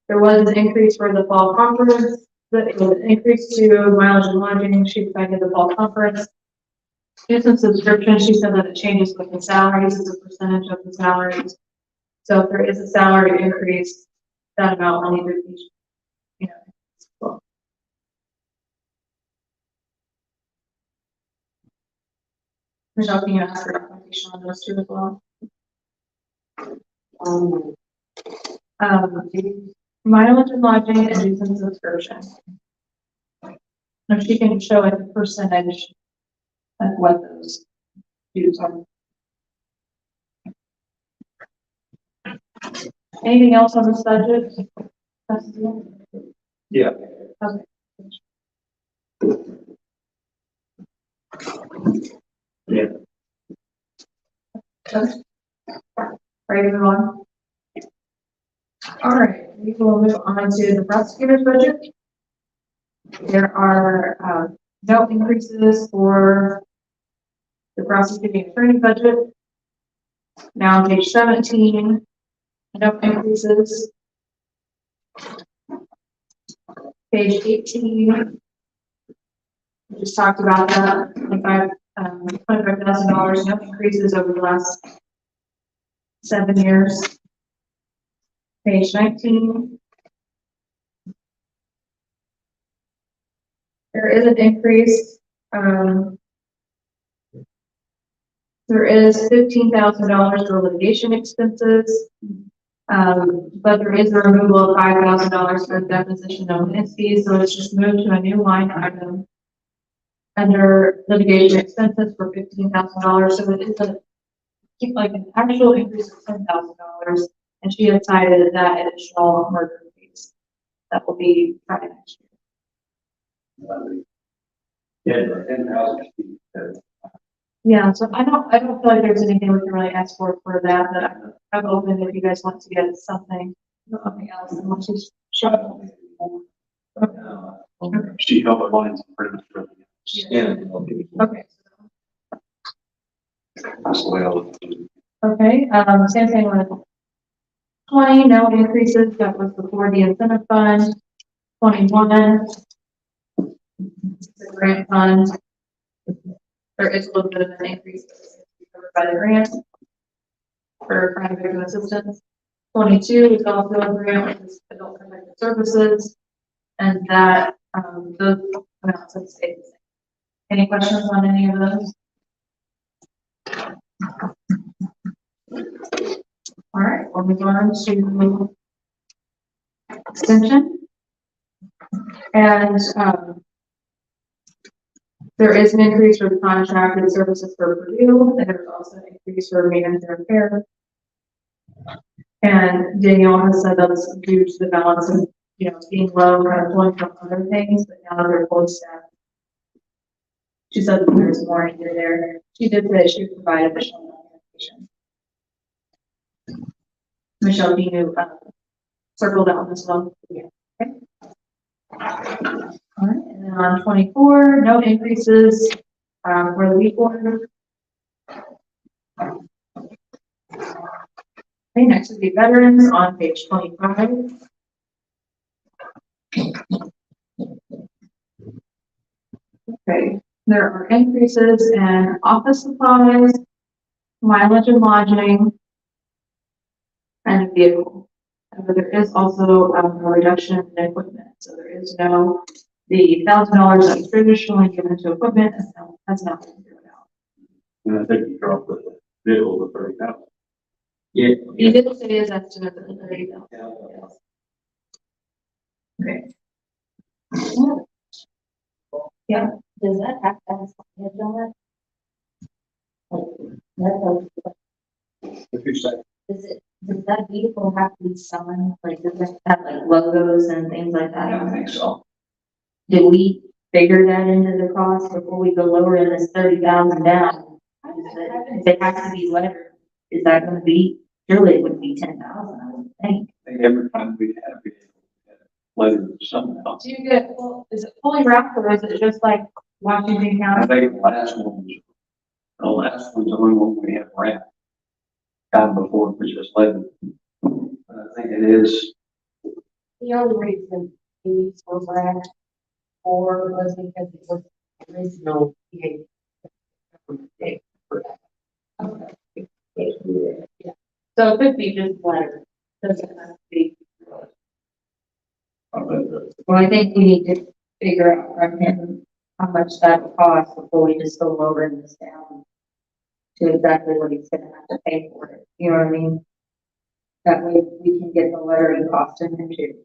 There was an increase for the fall conference, but it was an increase to mileage and lodging. She cited the fall conference. Student subscription, she said that it changes with the salaries as a percentage of the salaries. So if there is a salary increase, that amount will need to be, you know. Well. Michelle, can you ask for documentation on those two as well? Mileage and lodging and nuisance subscription. If she can show a percentage of what those dues are. Anything else on this budget? Yeah. Okay. Yeah. Ready to move on? All right, we will move on to the prosecutor's budget. There are, no increases for the prosecuting attorney budget. Now on page 17, no increases. Page 18. We just talked about that, $25,000, no increases over the last 7 years. Page 19. There is an increase, there is $15,000 for litigation expenses. But there is a removal of $5,000 for deposition of witnesses, so it's just moved to a new line item under litigation expenses for $15,000, so it is like an actual increase of $10,000, and she had cited that additional murder case that will be tried next year. Yeah, 10,000. Yeah, so I don't feel like there's anything we can really ask for that, but I'm open if you guys want to get something else, and let's just show. She held the lines pretty much. Yeah. Okay. That's the way I look at it. Okay, same thing with 20, no increases, that was before the incentive fund. 21, the grant fund. There is a little bit of an increase covered by the grant for crime victim assistance. 22 is also a grant, which is adult protective services, and that, those amounts have stayed the same. Any questions on any of those? All right, we'll move on to extension. And, there is an increase for the contracted services for Purdue, and there's also an increase for maintenance and repair. And Danielle has said that's due to the balance of, being low, kind of pulling from other things, but now they're fully staffed. She said that there's more in there. She did say she would provide additional information. Michelle, can you circle that one as well? Yeah. Okay. All right, and then on 24, no increases for the week order. Okay, next would be veterans on page 25. Okay, there are increases in office supplies, mileage and lodging, and a vehicle. But there is also a reduction in equipment, so there is no, the $1,000 that's traditionally given to equipment has not been given out. And I think you dropped the bill to 30,000. Yeah. He did say his estimate of the 30,000. Okay. Yeah. Does that have to have signage on it? If you say, Does that vehicle have to be signed, like, does it have like logos and things like that? I don't think so. Did we figure that into the cost before we go lower in this 30,000 down? If it has to be lettered, is that gonna be, surely it would be 10,000, I would think. I think every time we had a letter somehow. Do you get, is it fully wrapped or is it just like Washington I County? think the last one's the only one we have wrapped. Time before it was just letter. But I think it is, The only reason these were ranked for was because it was original. So it could be just letter, doesn't have to be. Well, I think we need to figure out from him how much that will cost before we just go lowering this down to exactly what he's gonna have to pay for it, you know what I mean? That way we can get the lettering cost in there too.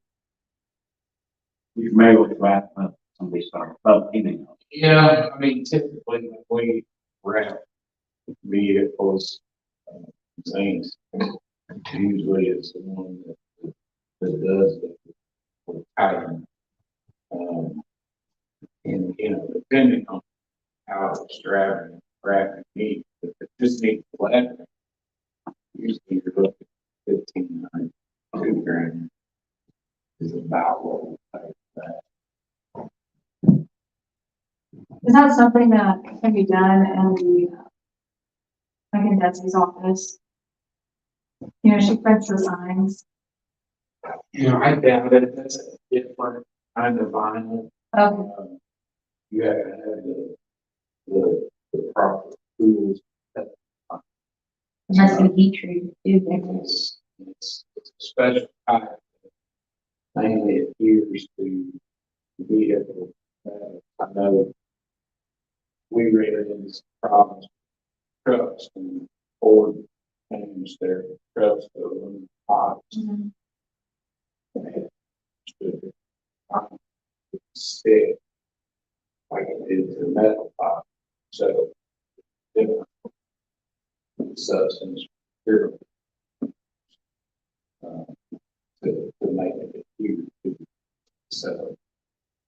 You may well wrap up somebody start up email. Yeah, I mean, typically when we wrap vehicles, things, usually it's the one that does it for title. And, you know, depending on how extravagant graphic needs, if it just needs lettering, usually you're looking at 15, 2 grand is about what we pay for that. Is that something that can be done in the, like in Desi's office? You know, she prints the signs. You know, I doubt it, that's a different kind of vinyl. Okay. You have to have the proper tools. Unless we heat treat it too. It's a special type. Mainly adheres to the vehicle. I know we ran into some problems with trucks and Ford changed their trucks to aluminum pots. Mhm. Stick like it is a metal pot. So different substance material to make it huge. So,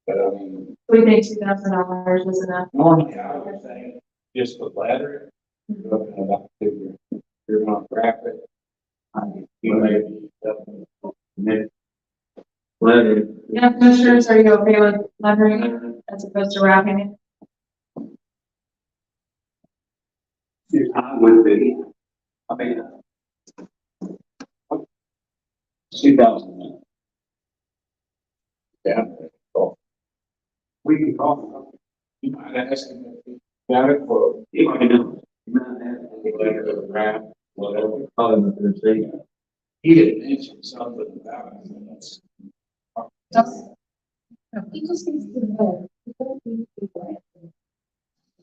but I mean, We think $2,000 is enough. normally I would say just the letter, you're looking about figure, you're not graphic. You may be definitely Letter. Yeah, commissioners, are you okay with lettering as opposed to wrapping it? I would be, I mean, 2,000. Yeah. We can talk about it. You might ask him if he got it for You might know. You might have. a letter of wrap, whatever. Call him up and see. He did mention something about it. And that's- He just needs to know. He doesn't need to be right.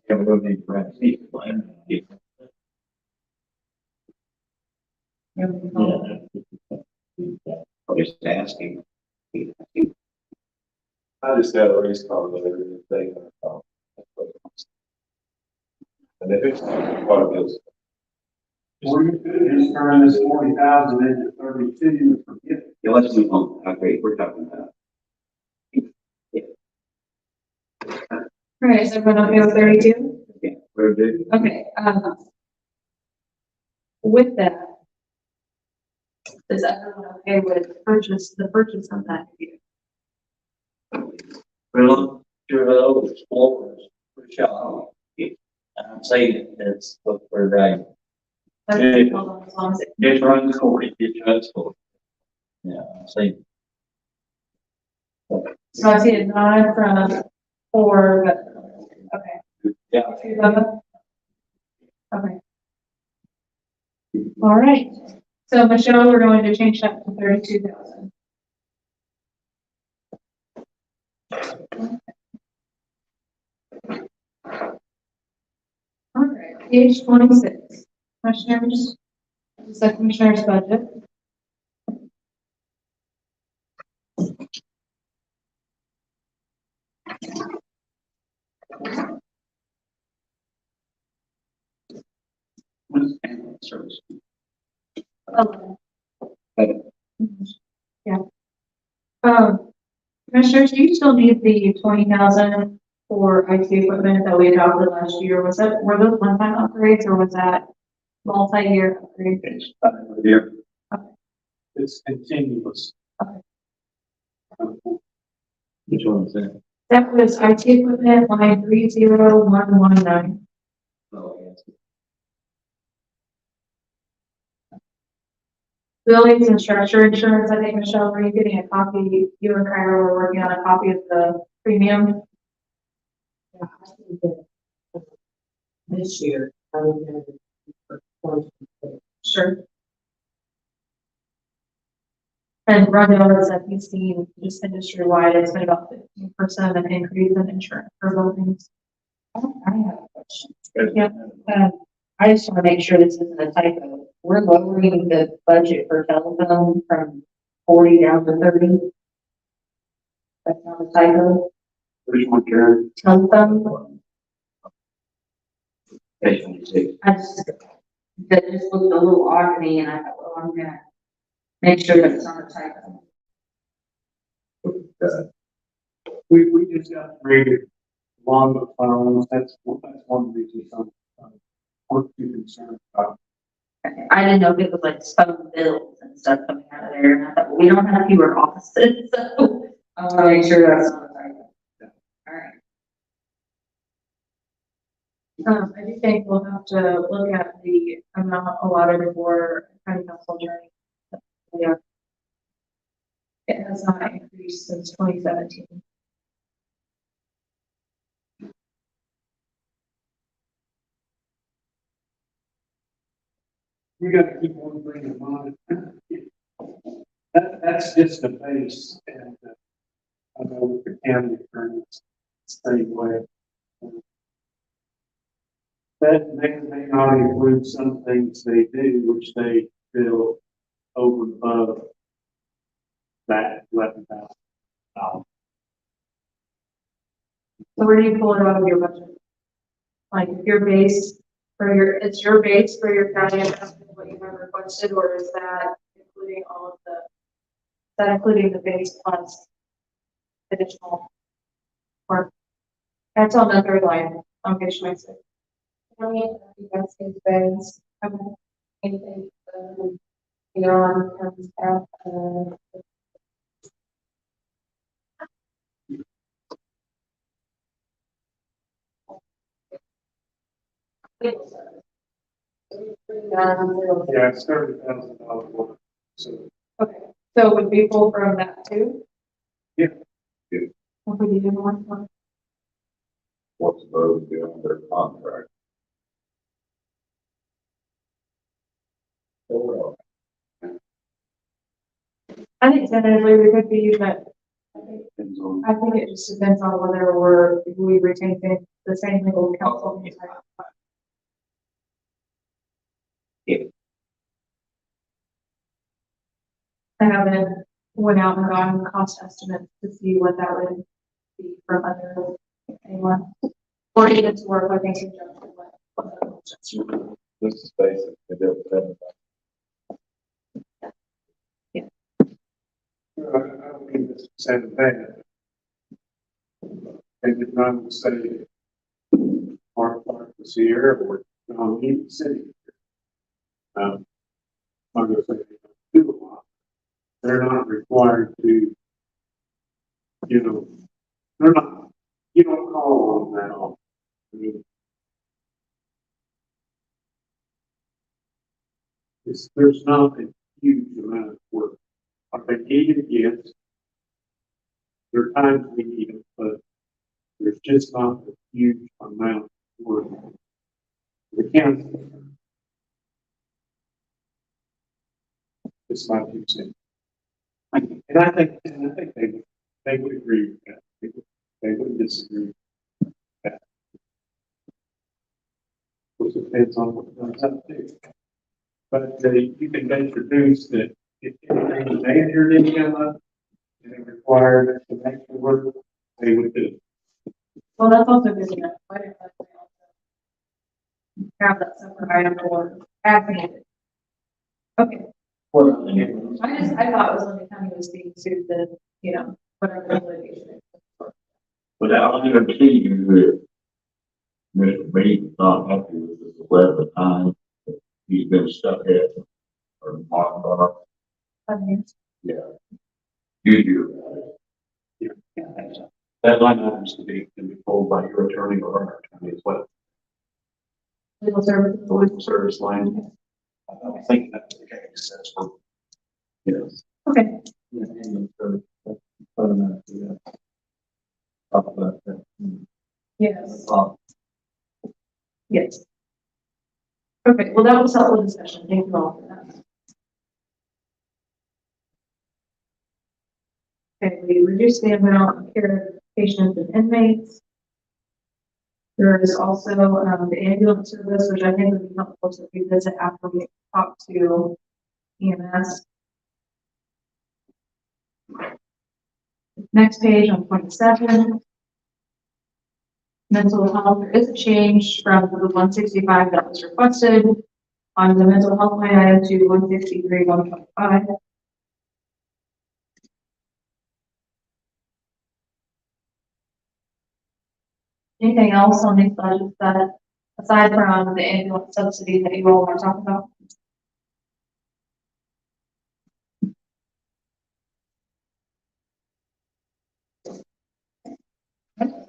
Yeah, we're gonna need to wrap seats, plan. Yeah. I'm just asking. I just got a race car there and thing. And if it's part of this. Or you could just turn this 40,000 into 32 and forget it. Yeah, let's move on. Okay, we're talking about. All right, is everyone okay with 32? Yeah, we're good. Okay, with that, is everyone okay with the purchase of that vehicle? Well, sure, those explorers, for sure. I'm saying it's look for value. Okay, hold on, as long as it- It runs for it, it runs for it. Yeah, I'm saying. So I see a nod from 4, but, okay. Yeah. Okay. All right, so Michelle, we're going to change that to 32,000. All right, page 26, commissioners, this is the commissioner's budget. What is ambulance service? Okay. Yeah. Commissioners, do you still need the 20,000 for IT equipment that we adopted last year? Were those one-time upgrades or was that multi-year upgrades? Here. It's continuous. Which one is that? That was IT equipment line 30119. Oh, yes. Buildings and structure insurance, I think, Michelle, were you getting a copy? You and Kyra were working on a copy of the premium. Yeah, I think that this year, I would have it for 20. Sure. And Rondell is that he's seen just industry-wide, it's been about 15% of an increase in insurance for buildings. I have a question. Yeah. I just want to make sure this isn't a typo. we're lowering the budget for telephone from 40 down to 30. That's not a typo. Which one, Karen? Telephone, Page 26. I just, that just looked a little odd to me and I thought, well, I'm gonna make sure that's not a typo. We just upgraded along the phones, that's one reason we're too concerned about. I didn't know if it was like phone bills and stuff coming out of there, and I thought, well, we don't have fewer offices, so I wanna make sure that's not a typo. Alright. I do think we'll have to look at the amount allotted for county council during. Yeah. It has not increased since 2017. We gotta keep one thing in mind. That's just the base, and I know the county attorneys same way. That may not include some things they do, which they feel over and above that $11,000. So where do you pull it out of your budget? Like if your base for your, it's your base for your county assessment, what you have requested, or is that including all of the, is that including the base plus additional work? That's on the third line on page 26. I mean, that's his base. Anything, beyond comes out, Yeah, it's $30,000 worth, so. Okay, so would we pull from that too? Yeah. Yeah. If we do one. What's those doing their contract? So, I think tentatively we could be, but Depends on. I think it just depends on whether we retain the same legal counsel. I haven't went out and gotten cost estimates to see what that would be from other anyone. Or even to work with in conjunction with. this is basically the I don't mean this to sound bad. And if I'm to say, Mark the Sierra, or in the city. I'm going to say, they do a lot. They're not required to, they're not, you don't call on that often. I mean, there's not a huge amount of work. If they need it, yes. There are times we need it, but there's just not a huge amount of work. The county. It's not too simple. And I think they would agree with that. They wouldn't disagree with that. Which depends on what comes up to. But you can introduce that if anything major didn't come up and it required some extra work, they would do it. Well, that's also good enough. Why didn't we also have that separate item for as needed? Okay, I thought it was when the county was being sued that, whatever the litigation is. But I'll guarantee you that Mr. Meade is not happy with this 11 times that he's been stuck at or marked off. Yeah. You do. That line items can be pulled by your attorney or our attorney as well. Legal services. The legal service line. I don't think that's the case. That's for, Okay, yes, yes. Okay, well, that was helpful discussion. Thank you all for that. Okay, we reduced the amount of care of patients and inmates. There is also, the ambulance service, which I think would be helpful to revisit after we talk to EMS. Next page on 27. Mental health, there is a change from the 165 that was requested on the mental health line item to 163, 125. Anything else on these budgets that, aside from the ambulance subsidy that you all want to talk about?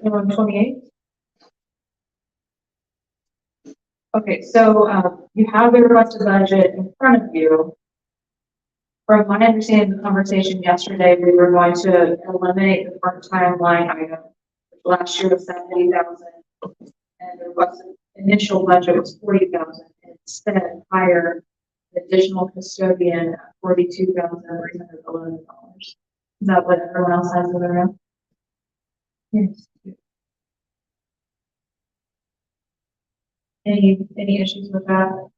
Number 28. Okay, so, you have the requested budget in front of you. From my understanding of the conversation yesterday, we were going to eliminate the part-time line item. Last year was 70,000, and the requested initial budget was 40,000. Instead, hire the additional custodian at $42,311. Is that what everyone else has in the room? Yes. Any issues with that?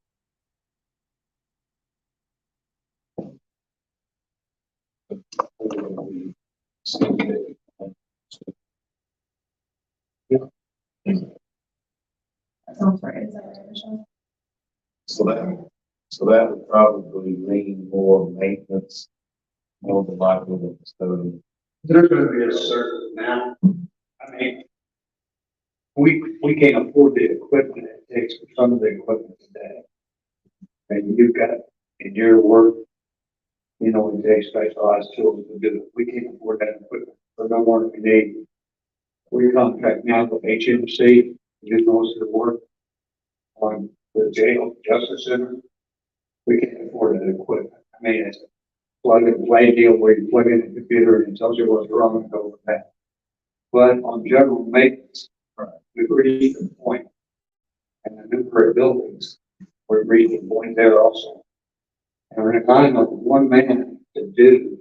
That sounds right. Is that right, Michelle? So that would probably lean more maintenance, more than likely than custodian. There's gonna be a certain amount. I mean, we can't afford the equipment it takes for some of the equipment today. And you've got, in your work, you know, it takes specialized tools to do it. We can't afford that equipment for no more than we need. We contract now with HMC to do most of the work on the jail justice center. We can't afford that equipment. I mean, it's a plug and play deal where you plug in a computer and it tells you what's wrong and go with that. But on general maintenance, we've reached the point, and the nuclear buildings, we're reaching the point there also. And we're relying on one man to do,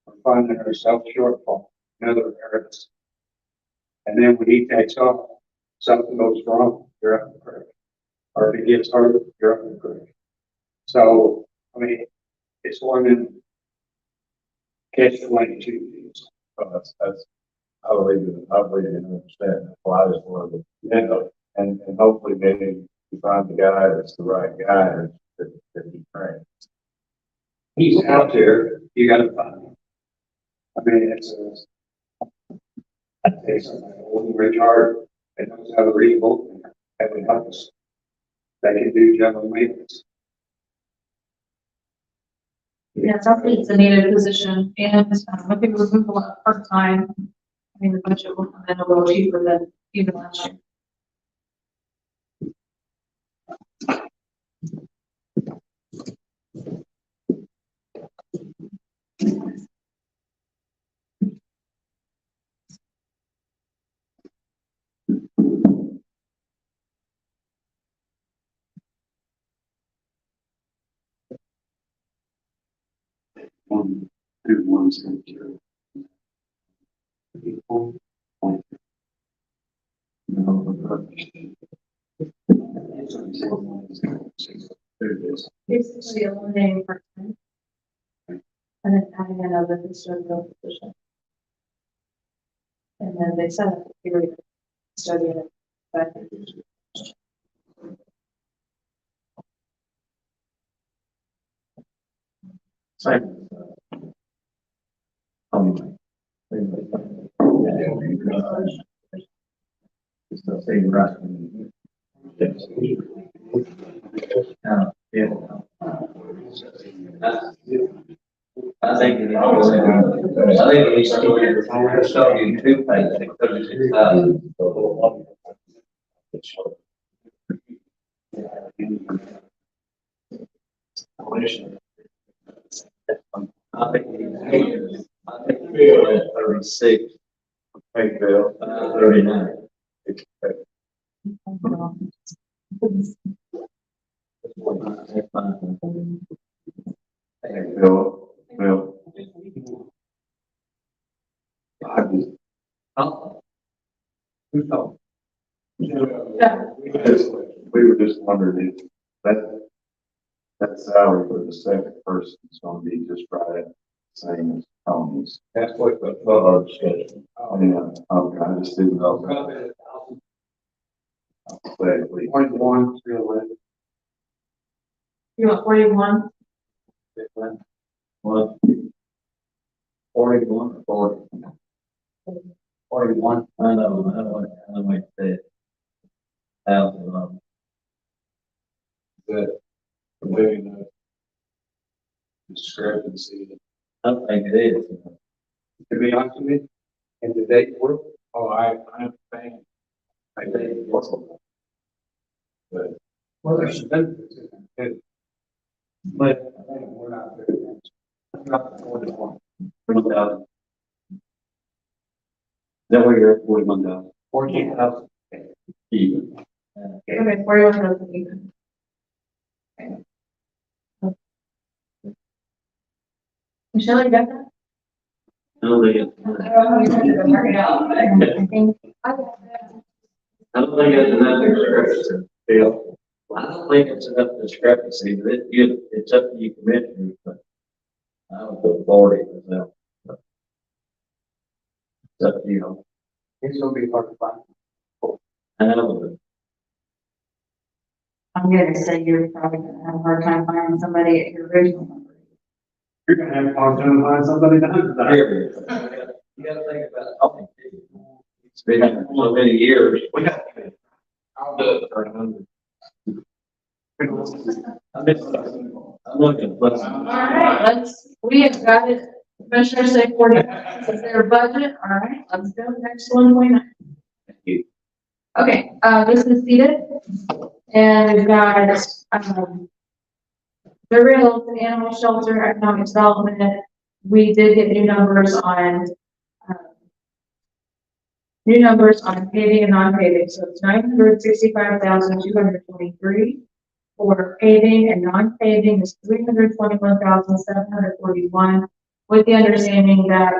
we're finding ourselves shortfall in other areas. And then when he takes off, something goes wrong, you're up the creek. Or if it gets hurt, you're up the creek. So, I mean, it's one in catch-22. That's, I believe it, understand why this was, and hopefully maybe you find the guy that's the right guy that he trains. He's out there, you gotta find him. I mean, it's I tell you something, old Richard, that knows how to read both, that would help us. They can do general maintenance. Yeah, it's definitely it's a needed position, and if we remove a lot of part-time, I mean, the budget will come in a little cheaper than even last year. One, two, one, zero. Equal. Point. No, there it is. Basically eliminating part-time. And then adding another custodial position. And then they set up a period of custodian. But Same. It's the same right. Yeah. I think it needs to be custodian two pay, 36,000. I think we're at 36. Hey, Bill, 39. Hey, Bill. Oh. Who's talking? wondered if that salary for the second person is gonna be just right at the same as Tony's. That's what the our discussion. Yeah, okay, I just didn't know. Probably 1,000. But we- 41, 311. You want 41? What? 41 or 40? 41. I know what that. 1,000. That, maybe the discrepancy. I don't think it is. To be honest with you, in today's world, I understand. I think it's possible. But, well, there's some benefits in it. But I think we're not very much. Not the 41. 40,000. Is that where you're at, 41,000? 14,000. Even. Okay, 41,000 even. Michelle, you got that? I don't think it's, I don't know, you have to work it out, but I think. I don't think it's enough discrepancy, Bill. I don't think it's enough discrepancy, but it's up to you commissioners, but I would go 40 myself. It's up to you. It's gonna be hard to find. I know, I'm gonna say you're probably gonna have a hard time finding somebody at your original number. You're gonna have a hard time finding somebody to hunt but that. here, you gotta think about something. It's been so many years. I'll do it for 100. I'm looking, but. All right, we have got it. Commissioners say 40, is their budget? All right, let's go next one, 29. Thank you. Okay, this is seated. And we've got, Beverly Hills and Animal Shelter, Economic Development. We did get new numbers on paving and non-paving. So it's 965,223 for paving, and non-paving is 321,741, with the understanding that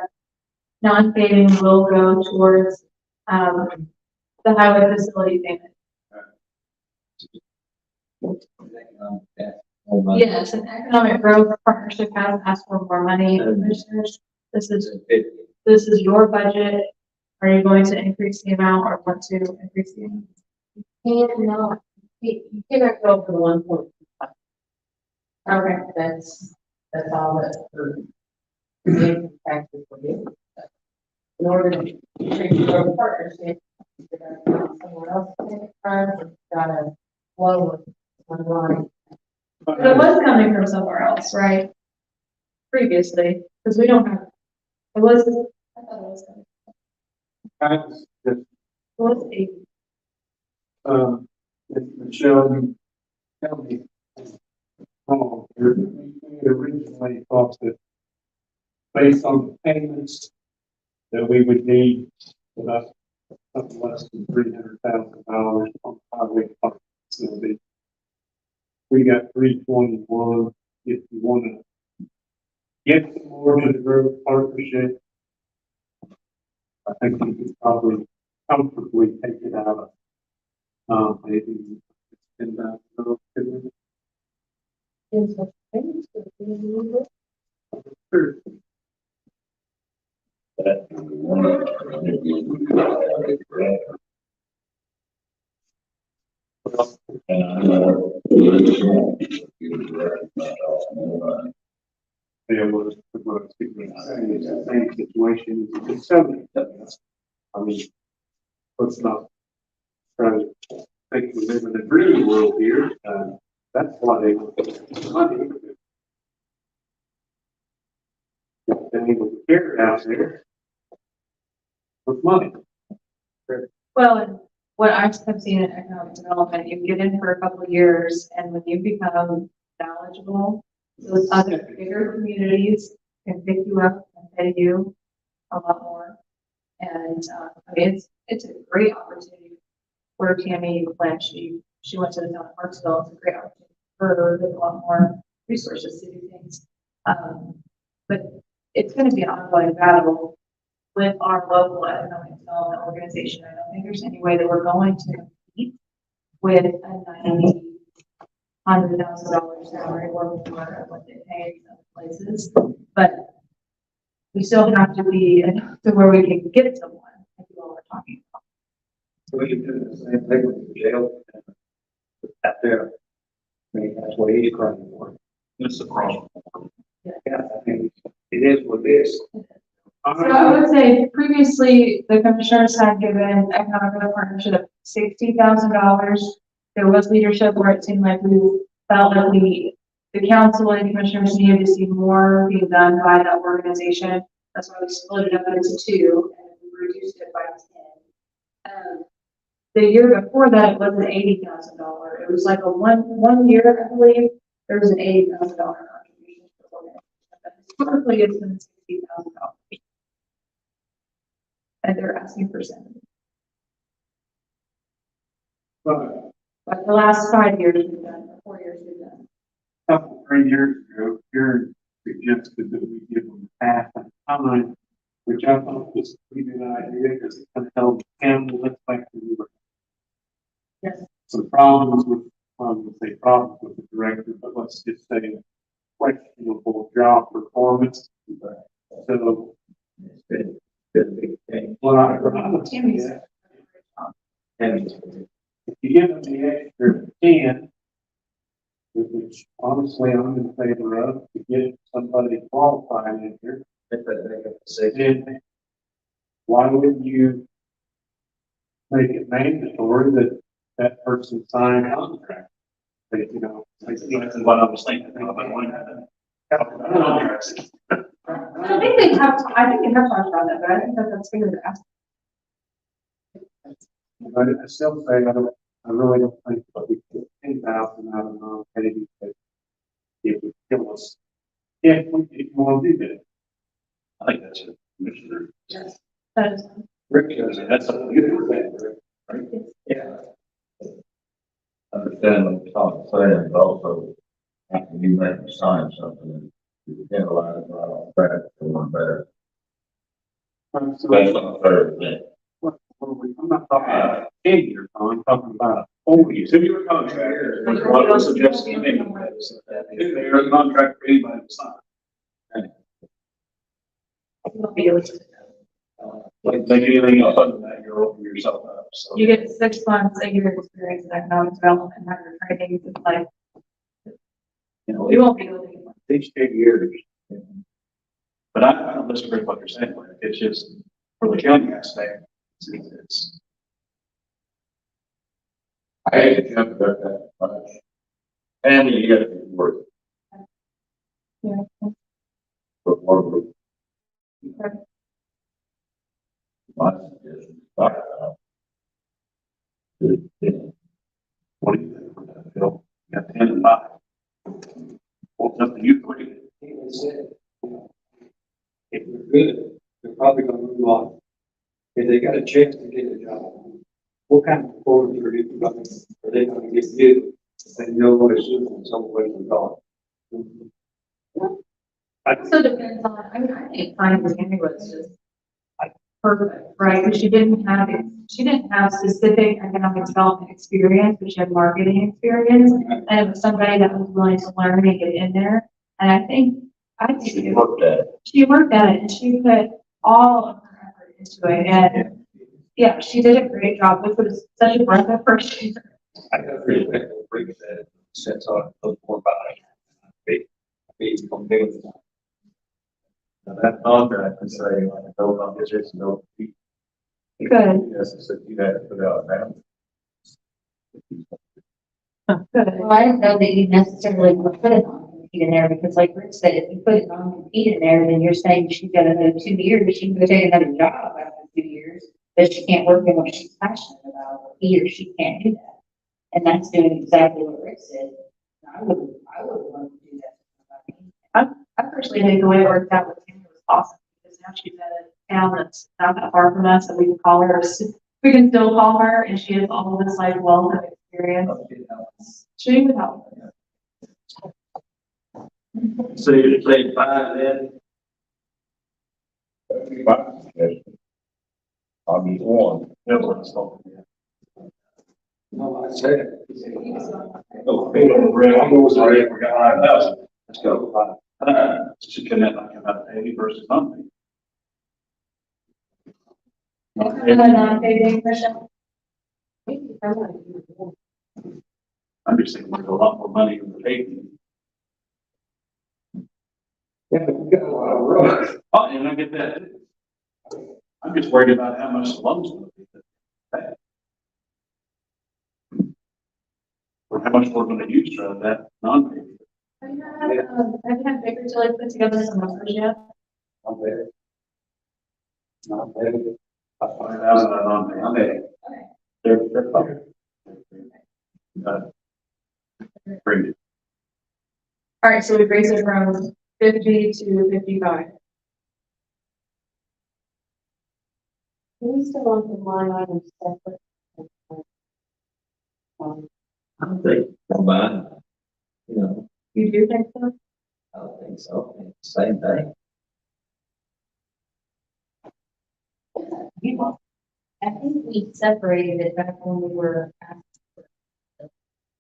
non-paving will go towards, the highway facility payment. Yes, an economic growth partnership has asked for more money. Commissioners, this is your budget. Are you going to increase the amount or want to increase the amount? You cannot go for 1.5. Okay. That's all that. The factor for you. In order to change your partnership, you're gonna have someone else to take it from, you've gotta flow with one line. But it was coming from somewhere else, right? Previously, because we don't have, I thought it was coming. It was 8. Michelle, you tell me. We originally thought that based on the payments that we would need about something less than $300,000 on highway fund facility. We got 321. If you want to get some more to the growth partnership, I think we could probably comfortably take it out of, maybe $10,000. Is what things that we need. Sure. Yeah, well, it's the same situation. It's so many things. I mean, let's not try to think we live in a dream world here. That's why they want money. They're able to carry out there with money. Well, and what I have seen in economic development, you get in for a couple of years, and when you become knowledgeable, those other bigger communities can pick you up and pay you a lot more. And, I mean, it's a great opportunity for Tammy when she went to the town of Parksville. It's a great opportunity for her with a lot more resources to do things. But it's going to be an ongoing battle with our local economic development organization. I don't think there's any way that we're going to compete with a $100,000 salary or more of what they pay in other places. But we still have to be enough to where we can get someone, like you all were talking about. We can do the same thing with the jail. Out there. I mean, that's what he's crying for. It's across. Yeah, I mean, it is what it is. So I would say previously, the commissioners had given economic development partnership of $60,000. There was leadership where it seemed like we felt like the council and commissioners needed to see more being done by that organization. That's why we split it up into two and we reduced it by 10. The year before that, it was an $80,000. It was like a one year, I believe, there was an $80,000 contribution. Historically, it's been $60,000. And they're asking for 70. But the last 5 years we've done, or 4 years we've done. Couple, 3 years ago, Karen suggested that we give them half a time, which I thought was a pretty good idea, because it kind of held Campbell, that's back to we were. Yes. Some problems with, say problems with the director, but let's just say questionable job performance. So, It's been a big thing. well, I would say Tammy's- that And if you give them the extra 10, which honestly I'm in favor of, to get somebody qualified in here, if they have to say, then why wouldn't you make it mandatory that that person sign a contract? That, you know, like, That's what I was thinking about when contracts. I think they have talked about that, but I think that's fair to ask. but I still say, I really don't think that we get 10,000 out of non-pay, but it would kill us if you want to do that. I think that's it, Commissioner. That is, Rick says That's a good thing, right? yeah. Understand what Tom's saying, but also after you make a sign something, you can allow it right off track for one better. That's not fair, then. I'm not talking about 10 years, I'm talking about 4 years. 2-year contract, what was suggested to me was that 2-year contract for anybody to sign. will be able to- Like, take anything else other than that, you're opening yourself up, so. You get 6 months, a year experience in economic development, have your training, it's like, You know, we won't be able to get one. These 2 years. but I don't disagree with what you're saying, Rick. It's just, for the county aspect, it's, I hate to jump about that much. And you gotta be worth it. Yeah. But more of Okay. my suggestion, talk about. what do you think for that, Phil? You got 10 and 5. Well, it's up to you three. If they're good, they're probably gonna move on. If they got a chance to get a job, what kind of performance are they gonna give you? If they know as soon as someone's gone. Also depends on, I mean, I think finding Tammy was just like perfect, right? Because she didn't have specific economic development experience, but she had marketing experience. And it was somebody that was willing to learn and get in there. And I think She worked at it. she worked at it and she put all of her effort into it. And yeah, she did a great job, which was such a breath of fresh air. I got really big breaks at it, since I look more about it. Be convinced. Now that contract can say, like, no, I'm just, no. Good. Yes, it said you had to put out now. Good. Well, I don't know that you necessarily want to put it on compete in there, because like Rick said, if you put it on compete in there, then you're saying she's got to go 2 years, she can go take another job after 2 years, but she can't work in what she's passionate about, he or she can't do that. And that's doing exactly what Rick said. I would want to do that. I personally think the way it worked out with Tammy was awesome, because now she's at a town that's not that far from us, and we can call her, we can still call her, and she has all this like wealth of experience. She would help. So you say 5 then? I'll be 1. That's what it's called. No, I said it. Oh, hey, Brett, I'm always already forgot 5,000. Let's go. Should come out daily versus monthly. Non-paying, Michelle? I'm just saying, there's a lot more money in the paving. Yeah, but we got a lot of roads. Oh, and I get that. I'm just worried about how much the loans will be. Or how much we're gonna use for that non-paving. Have you had Baker Tilly put together some numbers yet? I'm there. Not there. 5,000 on non-paving. I'm there. They're fine. Bring it. All right, so we raised it from 50 to 55. Can we still want the line items separate? I don't think combined, you know, You do think so? I don't think so. I think it's the same thing. I think we separated it back when we were asked.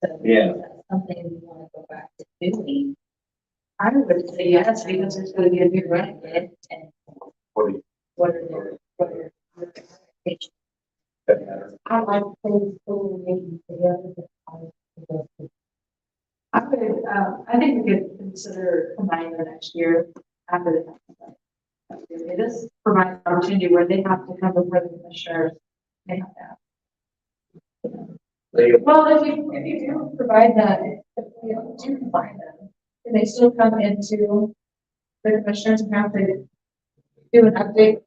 So Yeah. that's something we want to go back to doing. I would say yes, because there's going to be a new rent. And What do you- what are their, what are their expectations? I like things fully making together. I think we could consider combining the next year after the. It does provide an opportunity where they have to come before the commissioners. They have to. Well, if you do provide that, if we do combine them, then they still come into the commissioners and have to do an update.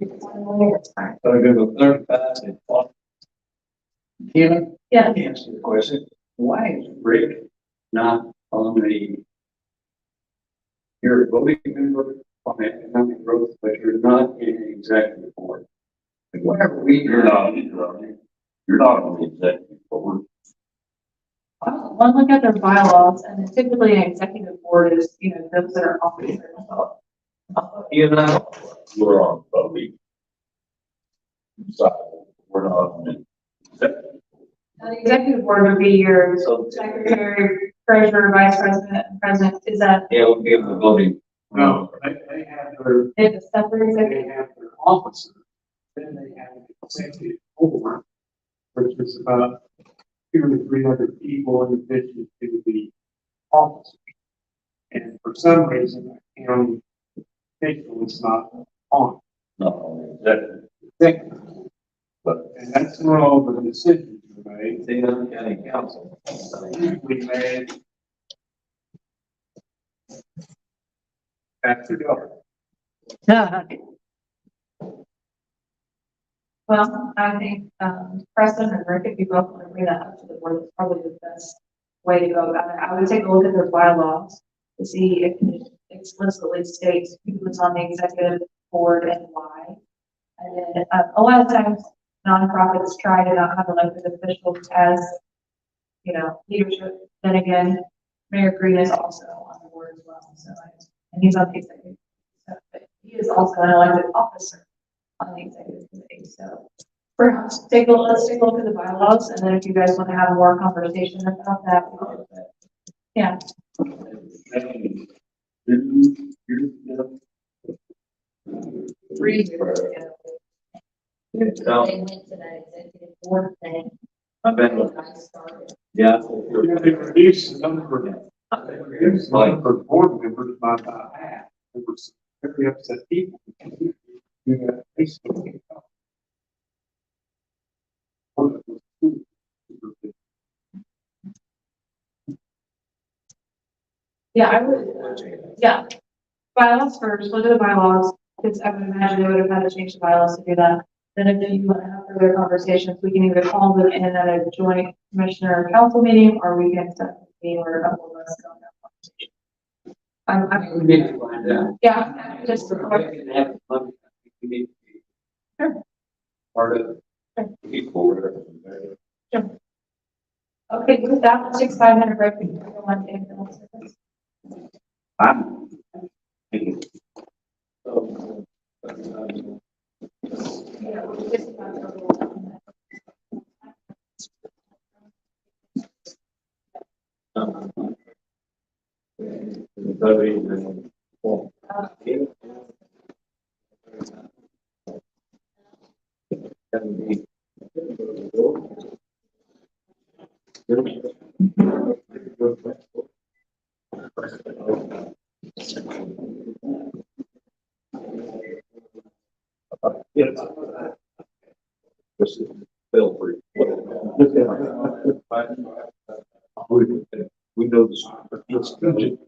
It's fine. So I go to 35 and 40. Kim, Yeah. answer the question. Why is Rick not on the, you're a voting member on the economic growth, but you're not in the executive board? And whatever we. You're not on the executive board. One look at their bylaws, and typically an executive board is, those that are officers. You know, We're on voting. So we're not on the executive. Now, the executive board would be your so, secretary, treasurer, vice president, and president. Is that, yeah, we'll give the voting. No, they have their, they have a separate they executive? have their officers, then they have an executive board, which is about 200 to 300 people in addition to the officers. And for some reason, the county official is not on Not on the executive. executive. And that's where all the decisions are made. The county council. Usually made after dark. Well, I think, Preston and Rick, if you both want to bring that up to the board, is probably the best way to go about it. I would take a look at their bylaws to see if it explicitly states who's on the executive board and why. And then, a lot of times nonprofits try to not have elected officials as, leadership. Then again, Mayor Green is also on the board as well, and he's on the executive. But he is also an elected officer on the executive committee, so perhaps let's take a look at the bylaws, and then if you guys want to have a more conversation about that, yeah. Three years ago. They went to that executive board thing. I bet. when I started. Yeah. They reduced the number of board members by about half. There were some very upset people. You got Facebook. Yeah, I would, yeah. Bylaws first, look at the bylaws, because I would imagine they would have had to change the bylaws to do that. Then if you want to have further conversations, we can either call them in at a joint commissioner or council meeting, or we can set a meeting where a couple of us go and have a conversation. We need to find out. Yeah, just. We can have the money. We need to be Sure. part of it. Equal. Okay, with that, let's take 5 minute break. We can go on to ambulance service. I'm thinking. So, This is feel free. We know this, it's good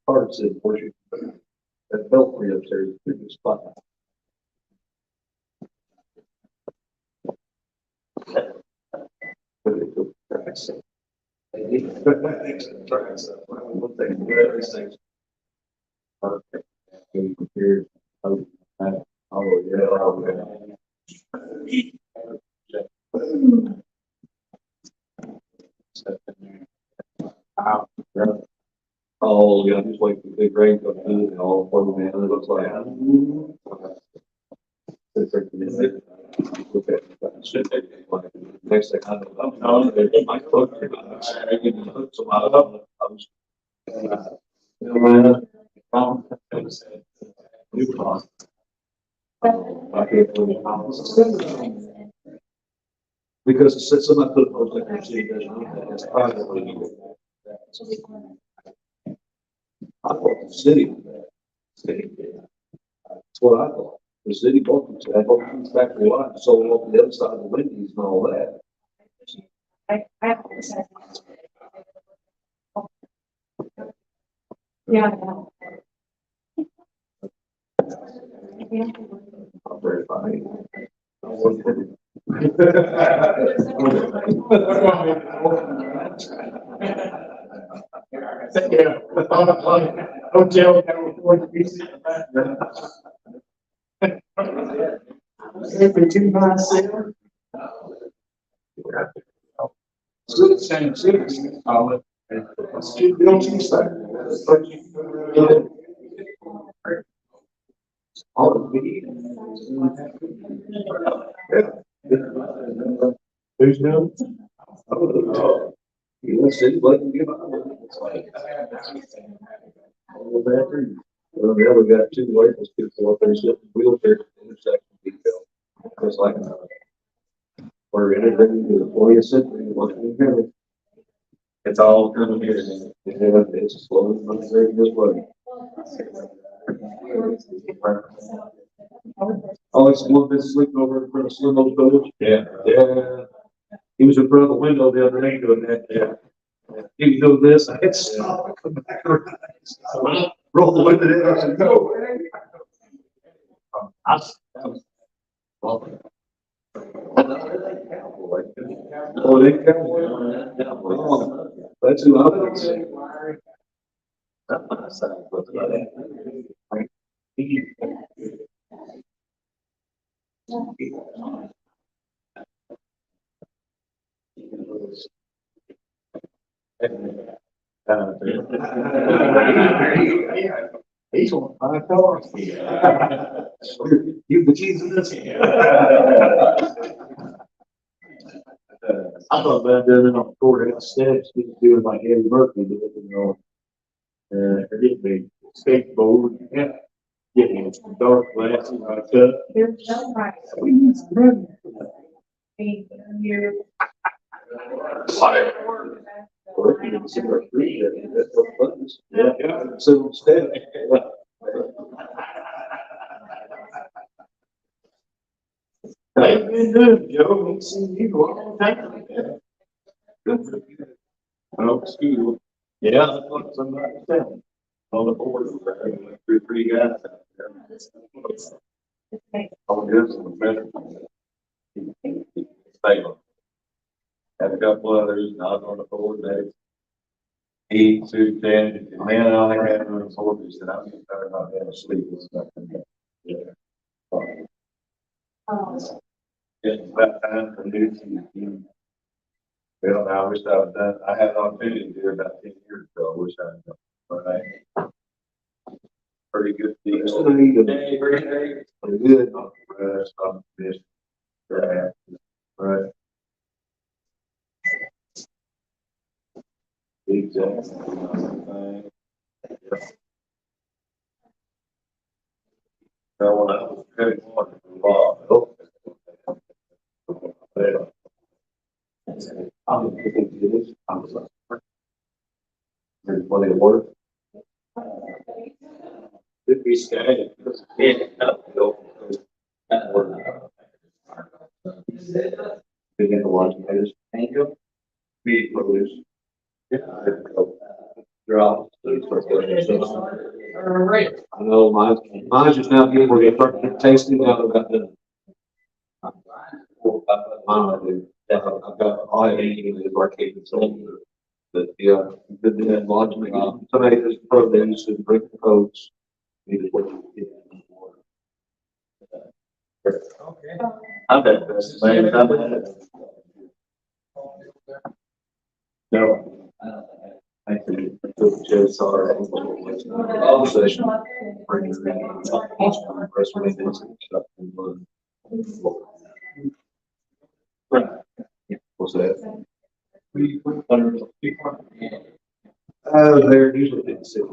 parts in Washington. That Belfry up there is the biggest spot. But it took tracks. They need to put that extra tracks up. One thing, everything's perfect. We compared, oh, yeah, oh, yeah. Oh, yeah, just wait for the big rain to come in and all for the man, it looks like. Next thing I know, my clothes are I get to hook some out of them. I was. New class. I can't believe it. Because it said somebody put a post like that, she doesn't need that, it's privately. I thought the city did that. City did. That's what I thought. The city bought it, I bought the factory line, sold it off the other side of the Wendy's and all that. Yeah. I'm very funny. Hotel. Every 2 by 7. Same city, call it. It's two buildings, All the meetings. Who's new? Oh, you want to see what you give up? Well, yeah, we got 2 labels, people up there, wheelchair intersection detail. It's like, we're integrating to the 20th century, working together. It's all coming here. Yeah, it's slowly moving this way. Oh, it's one been sleeping over in front of Slim Old Village? Yeah. Yeah. He was in front of the window the other day doing that, yeah. You do this, I hit stop, and come back around. Roll the window in, I said, no way. Well. Oh, they come. That's who I was. That's my son, but he's on 5 cars. You the keys to this. I thought about doing it on the courthouse steps, doing like Eddie Murphy did, you know. Get the skateboard, yeah. Get him some dark glasses, like that. There's no right. We need some money. Here. Or if you can see our free, that's what buttons. Yeah. So instead. How you been doing, Joe? Ain't seen you for a long time. Good for you. Oh, school. Yeah, that's what somebody said. On the board, three guys. All good, some better. Stable. Had a couple others, not on the board, they. 8, 2, 10, man, I only ran on the board, he said, I'm tired about being asleep. Yeah. It's about time for new team. Well, I wish I had done, I had an opportunity to do it about 10 years ago, I wish I had done, but pretty good deal. Pretty Very good. Stop this. Right. Right. Exactly. Well, when I was very water for a while. I'm thinking it is. I'm just like. There's plenty of water. Could be scary. Yeah. They get a lot of players. Angel? Be produce. Yeah. Drop. I know mine's just now getting, we're getting tasting now about the. Mine, I do. I've got all I need in the arcade control. But yeah, the lodging, tomatoes, produce and drink coats. Needed what you get. I've had this, man, I've had it. No. I think the Joe's are all the session. Bring your press releases and stuff and learn. What's that? They're usually in the city.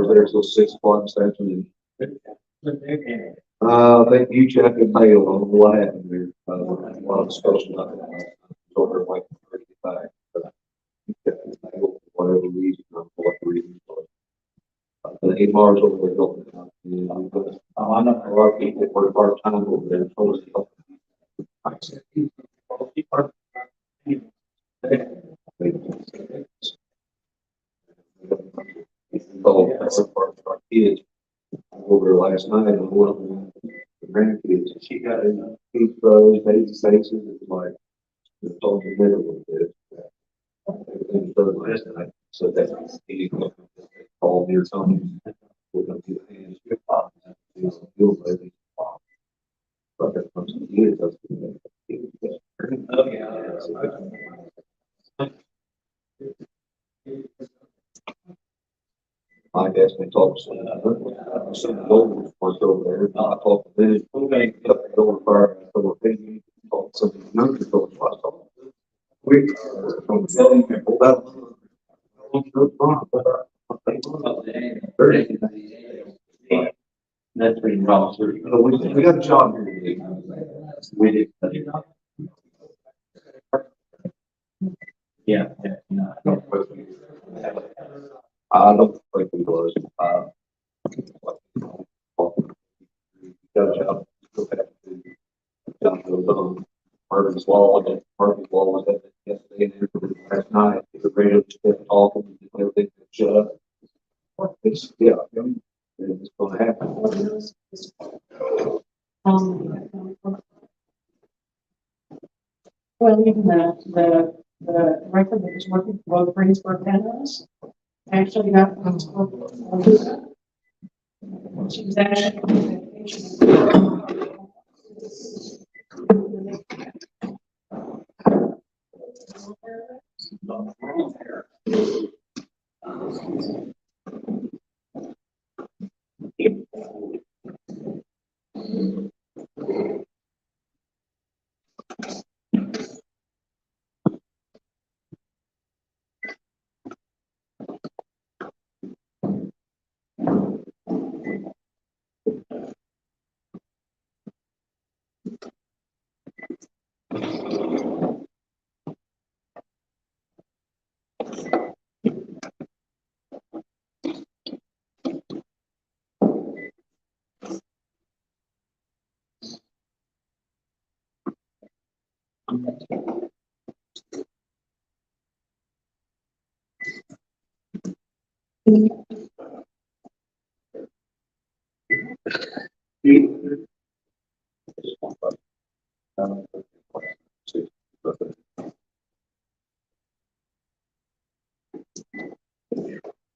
There's those 6 o'clock sections. I think you check and mail on what happened there. A lot of discussion on it. Told her like 35. But you check and mail for whatever reason, for what reason. The 8 bars over there don't. Oh, I know. A lot of people work part-time over there. Told us. Oh, that's a part of our kids. Over there last night, and one of them, the grandkids, she got in heat throws, baby faces, it's like, the told me never would do. Everything was done last night, so that's, he called me or something. We're gonna do the hands, good pop, do some fuel, baby. But that comes to you, that's. Oh, yeah. I guess we talked some gold worked over there. I talked to them. Okay. Up the door fire. So we're thinking, talked to some younger folks. I talked. We from the building and pulled out. That's pretty wrong, sir. We got a job here today. We did. Yeah. I don't think we was. Got a job. Down to Marvin's Law, and Marvin's Law was at yesterday and last night. The radio just kept talking and everything shut up. It's, yeah, it's gonna happen. Well, even the record that was working for both Greensburg and us, actually got. She was actually on vacation.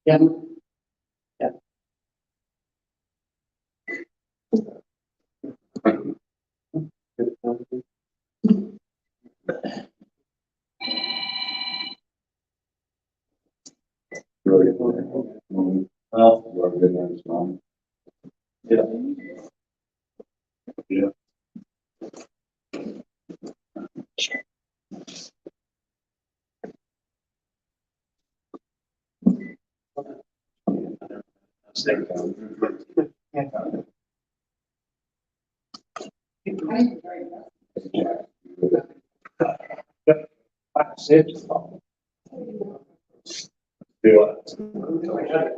Yeah.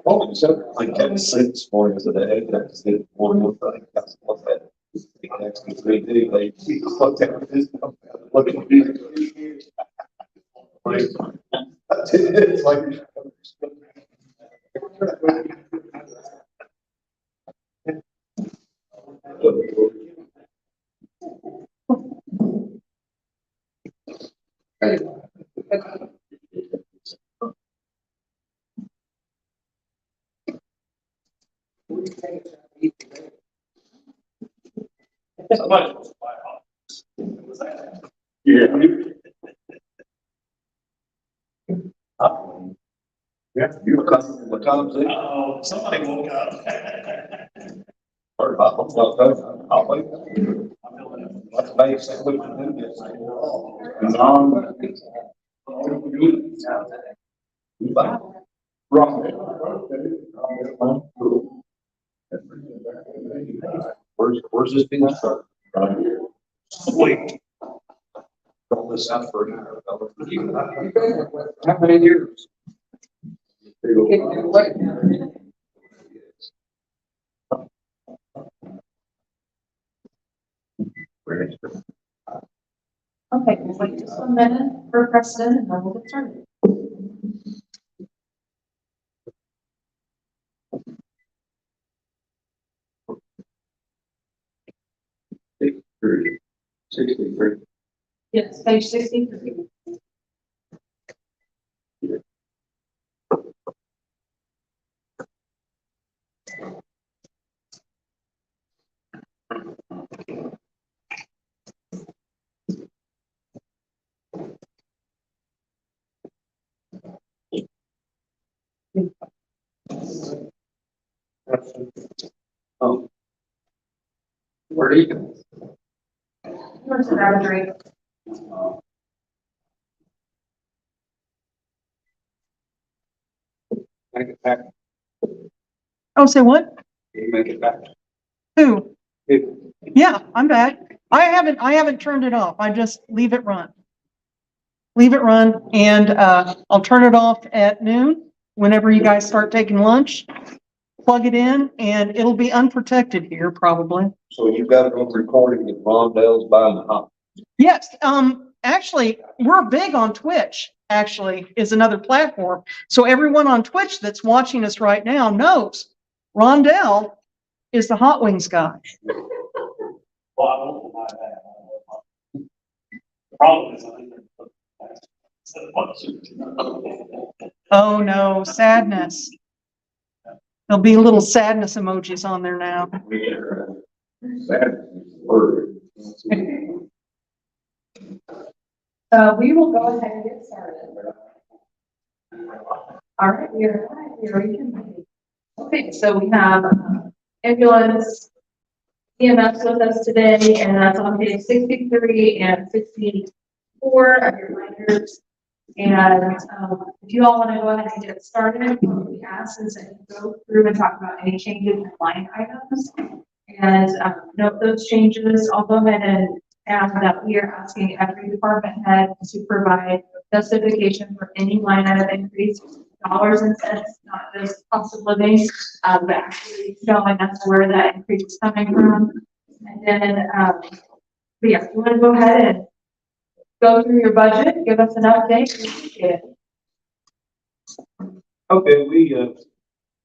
Like I said, I can't say this morning today, that's the one more thing, that's what that. The next three days, they look at this. Look at this. It's like. Somebody was quiet. Yeah. Yeah, you were coming, what time is it? Oh, somebody woke up. Or I'll wait. Let's make some, we can do this. Bye. Where's this being started? Right here. Wait. Roll this out for an hour. how many years? Okay, we'll wait just a minute for Preston and then we'll get started. $63. Yes, page 63. Oh. Where do you go? Let's grab a drink. Make it back. Oh, say what? You make it back. Who? It- Yeah, I'm back. I haven't turned it off. I just leave it run. Leave it run and, I'll turn it off at noon, whenever you guys start taking lunch. Plug it in and it'll be unprotected here probably. So you've got it on recording that Rondell's buying the hot. Yes, actually, we're big on Twitch, actually, is another platform. So everyone on Twitch that's watching us right now knows Rondell is the Hot Wings guy. Well, I don't deny that. The problem is, I think they're. Oh, no, sadness. There'll be little sadness emojis on there now. That word. We will go ahead and get started. All right, we are live. We are ready. Okay, so we have ambulance EMS with us today, and that's on page 63 and 64 of your binders. And if you all want to go ahead and get started, what we ask is that you go through and talk about any changes in line items and note those changes. I'll go ahead and add that we are asking every department head to provide justification for any line item increase, dollars and cents, not just cost of living, but actually showing us where that increase is coming from. And then, but yeah, if you want to go ahead and go through your budget, give us an update, we appreciate it. Okay, we, have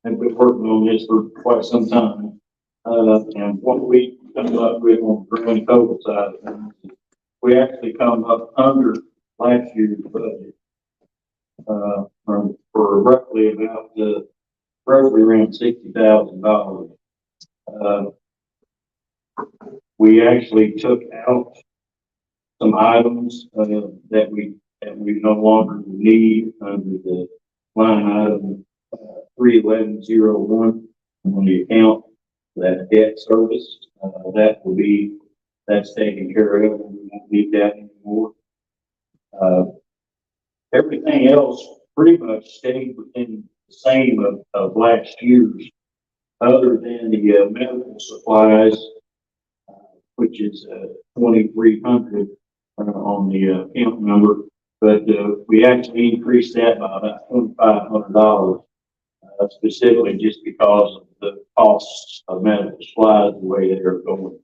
been working on this for quite some time. And what we come up with on the green COVID side of things, we actually come up under last year's budget. For roughly about, roughly around $60,000. We actually took out some items, that we no longer need under the line item, 31101 on the account. that debt service, that's taken care of, and we won't need that anymore. Everything else pretty much stayed within the same of last year's, other than the medical supplies, which is 2,300 on the account number. But we actually increased that by about $2,500, specifically just because of the costs of medical supplies, the way they are going.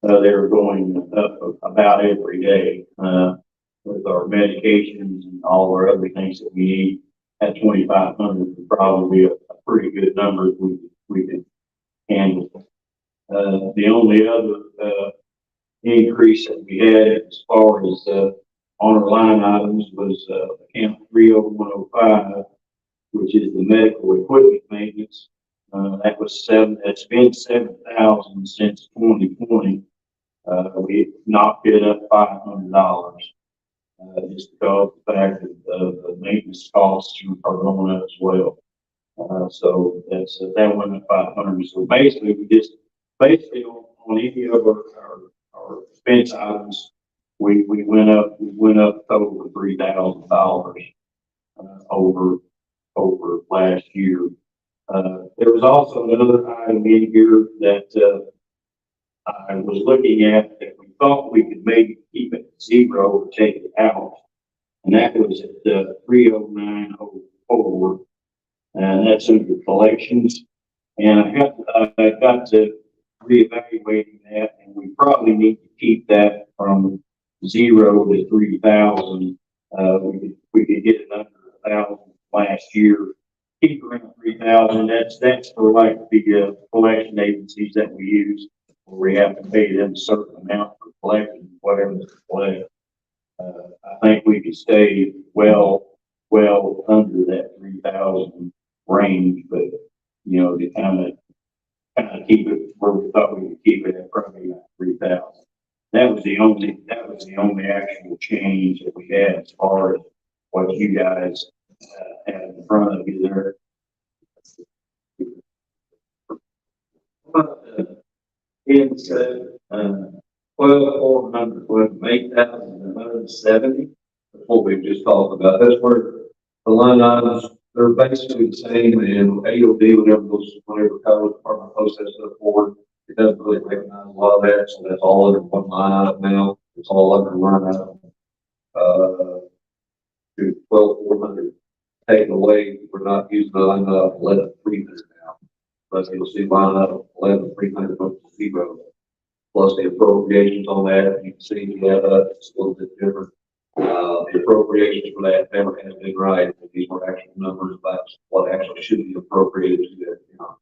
They're going up about every day with our medications and all our other things that we need. At 2,500 would probably be a pretty good number we could handle. The only other increase that we had as far as on our line items was account 30105, which is the medical equipment maintenance. That's been 7,000 since 2020. We knocked it up $500, just because of the fact that the maintenance costs are going up as well. So that went up 500. So basically, on any of our expense items, we went up over $3,000 over last year. There was also another item in here that I was looking at that we thought we could maybe keep it zero or take it out, and that was at 30904, and that's under collections. And I got to reevaluating that, and we probably need to keep that from 0 to 3,000. We could get it under 1,000 last year. Keep around 3,000. That's for like the collection agencies that we use, where we have to pay them a certain amount for collecting whatever they collect. I think we could stay well under that 3,000 range, but to kind of keep it where we thought we could keep it at probably about 3,000. That was the only actual change that we had as far as what you guys have in front of you there. It's 12,400, 8,170. That's what we've just talked about. That's where the line items, they're basically the same, and AOD, whenever College Department posts that stuff forward, it doesn't really recognize a lot of that, so that's all under one line item now. It's all under line item. 12,400 taken away. We're not using the line item 11,300 now. But you'll see line item 11,300 goes to 0. Plus the appropriations on that, you can see it's a little bit different. The appropriations for that never has been right. These were actual numbers about what actually should be appropriated to that account.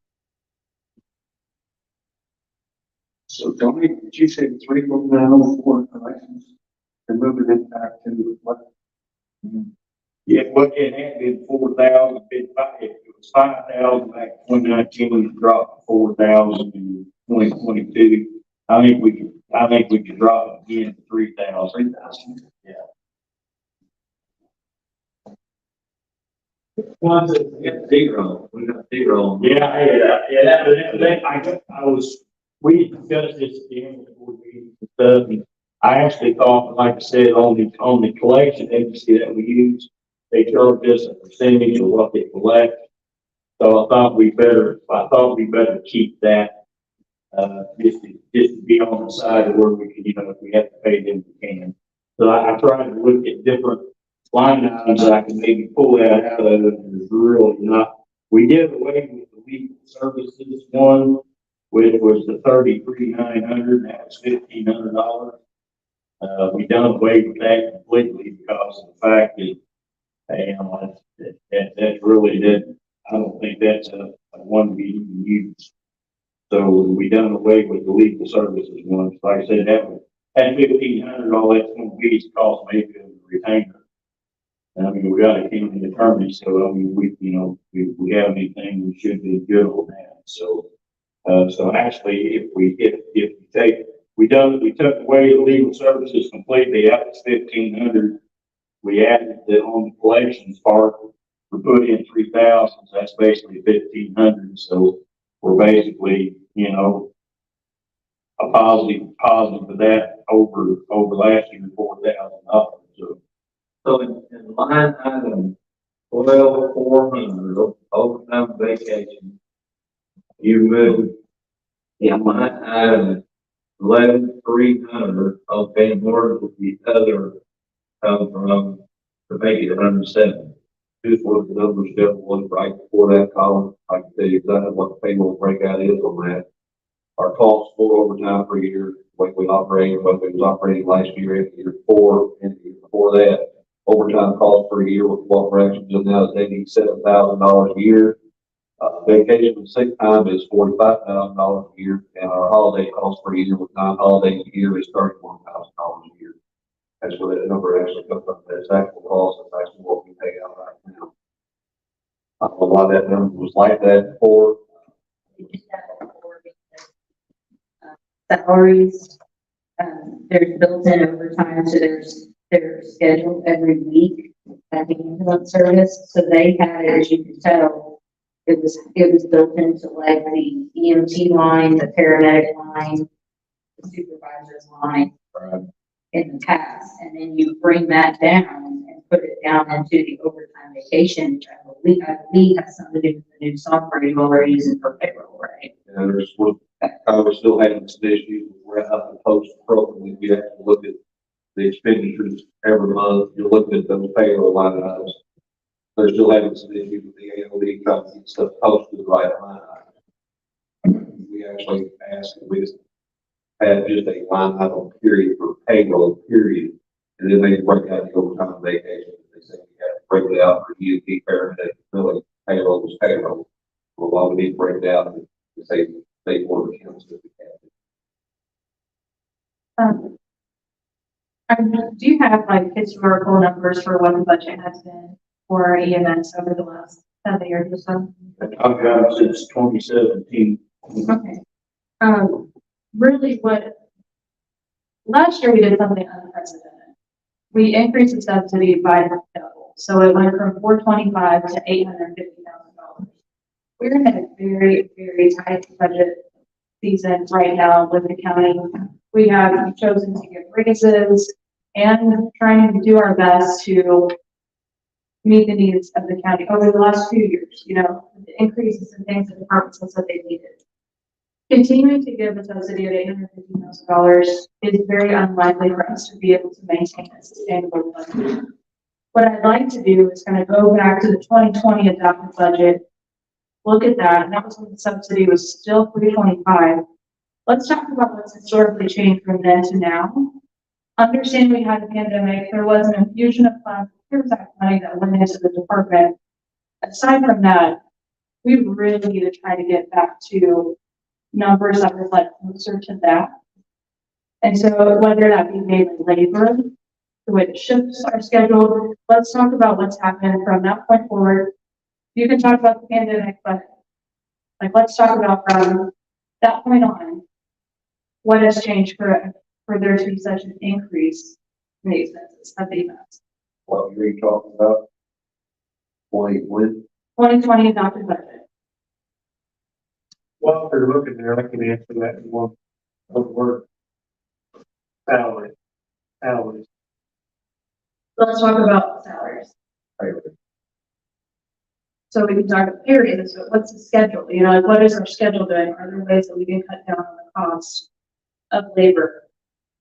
So Tony, did you say 3,904 collections? They're moving it back to what? Yeah, well, it had been 4,000, it was 5,000 back in 2019, it dropped to 4,000 in 2022. I think we could drop it again to 3,000. Yeah. We got 0. We got 0. We discussed this at the end of the board meeting and stuff, and I actually thought, like I said, on the collection agency that we use, they charge us a percentage of what they collect. So I thought we better keep that, just to be on the side of where we can, if we have to pay them, we can. So I tried to look at different line items that I can maybe pull that out of it, and there's really not. We did away with the legal services one, which was the 33,900, and that was $1,500. We done away with that completely because of the fact that, that really didn't. I don't think that's a one we even use. So we done away with the legal services one. Like I said, that $1,500, all that's going to be is cost maybe of the retainer. I mean, we got a county attorney, so I mean, we have anything, we should be good on that. So actually, we took away the legal services completely. That was 1,500. We added on the collections part, we put in 3,000. So that's basically 1,500. So were basically, a positive for that over last year, $4,000. So So in line item 12,400, overtime vacation, you moved in line item 11,300, okay, where would the other come from to make it 107? Just what the numbers still was right before that column. I can tell you exactly what the payroll breakout is on that. Our costs for overtime per year, what we operate, what we was operating last year and the year before, and the year before that. Overtime cost per year with what we're actually doing now is $87,000 a year. Vacation and sick time is $45,000 a year, and our holiday cost per year with 9 holidays a year is $31,000 a year. That's where that number actually comes from. That's actual cost, that's actually what we pay out right now. A lot of that number was like that before. Salaries, there's built-in overtime, so they're scheduled every week at the ambulance service, so they had it, as you can tell, it was built into like the EMT line, the paramedic line, the supervisor's line in the past, and then you bring that down and put it down into the overtime vacation, which I believe has something to do with the new software you all are using for payroll, right? And there's, we're still having some issues. We're at the post program. We have to look at the expenditures every month. You're looking at those payroll line items. They're still having some issues with the AOD trying to get stuff posted the right line item. We actually asked if we just have just a line item period for payroll period, and then they break out the overtime vacation. They say we have to break it out for EMT paramedic, really payroll was payroll. Well, why we need to break it out and say they want to count that we have. Do you have like historical numbers for what the budget has been for EMS over the last 7 years or so? I've got it since 2017. Okay. Really last year we did something unprecedented. We increased the subsidy by double. So it went from $425 to $850,000. We're in a very, very tight budget season right now with the county. We have chosen to give raises and trying to do our best to meet the needs of the county over the last few years, the increases in things that departments have said they needed. Continuing to give a subsidy of $850,000 is very unlikely for us to be able to maintain a sustainable budget. What I'd like to do is kind of go back to the 2020 adopted budget, look at that, and that was when the subsidy was still $325. Let's talk about what's historically changed from then to now. Understand we had a pandemic, there was an infusion of funds, CARES Act money that went into the department. Aside from that, we really need to try to get back to numbers that reflect closer to that. And so whether that be mainly labor, the way the shifts are scheduled, let's talk about what's happened from that point forward. You can talk about the pandemic, but let's talk about from that point on, what has changed for there to be such an increase in the expenses of the events. What are you talking about? 2020 adopted budget. While they're looking there, I can answer that in one word. Salaries. Let's talk about salaries. So we can talk about periods, but what's the schedule? What is our schedule doing? Are there ways that we can cut down on the cost of labor?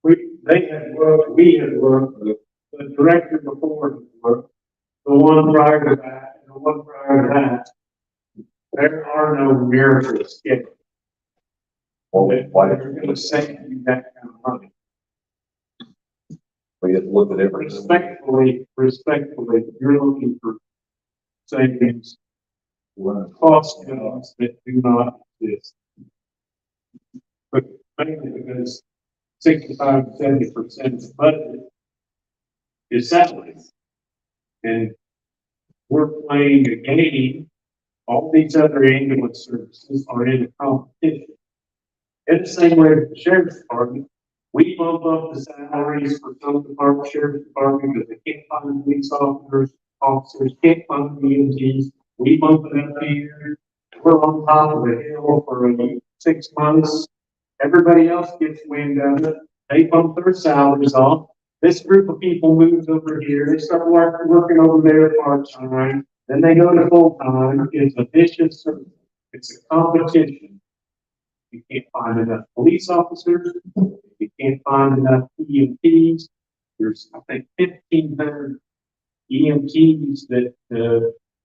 We had worked, the director before worked, the one prior to that, and the one prior to that. There are no miracles scheduled. Why they're gonna send you that kind of money? We have to look at everything. Respectfully, you're looking for savings, cost cuts that do not exist. But mainly because 65 to 70% of the budget is salaries. And we're playing a game. All these other ambulance services are in a competition. In the same way with the sheriff's department, we bump up the salaries for some department, sheriff's department, because they can't find police officers, can't find EMTs. We bump it up here. we're on top of the hill for 6 months. Everybody else gets wind of it. They bump their salaries off. This group of people moves over here. They start working over there part-time. Then they go to full-time. It's a vicious circle. It's a competition. You can't find enough police officers. You can't find enough EMTs. There's, I think, 1,500 EMTs that,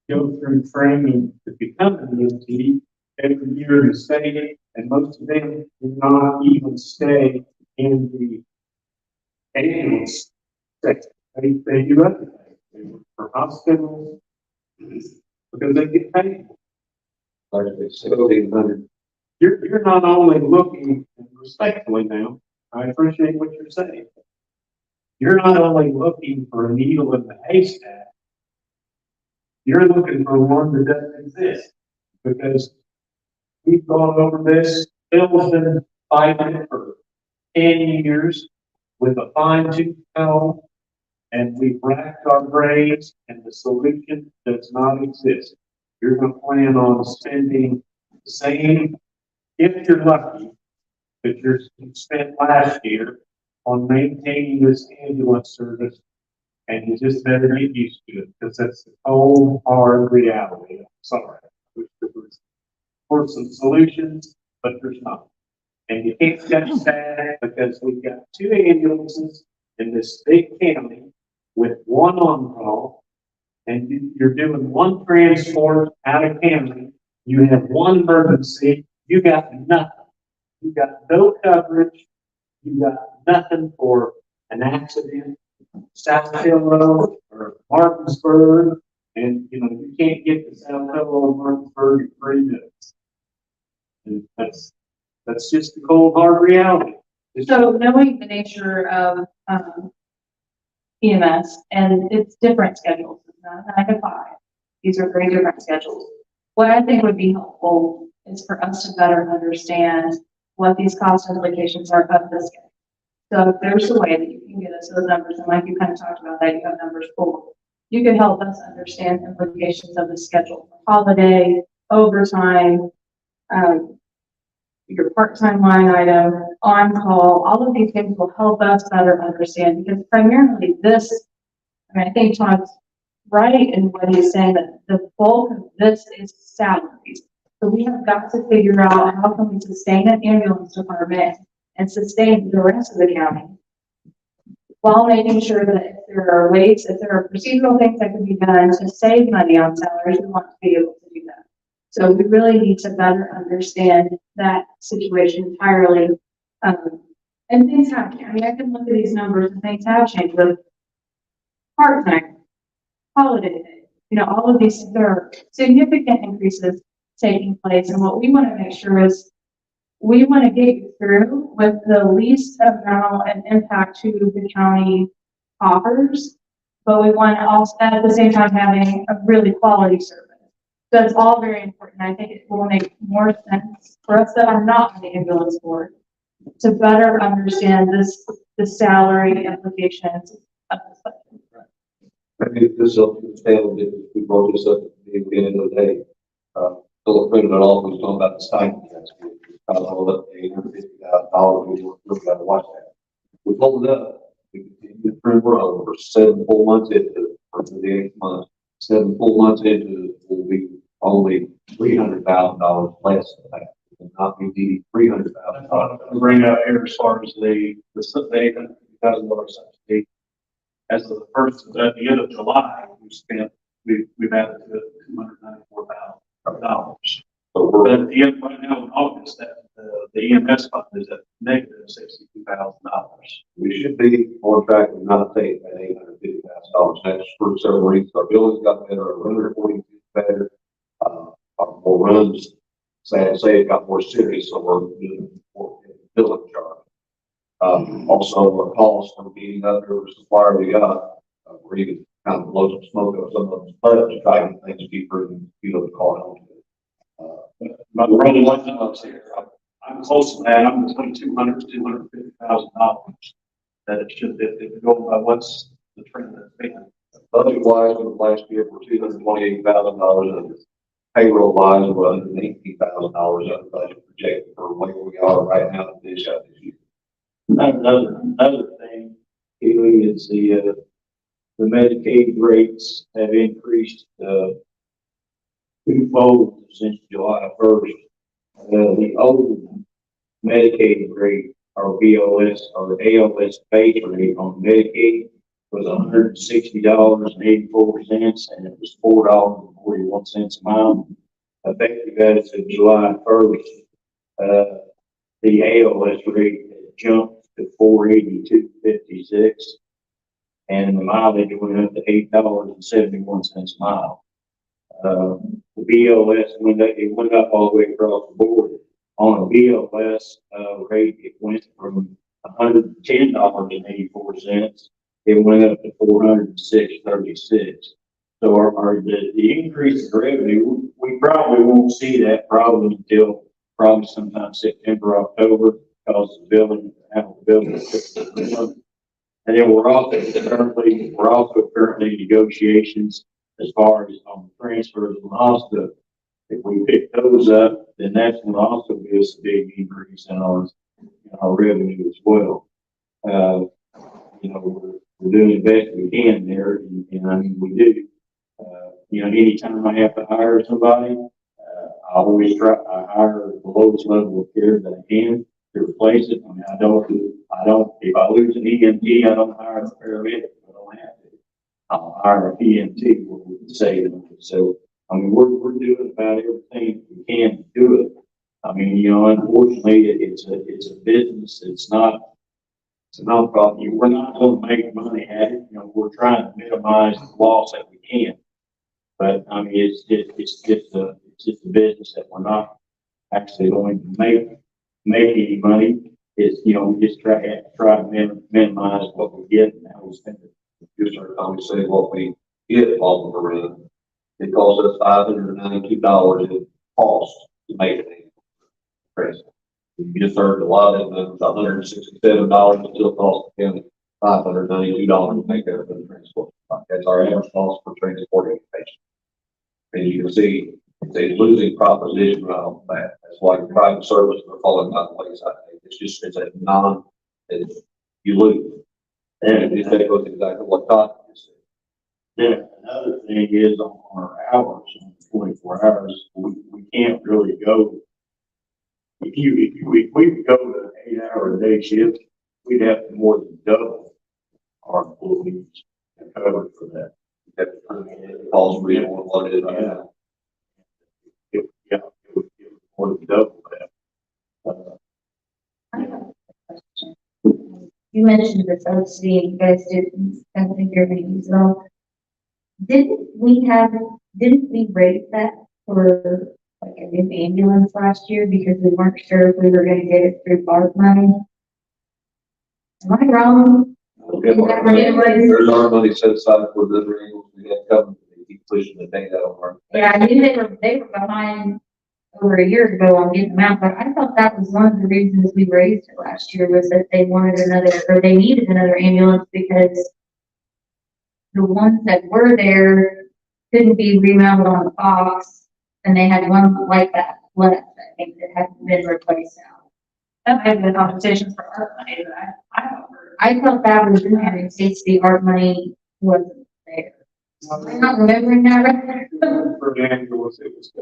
go through training to become an EMT every year in the state, and most of them do not even stay in the ambulance sector. They do other things. They work for hospitals because they get paid. Like it's 1,600. You're not only looking, respectfully now, I appreciate what you're saying. You're not only looking for a needle in the haystack, you're looking for one that doesn't exist. Because we've gone over this, Bill's been fighting it for 10 years with a fine-tooth comb, and we've racked our brains, and the solution does not exist. You're gonna plan on spending the same, if you're lucky, that you spent last year on maintaining this ambulance service, and you just better get used to it, because that's the cold, hard reality. I'm sorry. I wish there was for some solutions, but there's not. And you can't get sad because we've got 2 ambulances in this big county with 1 on call, and you're doing 1 transport out of county. You have 1 emergency. You got nothing. You got no coverage. You got nothing for an accident, South Hill Road or Martinsburg, and you can't get to South Hill or Martinsburg in 3 minutes. And that's just the cold hard reality. So knowing the nature of, EMS and it's different schedules, it's not 9 to 5. These are very different schedules. What I think would be helpful is for us to better understand what these cost implications are of this. So if there's a way that you can get us those numbers, and like you kind of talked about that, you have numbers for, you could help us understand implications of the schedule, holiday, overtime, your part-time line item, on-call, all of these things will help us better understand, because primarily this, I think Todd's right in what he's saying, that the bulk of this is salaries. So we have got to figure out how can we sustain an ambulance department and sustain the rest of the county, while making sure that if there are ways, if there are procedural things that can be done to save money on salaries, we want to be able to do that. So we really need to better understand that situation entirely. And things have, I can look at these numbers and things have changed with part-time, holiday pay, all of these, there are significant increases taking place. And what we want to make sure is we want to get you through with the least amount of impact to the county offers, but we want also at the same time having a really quality service. So it's all very important. I think it will make more sense for us that are not on the ambulance board to better understand the salary implications of this budget. Maybe if this helps understand that we brought this up at the beginning of the day. Philip printed it off, we was talking about the stipend. Kind of all up to $850,000. We got to watch that. We pulled it up. We continue to prove we're over 7 full months into the 8th month. 7 full months into it will be only $300,000 less than that. It will not be the $300,000. To bring up here as far as the $850,000 subsidy. As of at the end of July, we've added to it $294,000. So But we're, at the end, right now in August, that the EMS fund is at negative $62,000. we should be on track and not take that $850,000. That's for several reasons. Our buildings got better, our run reporting is better. Our more runs, sad to say, it got more serious, so we're doing more billing charge. Also, our costs from being under the supplier we got, we're even kind of blow some smoke up some of those budgets to try to get things cheaper and, the call on to it. My running one months here, I'm close to that. I'm between $200,000 to $250,000. That it should, if it go by what's the trend that's been. Budget wise, last year, we're $228,000 under. payroll wise, we're $118,000 under budget projected for where we are right now to finish out this year. Another thing, Keely, is the Medicaid rates have increased, twofold since July 1st. The old Medicaid rate, or BOS, or ALS base rate on Medicaid was $160.84, and it was $4.41 a mile. Effective as of July 1st, the ALS rate jumped to $482.56, and the mileage went up to $8.71 a mile. The BLS went up all the way across the board. On a BLS, rate, it went from $110.84, it went up to $406.36. So the increase in revenue, we probably won't see that probably until probably sometime September, October, because the building. And then we're also currently in negotiations as far as on transfers from hospital. If we pick those up, then that's going to also give us a big increase in our revenue as well. We're doing the best we can there, and I mean, we do. Anytime I have to hire somebody, I always I hire the lowest level of care that I can to replace it. I mean, if I lose an EMT, I don't hire a paramedic. I don't have to. I'll hire a PMT where we can save them. So, I mean, we're doing about everything we can to do it. I mean, unfortunately, it's a business. It's a nonprofit. We're not going to make money at it. We're trying to minimize the loss that we can. But I mean, it's just a business that we're not actually going to make any money. It's, we just try to minimize what we get and how we spend it. Just our say what we get off of the rent. It costs us $592 in cost to make it. You just heard a lot of the $167 it still costs the county $592 to make that for the transport. That's our average cost for transporting a patient. And you can see it's a losing proposition right off the bat. That's why private services are falling by the wayside. You lose. And that goes exactly what Todd said. Then another thing is on our hours, on 24 hours, we can't really go. If we could go to an 8-hour a day shift, we'd have to more than double our employees and cover for that. It falls real what it is right now. It would more than double that. I have a question. You mentioned the subsidy, you guys didn't, I think you're going to use it all. Didn't we raise that for like a new ambulance last year because we weren't sure if we were going to get it through BART money? Am I wrong? There's our money set aside for the angles we have covered. They keep pushing the thing out of our. Yeah, I knew they were behind over a year ago on getting them out, but I thought that was one of the reasons we raised it last year was that they needed another ambulance because the ones that were there couldn't be remounted on the box, and they had one like that left, I think, that hadn't been replaced now. That might have been compensation for art money, but I thought that was in there in case the art money wasn't there. I'm not remembering that right. For an ambulance, it was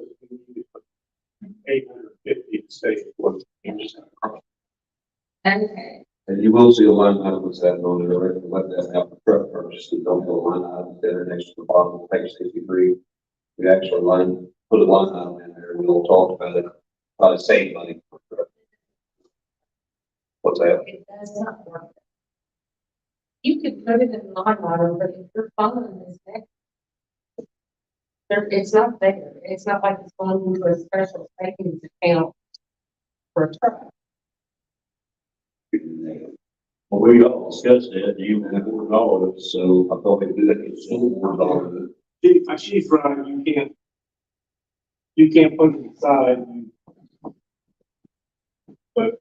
850 to stay for Okay. And you will see a line item with that on there, right? Let that out for truck purchases. Don't have a line item there next to the bottom of page 63. We actually put a line item in there. We'll talk about it. Save money for truck. What's that? It does not work. You could put it in line item, but if your fund is there, it's not there. It's not like it's going into a special savings account for a truck. Well, we all discussed that, you and all of it, so I thought they did that in school board all of it. She's right, you can't put it aside. But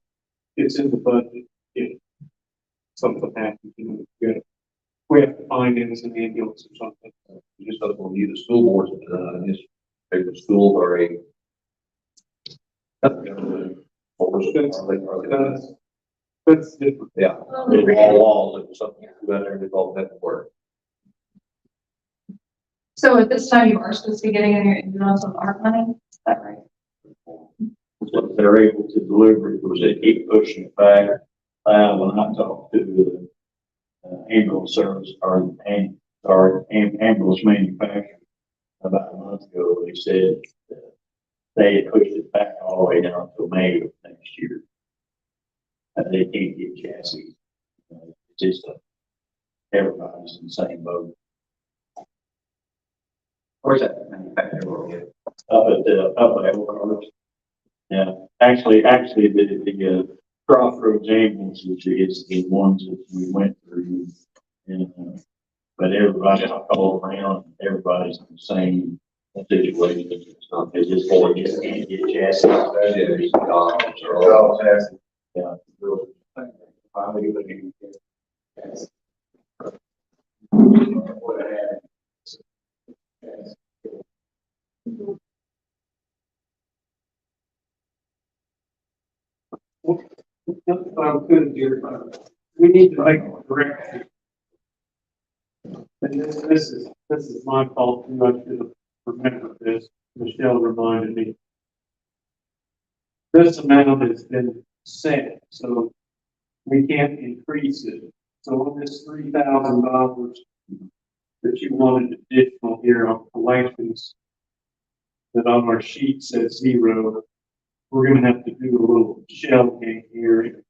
it's in the budget if something happens, we have to finance an ambulance or something. You just don't want to use the school boards, just maybe the school or a. That's different. Yeah, all walls, it was something you got there, develop that work. So at this time, you are supposed to be getting in your ambulance with ARP money, is that right? What they're able to deliver, because they keep pushing it back. When I talked to the ambulance service, ambulance manufacturer about a month ago, they said that they had pushed it back all the way down to May of next year. And they can't get chassis. It's just, everybody's in the same boat. Where's that manufacturer? Up at Elkhart. Yeah, actually, the Crossroads ambulance is the ones that we went through. And, but everybody, I called around, everybody's in the same situation. They just can't get chassis. Yeah. I'm good, dear. We need to make a correction. And this is my fault too. I should have remembered this. Michelle reminded me. This amount has been set, so we can't increase it. So on this $3,000 that you wanted additional here on collections, that on our sheet says 0, we're gonna have to do a little shell game here.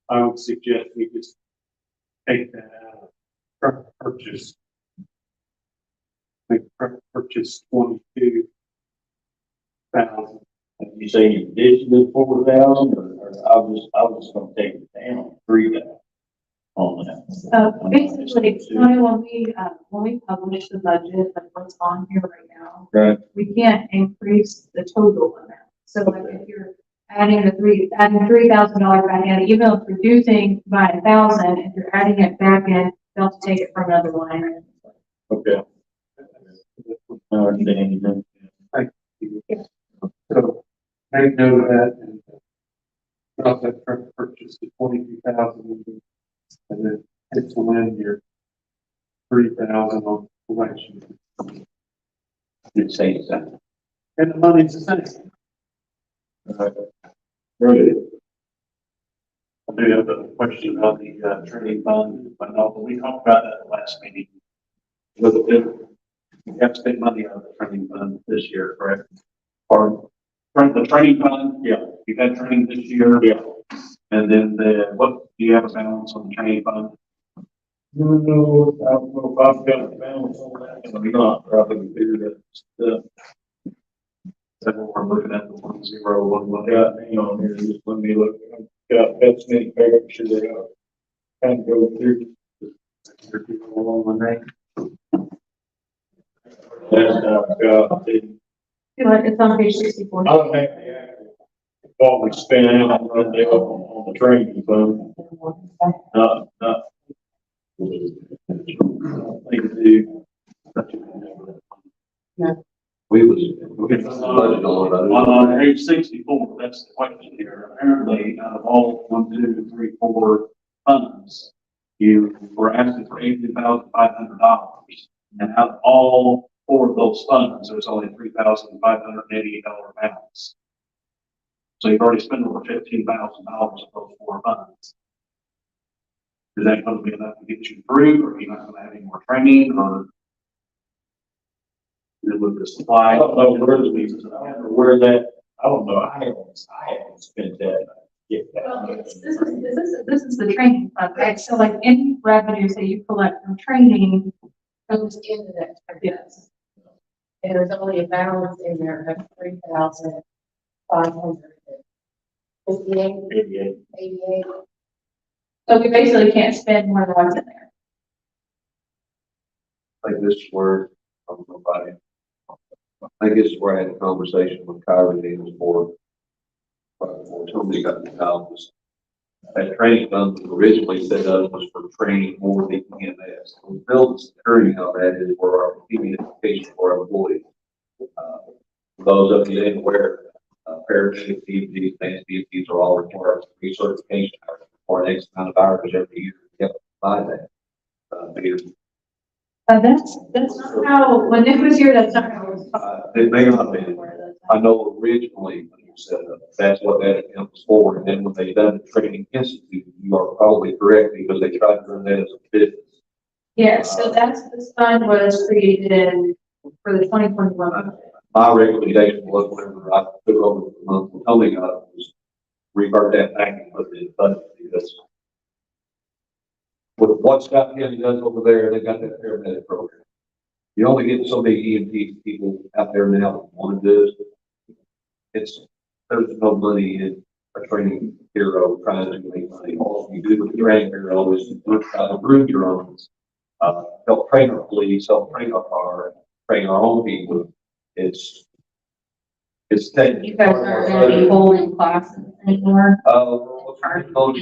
I would suggest we just take that out of truck purchase. Make truck purchase 22,000. And you say in addition to 4,000, or I was gonna take it down 3,000 on that. Basically, Tony, when we publish the budget, like what's on here right now, Right. we can't increase the total amount. So like if you're adding $3,000 back in, even though it's reducing by 1,000, if you're adding it back in, they'll have to take it from another line. Okay. I understand you. So make note of that and drop that truck purchase to 22,000 and then pencil in your 3,000 on collection. Did say that. And the money's the same. Really? I do have a question about the training fund, but no, we talked about that at the last meeting. Was it different? We have to spend money on the training fund this year, correct? Or the training fund? Yeah. You've had training this year? Yeah. And then what, do you have a balance on the training fund? No, I don't know if I've got a balance on that. Maybe not, probably figure that stuff. Is that what we're looking at, the 1011? Got me on here, just let me look. I've got that many pictures that I kind of go through. Your people along the name? That's how I've got the, It's on page 64. I don't have the actual, what we spent out on the training fund. Not. They do. We budgeted On page 64, that's the question here. Apparently, out of all 1, 2, 3, 4 funds, you were asking for $18,500. And out of all 4 of those funds, there's only $3,588 balance. So you've already spent over $15,000 of those 4 funds. Is that going to be enough to get you through, or are you not going to have any more training, or? With the supply? I don't know where that, I don't know, I haven't spent that. Well, this is the training fund, right? So like any revenues that you collect from training, Comes into that. yes. And there's only a balance in there of 3,558. So we basically can't spend more than what's in there. I think this is where, I don't know about it. I think this is where I had a conversation with Kyrie Davis before Tony got the office. That training fund was originally set up was for training more the EMS. The building security on that is for our communication for our employees. For those of you that ain't aware, paramedic DPs, advanced DPs are all required recertification for an X amount of hours every year. Yep, by that. Because, That's not how, when Nick was here, that's not how it was. it may not be. I know originally when you set it up, that's what that account was for, and then when they done the training institute, you are probably correct, because they tried to run that as a business. Yeah, so this fund was created for the 2021 budget. My recommendation was whenever I took over the month, when Tony got it, was revert that back and put it in the budget, because with what Scott County does over there, they got that paramedic program. You only get so many EMT people out there now that want to do it. There's no money in a training hero trying to make money. All you do with the training hero is to try to improve your own, help train our police, help train our car, train our own people. It's taking. You guys aren't gonna be holding classes anymore, We're going for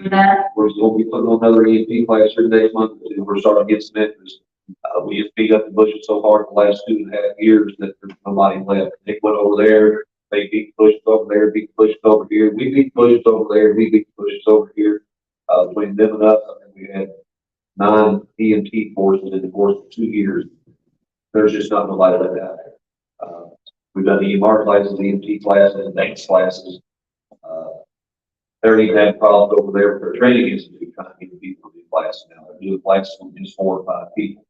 that. to be putting on another EMT class here next month. We're starting to get some interest. We have beat up the bushes so hard the last 2.5 years that there's nobody left. Nick went over there, they beat the bushes over there, beat the bushes over here. We beat the bushes over there, we beat the bushes over here. Between them and us, I think we had 9 EMT courses in the course of 2 years. There's just not nobody left out there. We've done EMR classes, EMT classes, NACE classes. They're even having problems over there with their training institute trying to get people to do classes now. They're doing classes with just 4 or 5 people.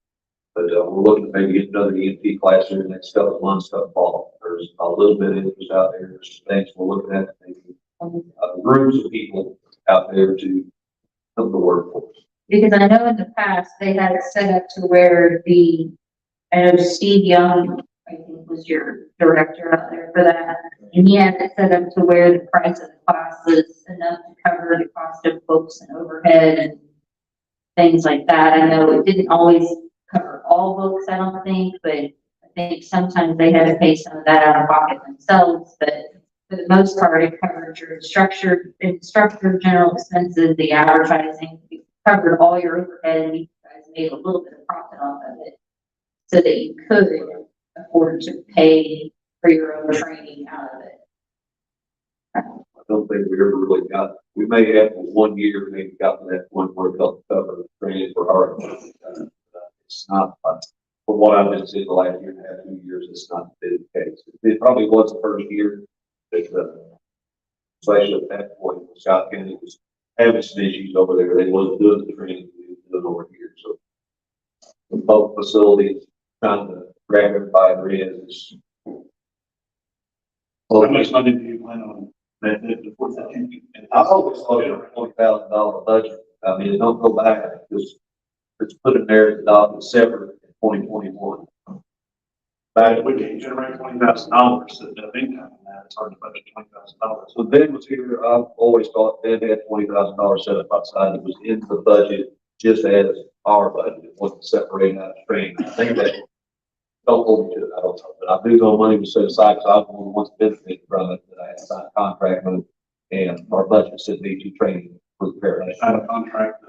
But we're looking to maybe get another EMT class here in the next couple of months, couple of fall. There's a little bit of interest out there. There's things we're looking at, maybe groups of people out there to come to work for us. Because I know in the past, they had it set up to where I know Steve Young, I think was your director out there for that. And he had it set up to where the price of the class was enough to cover the cost of books and overhead and things like that. I know it didn't always cover all books, I don't think, but I think sometimes they had to pay some of that out of pocket themselves, but for the most part, it covered your instructor, general expenses, the advertising, it covered all your overhead, and you guys made a little bit of profit off of it, so that you could afford to pay for your own training out of it. I don't think we ever really got, we may have for 1 year, maybe got to that point where it helped cover training for our, it's not, from what I've been seeing the last 1.5, 2 years, it's not been the case. It probably was the first year, but, especially at that point, Scott County was having some issues over there. They wasn't doing the training we were doing over here, so both facilities trying to grab everybody is. How much money do you plan on that, I always thought it was a $20,000 budget. I mean, don't go back, because it's put in there at the separate in 2021. Back, we can generate $20,000 of income, and that it's hard to budget $20,000. So Ben was here, I've always thought Ben had $20,000 set up outside that was in the budget, just as our budget, it wasn't separating out of training. I think that, don't hold me to it, I don't know, but I do know money was set aside, so I was one of the ones benefiting from it, that I had signed a contract with, and our budget said need to training for the paramedics. Sign a contract,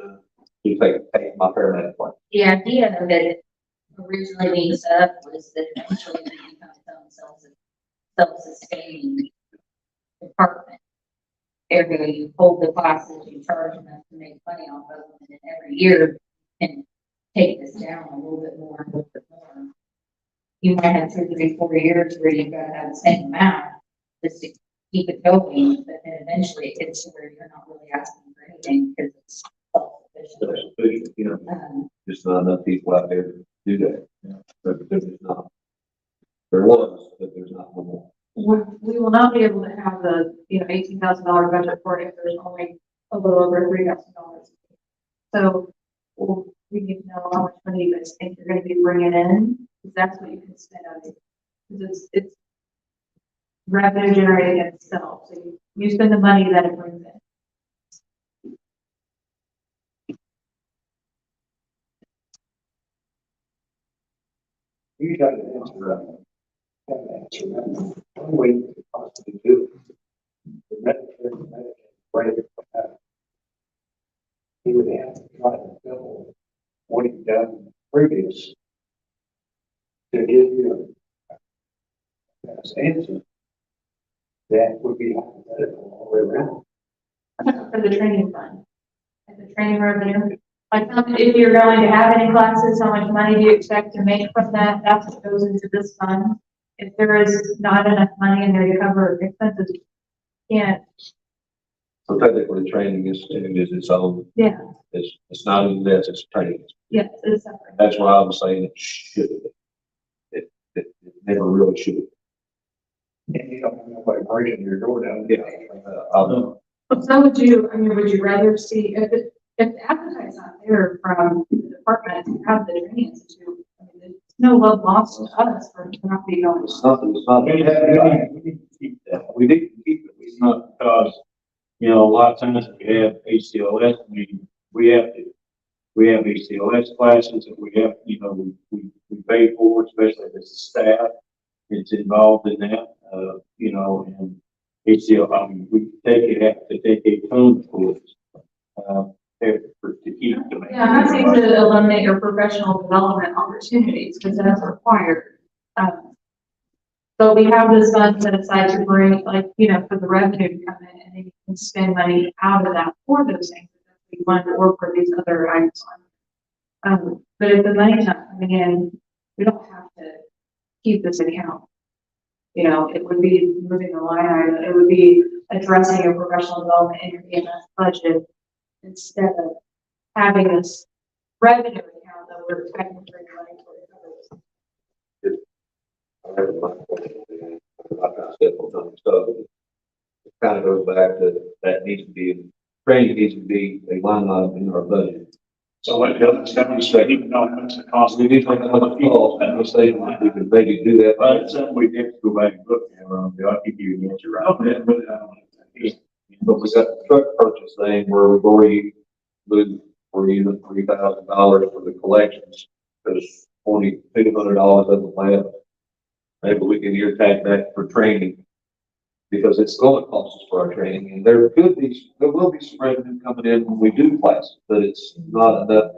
To pay my paramedic plan. The idea of it originally being set up was that eventually we become self-sustaining department. Every you hold the classes, you charge enough to make money off of them, and then every year you can take this down a little bit more, a little bit more. You might have 2, 3, 4 years where you've got to have the same amount just to keep it going, but then eventually it gets to where you're not really asking for anything because it's self-sufficient. You know, just not enough people out there to do that. But there's not. There was, but there's not no more. We will not be able to have the, $18,000 budget for it if there's only a little over $3,000. So we need to know how much money you guys think you're going to be bringing in, because that's what you can spend on it. Because it's revenue generating itself. So you spend the money that it brings in. you got to answer that. One way you could possibly do it. The Medicare, right, he would have to try to fill what he'd done previous to give you has answered, that would be hypothetical all the way around. For the training fund. Like the training revenue. Like, if you're going to have any classes, how much money do you expect to make from that? That's what goes into this fund. If there is not enough money in there to cover expenses, you can't, So technically, training is its own. yeah, It's not even this, it's training. yes, it's separate. That's why I was saying it should. It never really should. And you don't have nobody breaking your door down. Yeah. So would you, I mean, would you rather see, if the appetite's not there from the department to have the training institute, I mean, there's no love lost to us for not being on. It's not. We need to keep that. We need to keep it. It's not because, you know, a lot of times we have ACLS, we have ACLS classes that we have, you know, we pay for, especially as a staff. It's involved in that, you know, and I mean, we have to take a ton for to keep the. Yeah, I'm not saying to eliminate your professional development opportunities, because that's required. But we have this fund set aside to bring, like, you know, for the revenue to come in, and then you can spend money out of that for those things. If we want to work for these other items on. But if the money's not coming in, we don't have to keep this account. You know, it would be moving the line item, it would be addressing your professional development in your EMS budget instead of having this revenue account that we're expecting to bring money for. I have my question. I kind of step on some stuff. It kind of goes back to that needs to be, training needs to be a line item in our budget. So like the other stuff, you said, even though it's a cost. We need to have other people, and we say we can maybe do that. But it's something we have to go back and look at, I'll give you an answer right now, but I don't know. But we got the truck purchase thing where we've already moved for even $3,000 for the collections. There's $2,200 of the left. Maybe we can ear tag that for training. Because it's going to cost us for our training, and there will be some revenue coming in when we do classes, but it's not enough.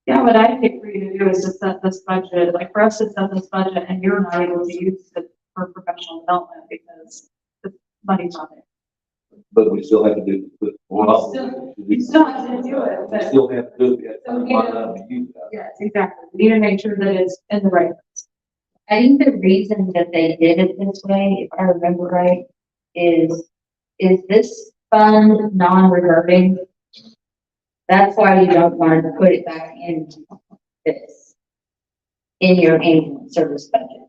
Yeah, what I think for you to do is to set this budget, like for us to set this budget, and you're not able to use it for professional development because the money's not there. But we still have to do. You still have to do it, We but, still have to do it. So we yes, exactly. We need to make sure that it's in the right place. I think the reason that they did it this way, if I remember right, is this fund non-reverting? That's why you don't want to put it back in this, in your ambulance service budget.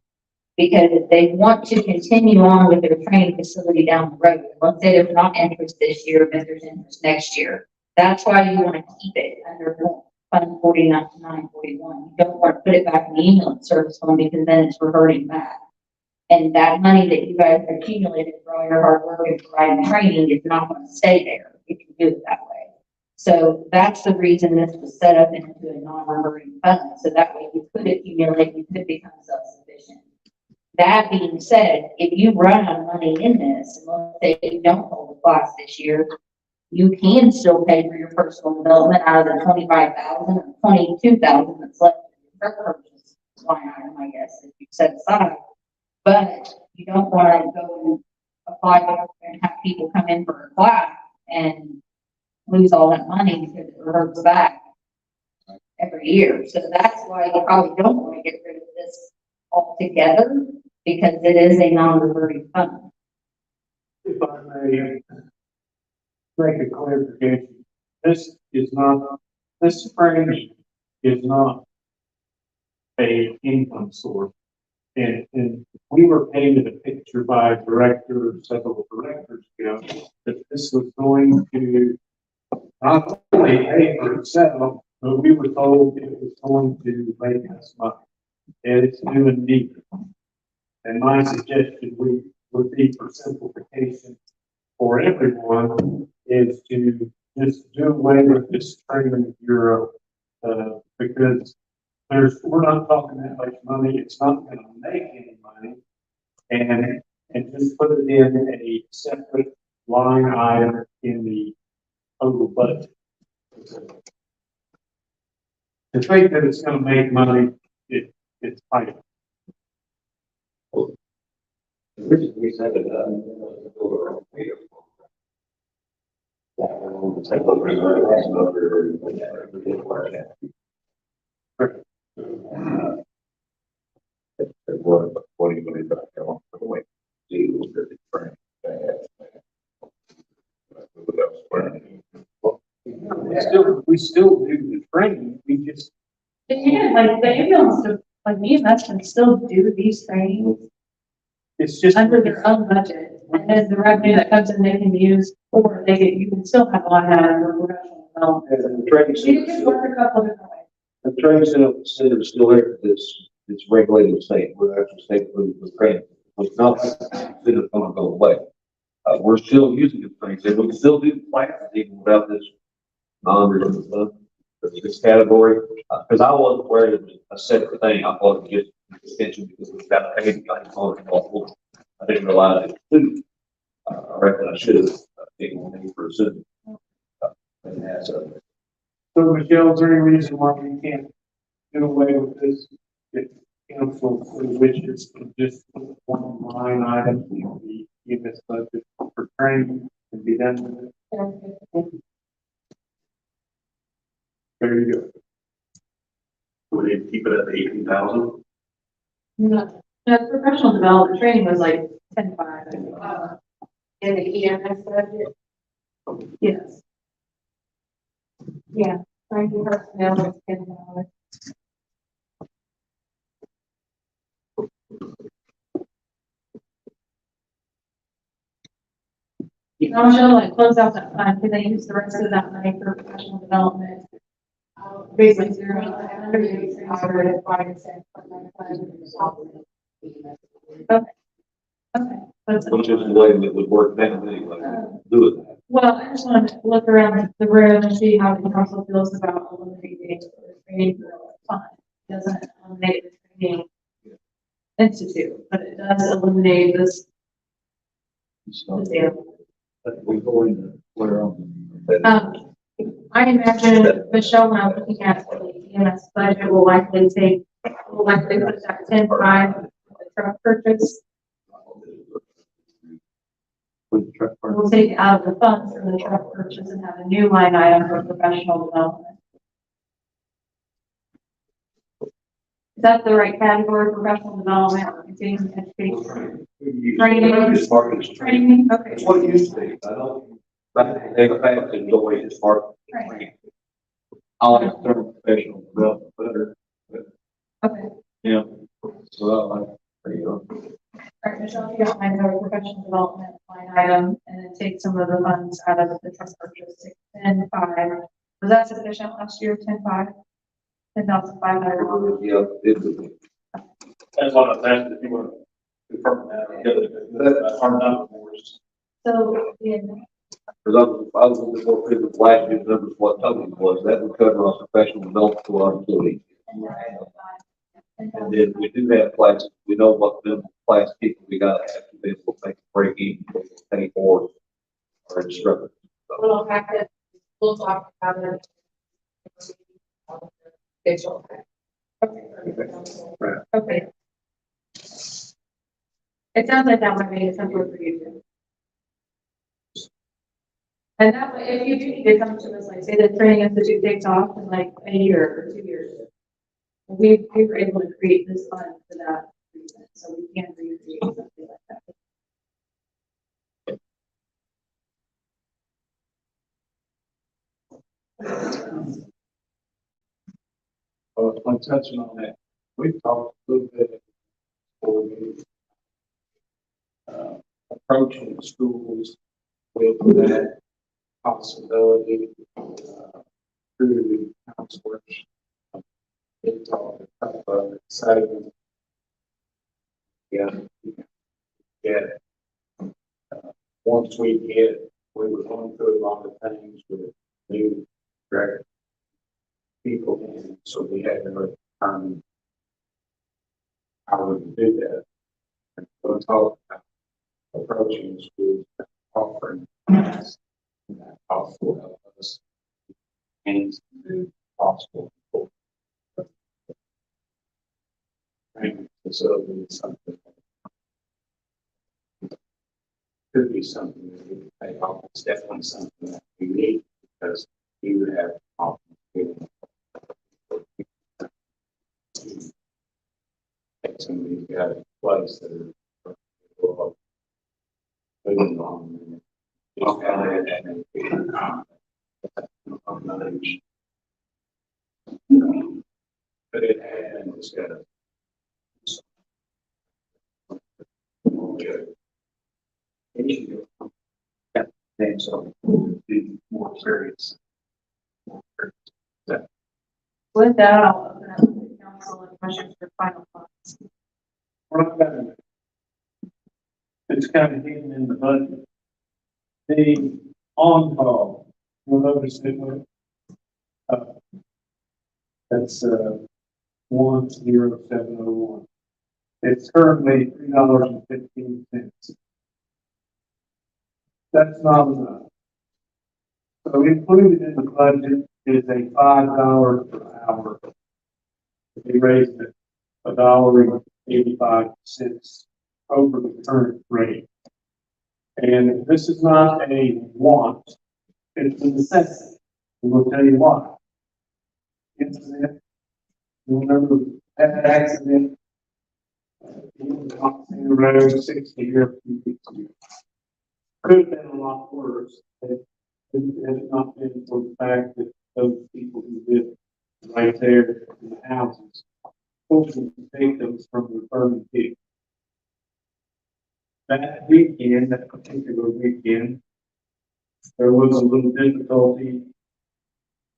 Because if they want to continue on with their training facility down the road, let's say there's not interest this year, but there's interest next year. That's why you want to keep it under Fund 4941. You don't want to put it back in the ambulance service fund because then it's reverting back. And that money that you guys accumulated for all your hard work and providing training is not going to stay there if you do it that way. So that's the reason this was set up into a non-reverting fund. So that way you could accumulate, you could become self-sufficient. That being said, if you run out of money in this, and let's say you don't hold a class this year, you can still pay for your personal development out of the 25,000 or 22,000 that's left in your truck purchase line item, I guess, if you set aside. But you don't want to go and apply and have people come in for a class and lose all that money because it reverts back every year. So that's why you probably don't want to get rid of this altogether, because it is a non-reverting fund. If I may make a clarification, this training is not a income source. And we were painted a picture by several directors ago, that this was going to not only pay for itself, but we were told it was going to make us money. And it's doing neither. And my suggestion would be, for simplification for everyone, is to just do away with this training bureau, because we're not talking that much money. It's not going to make any money, and just put it in a separate line item in the total budget. To think that it's going to make money, it's tight. We set it up. What are you going to do? We still do the training, we just, But yeah, like the ambulance, like EMS can still do these trainings it's just. under their own budget. And then the revenue that comes in, they can use, or you can still have a line item for professional development. And the training So you center, can work a couple different ways. the training center is still there, it's regulated with state, we're actually state with training. It's not like it's gonna go away. We're still using the training center, we can still do classes even without this non-resident fund. This category, because I wasn't aware it was a separate thing, I thought it was just an extension because we've got paid, I didn't realize it too. I reckon I should have taken one for a student. And that's So Michelle, is there any reason why we can't do away with this? If council wishes to just put one line item in the EMS budget for training and be done with it? There you go. Would you keep it at 18,000? No, professional development training was like 10.5. In the EMS budget, Yes. yeah, training personnel is $10. Now, Michelle, like close out that fund, can they use the rest of that money for professional development? Basically zero. Okay. That's it. which is the way that would work better anyway, do it. Well, I just wanted to look around the room and see how the council feels about eliminating the training fund. It doesn't eliminate the training institute, but it does eliminate this. We go in where on. I imagine Michelle, when I'm looking at the EMS budget, will likely put that 10.5 truck purchase. With the truck park. We'll take it out of the funds for the truck purchase and have a new line item for professional development. Is that the right category, professional development or continuing education? Training. Just market as training. Training, okay. It's what it used to be, I don't, but they have to enjoy this part. Right. I like the term professional development better, Okay. yeah, so I like, there you go. All right, Michelle, if you don't mind, our professional development line item and then take some of the funds out of the trust purchase, 10.5. Was that sufficient last year, 10.5? 10,500. Yeah, it would be. That's what I was asking, if you want to confirm that. That's hard enough for us. So, in Because I was a little bit more critical of last year's numbers, what Tony was, that would cover our professional development to our employees. And then we do have classes, we know what the class people we gotta have to be able to make a break even, pay for our instructors. Little packet, we'll talk about it. It's okay. okay. It sounds like that might make it simpler for you too. And that way, if you do need to come to us, like say the training institute takes off in like a year or 2 years, we were able to create this fund for that reason, so we can recreate something like that. I'm touching on that. We talked a little bit before we, approaching schools with that possibility, through the counselors. It talked about saving. Yeah. Yeah. Once we were going through a lot of things with new director people, and so we had to determine how we would do that. And we'll talk about approaching schools, offering that possible help us and do possible training facility is something. be something that we pay off. It's definitely something that we need because he would have. Some of these guys place that are moving on. But it had been discussed. Yeah, and so be more serious. With that, I'll open up to the council and questions for final thoughts. It's kind of hidden in the budget. The on-call, you'll notice it went up. That's, 10701. It's currently $3.15. That's not enough. So included in the budget is a $5 per hour. They raised it $1.85 over the current rate. And this is not a want, it's a necessity. And we'll tell you why. Incident, you remember that accident? In the road 60 here a few weeks ago. Could have been a lot worse. Had it not been for the fact that those people who lived right there in the houses, hoping to take those from the burning pig. That weekend, that particular weekend, there was a little difficulty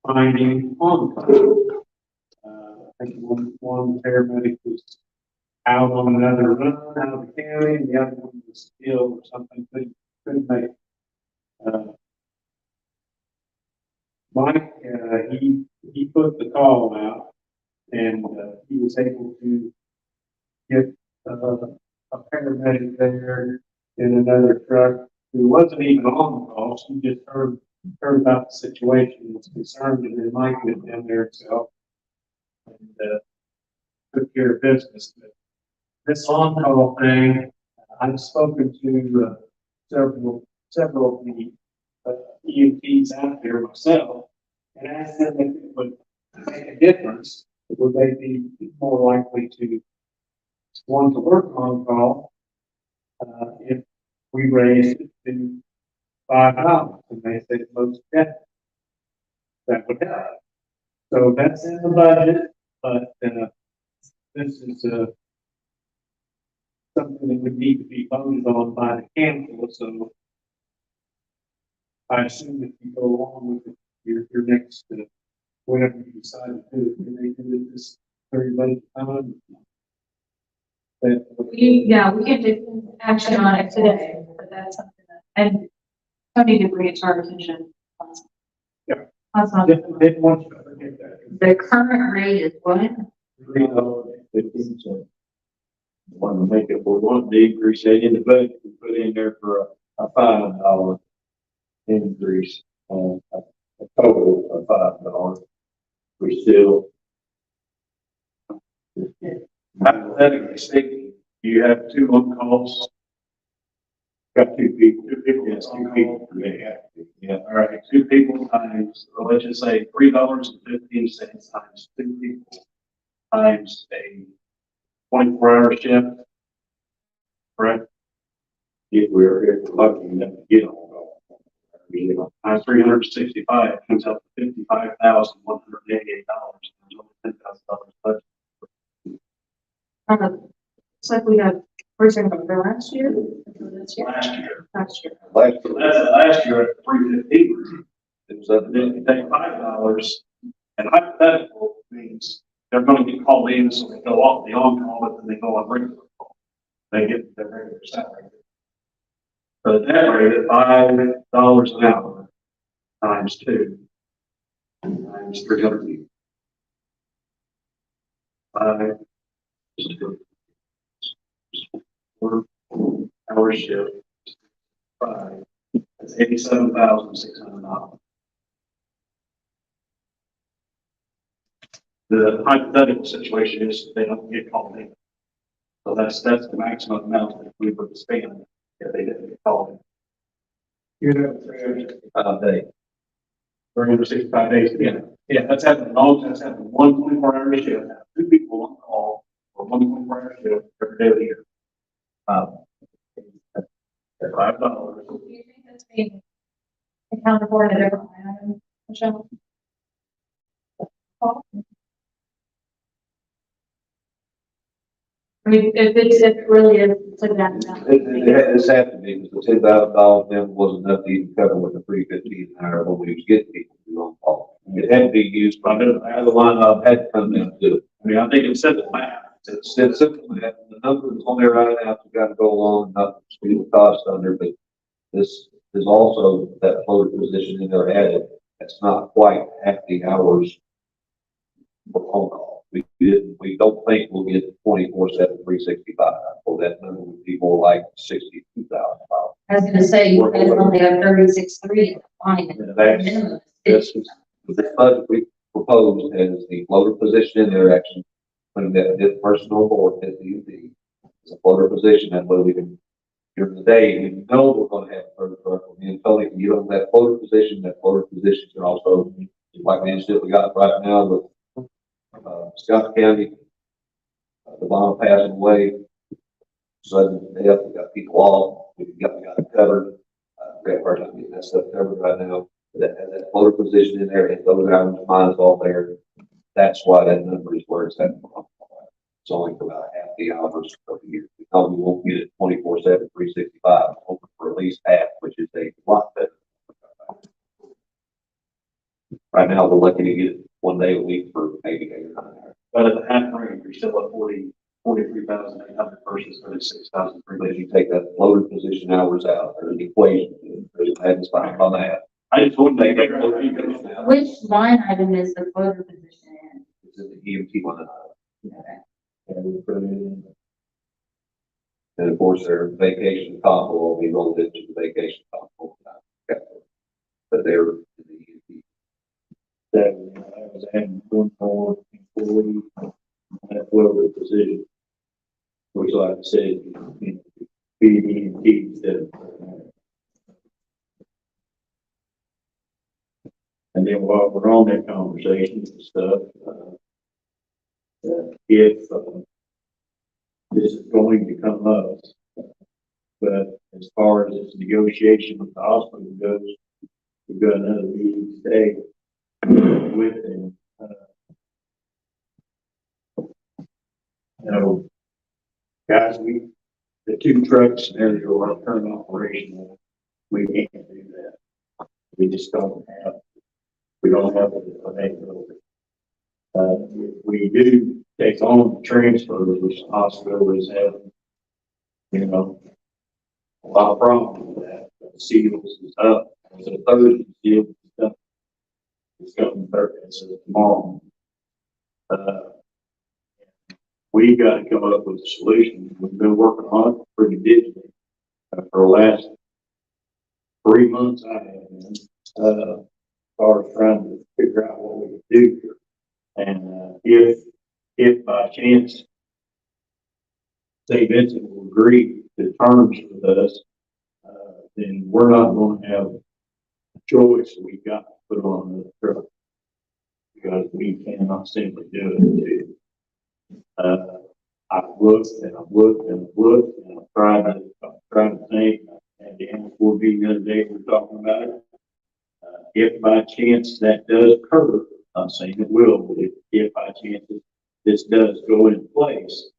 finding on-call. I think one paramedic was out on another run out of the county, and the other one was ill or something, couldn't make it. Mike, he put the call out, and he was able to get a paramedic there in another truck who wasn't even on the call. She just heard about the situation, was concerned, and then Mike went down there himself and took care of business. But this on-call thing, I've spoken to several of the EMTs out there myself and asked them if it would make a difference. Would they be more likely to want to work on call if we raised it to $5? And they said most definitely that would help. So that's in the budget, but this is something that would need to be voted on by the council. So I assume if you go along with it, your next whatever you decide to do, you may do it this very late time. We can take action on it today, but that's something that, and Tony did bring it to our attention. Yeah. That's not. Didn't want you to forget that. The current rate is what? $3.15. Want to make it, we want to decrease that in the budget, we put in there for a $5 increase, a total of $5. We still. Hypothetically speaking, you have two on calls. Got two people, yes, two people per day. Yeah, all right, two people times, or let's just say $3.15 times two people times a 24-hour shift. Correct? If we're lucky enough to get on call. You know, times 365 comes out to $55,188. There's only $10,000 budget. It's like we had, we're talking about the last year? Or this year? Last year. Last year. So that's last year at $3.15. It was up, then you take $5, and hypothetical means they're gonna get called in, so they go off the on-call, but then they go on regular call. They get their regular salary. So at that rate, at $5 an hour times 2 times 300. 5 4 hour shift. 5. That's $87,600. The hypothetical situation is they don't get called in. So that's the maximum amount that we would spend if they didn't get called in. You're at 365 days. 365 days, yeah. Yeah, that's happening all, that's happening one 24-hour shift, two people on call, or one 24-hour shift every day of the year. At $5. Do you think that's being accounted for in a different line item, Michelle? I mean, if it really is to that amount. This had to be, because the $10,000 then wasn't enough to even cover with the $3.15 an hour when we was getting people to go on call. It had to be used, but the line item had to come down to it. I mean, I think it's simple math. It's simple, the numbers on there right now, we got to go along, not to speed the cost under, but this is also that floater position in there added. That's not quite half the hours for phone call. We don't think we'll get 24/7, 365. Well, that number would be more like $62,000. I was gonna say, you guys only have 36.3 line. And that's, Minimum. this budget we proposed has the floater position in there, actually, putting that person on board at the it's a floater position, that way we can, during the day, we know we're gonna have a third truck, and totally can get on that floater position can also, like the incident we got right now with Scott County, the bomb passing away, sudden death, we got people off, we got it covered. We have hard time getting that stuff covered right now. That has that floater position in there, and those hours mines all there. That's why that number is where it's at. It's only for about half the hours per year. Because we won't get it 24/7, 365, hoping for at least half, which is a lot better. Right now, we're lucky to get it 1 day a week for maybe 8 or 9 hours. But at the half range, you're still at 43,800 versus 36,300. But if you take that floater position hours out, there's an equation, there's a math spot on that. I just wouldn't Take take that that. floater position out, Which line item is the floater position in? it's in the EMT one. And we put it in. And of course, their vacation comp will be rolled into the vacation comp. But they're in the EMT. That I was having one more employee, that floater position. Which, like I said, BD&T instead of. And then while we're on that conversation and stuff, if this is going to come up, but as far as this negotiation with the hospital goes, we've got another meeting today with them. You know, guys, the 2 trucks and they're all current operational. We can't do that. We just don't have. We don't have the availability. If we do take on the transfers, which the hospital is having, you know, a lot of problems with that. The seals is up. It's a Thursday seal is up. It's coming Thursday, so tomorrow. We got to come up with a solution. We've been working on it pretty diligently for the last 3 months. I have been. As far as trying to figure out what we can do here. And if by chance St. Vincent will agree to terms with us, then we're not going to have a choice. We've got to put on the truck because we cannot simply do it. I've looked and I've looked and I've looked and I've tried to think. And the before being the other day, we were talking about it. If by chance that does occur, I'm saying it will, but if by chance this does go in place,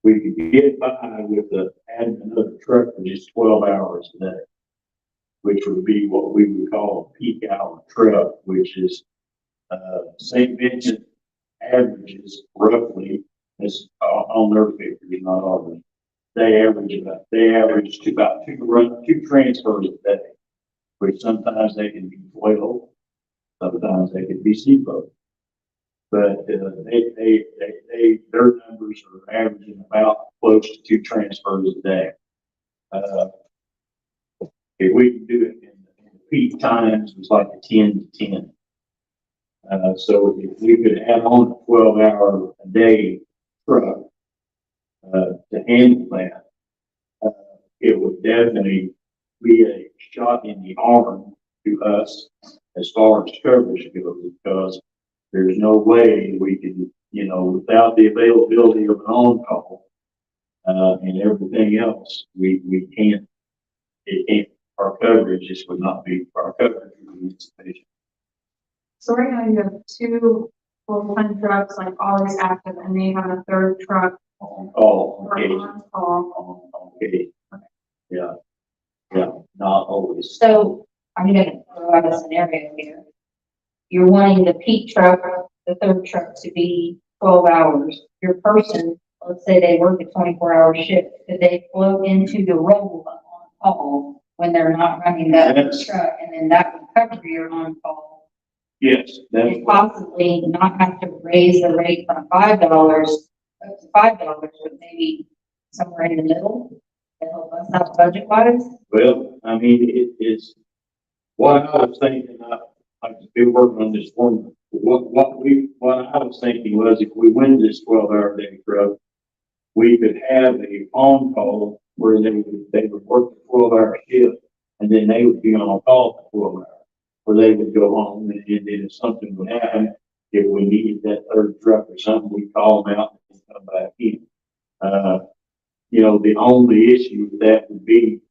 we could get by with adding another truck for just 12 hours a day, which would be what we would call a peak hour truck, which is St. Vincent averages roughly, this on their figures, not ours. They average to about 2 transfers a day. Which sometimes they can be 12, sometimes they can be 0. But their numbers are averaging about close to 2 transfers a day. If we can do it in the peak times, it's like a 10 to 10. So if we could add on a 12-hour a day truck to handle that, it would definitely be a shot in the arm to us as far as coverage goes, because there's no way we can, without the availability of an on-call, and everything else, we can't, our coverage just would not be, our coverage would be insufficient. So right now you have two full-time trucks, like always active, and they have a third truck On-call, for occasion, on-call. on occasion. Yeah, not always. So I'm gonna throw out a scenario here. You're wanting the peak truck, the third truck to be 12 hours. Your person, let's say they work a 24-hour shift, could they float into the role of on-call when they're not running that Yes. truck? And then that would cover your on-call. Yes, that's And possibly not have to raise the rate from $5 up to $5, but maybe somewhere in the middle to help us out budget-wise. well, I mean, it is, what I was thinking, I've been working on this formula. What I was thinking was if we win this 12-hour day truck, we could have a on-call where they would work the 12-hour shift, and then they would be on call for 12 hours, where they would go home, and then if something would happen, if we needed that third truck or something, we'd call them out and come back in. The only issue with that would be,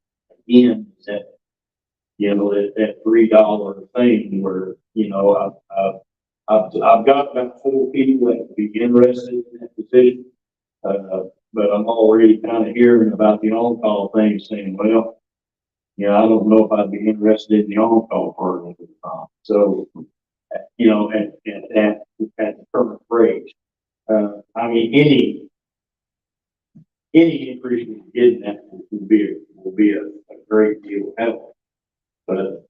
again, that, that $3 thing where, I've got about 4 people that would be interested in that position. But I'm already kind of hearing about the on-call thing, saying, well, I don't know if I'd be interested in the on-call part of it. So, at the current rate, I mean, any increase we get in that will be a great deal of help. But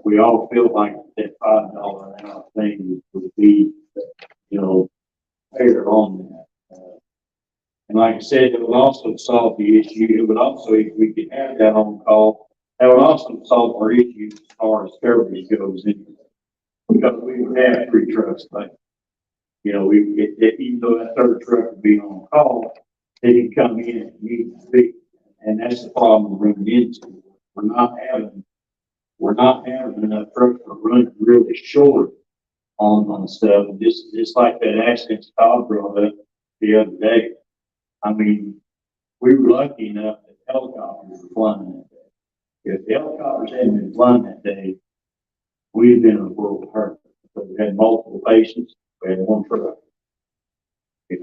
we all feel like that $5 an hour thing would be, fair on that. And like I said, it would also solve the issue. It would also, if we could have that on call, that would also solve our issues as far as coverage goes in. Because we would have 3 trucks, but, even though that third truck would be on call, they can come in and meet the fee. And that's the problem we're running into. We're not having enough trucks to run really short on stuff. Just like that accident Todd brought up the other day. I mean, we were lucky enough that helicopters were flying that day. If the helicopters hadn't been flying that day, we'd have been in a world of hurt. Because we had multiple patients, we had 1 truck. And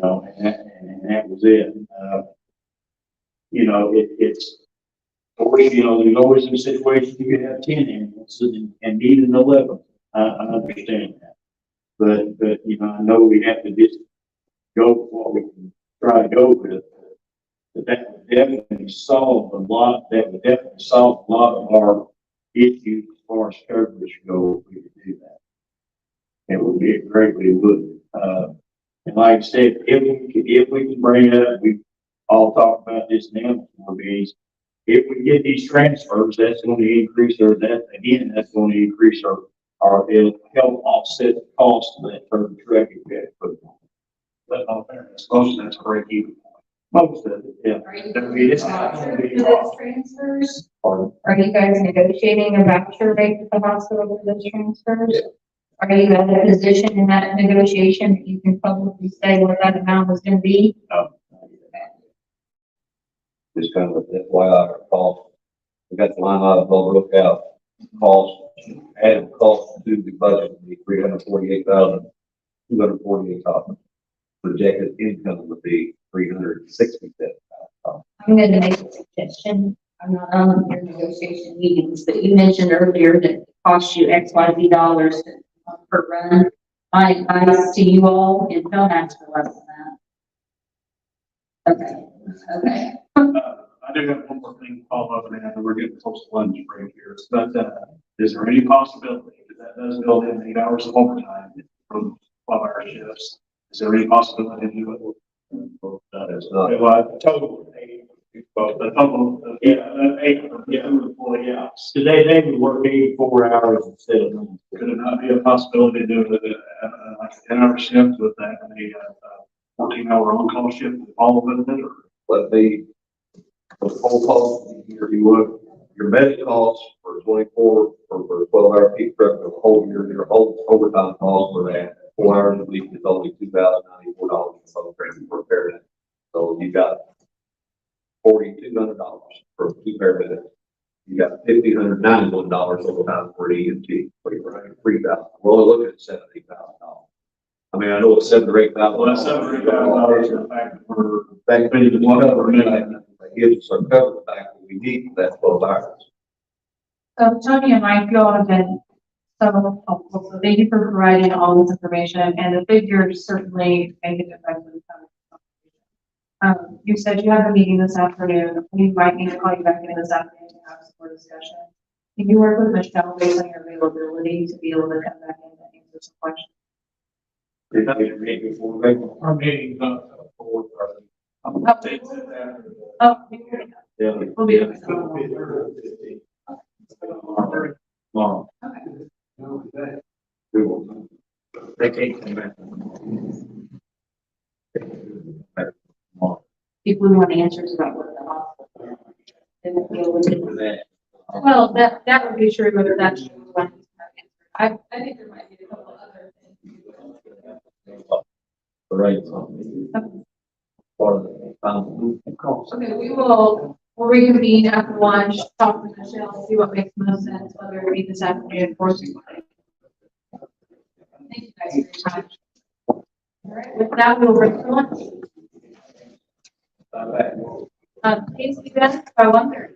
that was it. It's, of course, there's always a situation you could have 10 ambulances and need an 11. I understand that. But, I know we have to just go with what we can try to go with. But that would definitely solve a lot of our issues as far as coverage goes if we could do that. It would be a greatly would. And like I said, if we can bring it up, we all talk about this now, if we get these transfers, that's going to increase that's going to increase it'll help offset the cost of that third truck if we have to put it on. But in all fairness, most of that's break even. Most of it, yeah. Are you I mean, it's not voucher gonna be for those transfers? hard. Are you guys negotiating a voucher rate with the hospital for those transfers? Are you at a position in that negotiation that you can publicly say what that amount is gonna be? Just kind of an FYI, our cost. We got the line item all broke out. Cost, added cost to the budget would be $348,248. Projected income would be $367,000. I'm going to make a suggestion. I'm not on your negotiation meetings, but you mentioned earlier that it costs you XYZ dollars per run. My advice to you all is don't ask for less than that. Okay. I do have one more thing to follow up on that, and we're getting close to lunch break here. But, is there any possibility that does build in 8 hours of overtime from 12-hour shifts? Is there any possibility to do it? That is not. Total of 8. The total of, 8 employee hours. So they would work 84 hours instead of 9. Could it not be a possibility to do it like a 10-hour shift with that, a 14-hour on-call shift to follow with it? Or But the whole cost here, you would, your medic costs for 24, for 12-hour peak truck, the whole year, your whole overtime costs for that, 4 hours a week is only $2,094 for both training for a paramedic. So you got $4,200 for 2 paramedics. You got $1,591 overtime for an EMT, so you're running $3,000. We're only looking at $70,000. I mean, I know it's $7,000 or $8,000. Well, that's $7,000 is the fact that we're, That gives us our cover the fact that we need that 12 hours. So Tony and Mike, you all have been so helpful, so thank you for providing all this information, and the figures certainly make a difference in the conversation. You said you have a meeting this afternoon, we might need to call you back in this afternoon to have some more discussion. Can you work with Michelle based on your availability to be able to come back in and answer some questions? Our meeting's not until 4:30. Oh. Take that after the- Oh, Yeah. we'll be. Tomorrow. Okay. We will. They can't come back. If we want answers about what the hospital. Then we'll be able to- Well, that would be true, whether that's true. I think there might be a couple other things. The rates on part of the Okay, we'll reconvene after lunch, talk to Michelle, see what makes most sense, whether it be this afternoon or tomorrow. Thank you guys for your time. All right, with that, we'll break for lunch. Please be back by 1:30.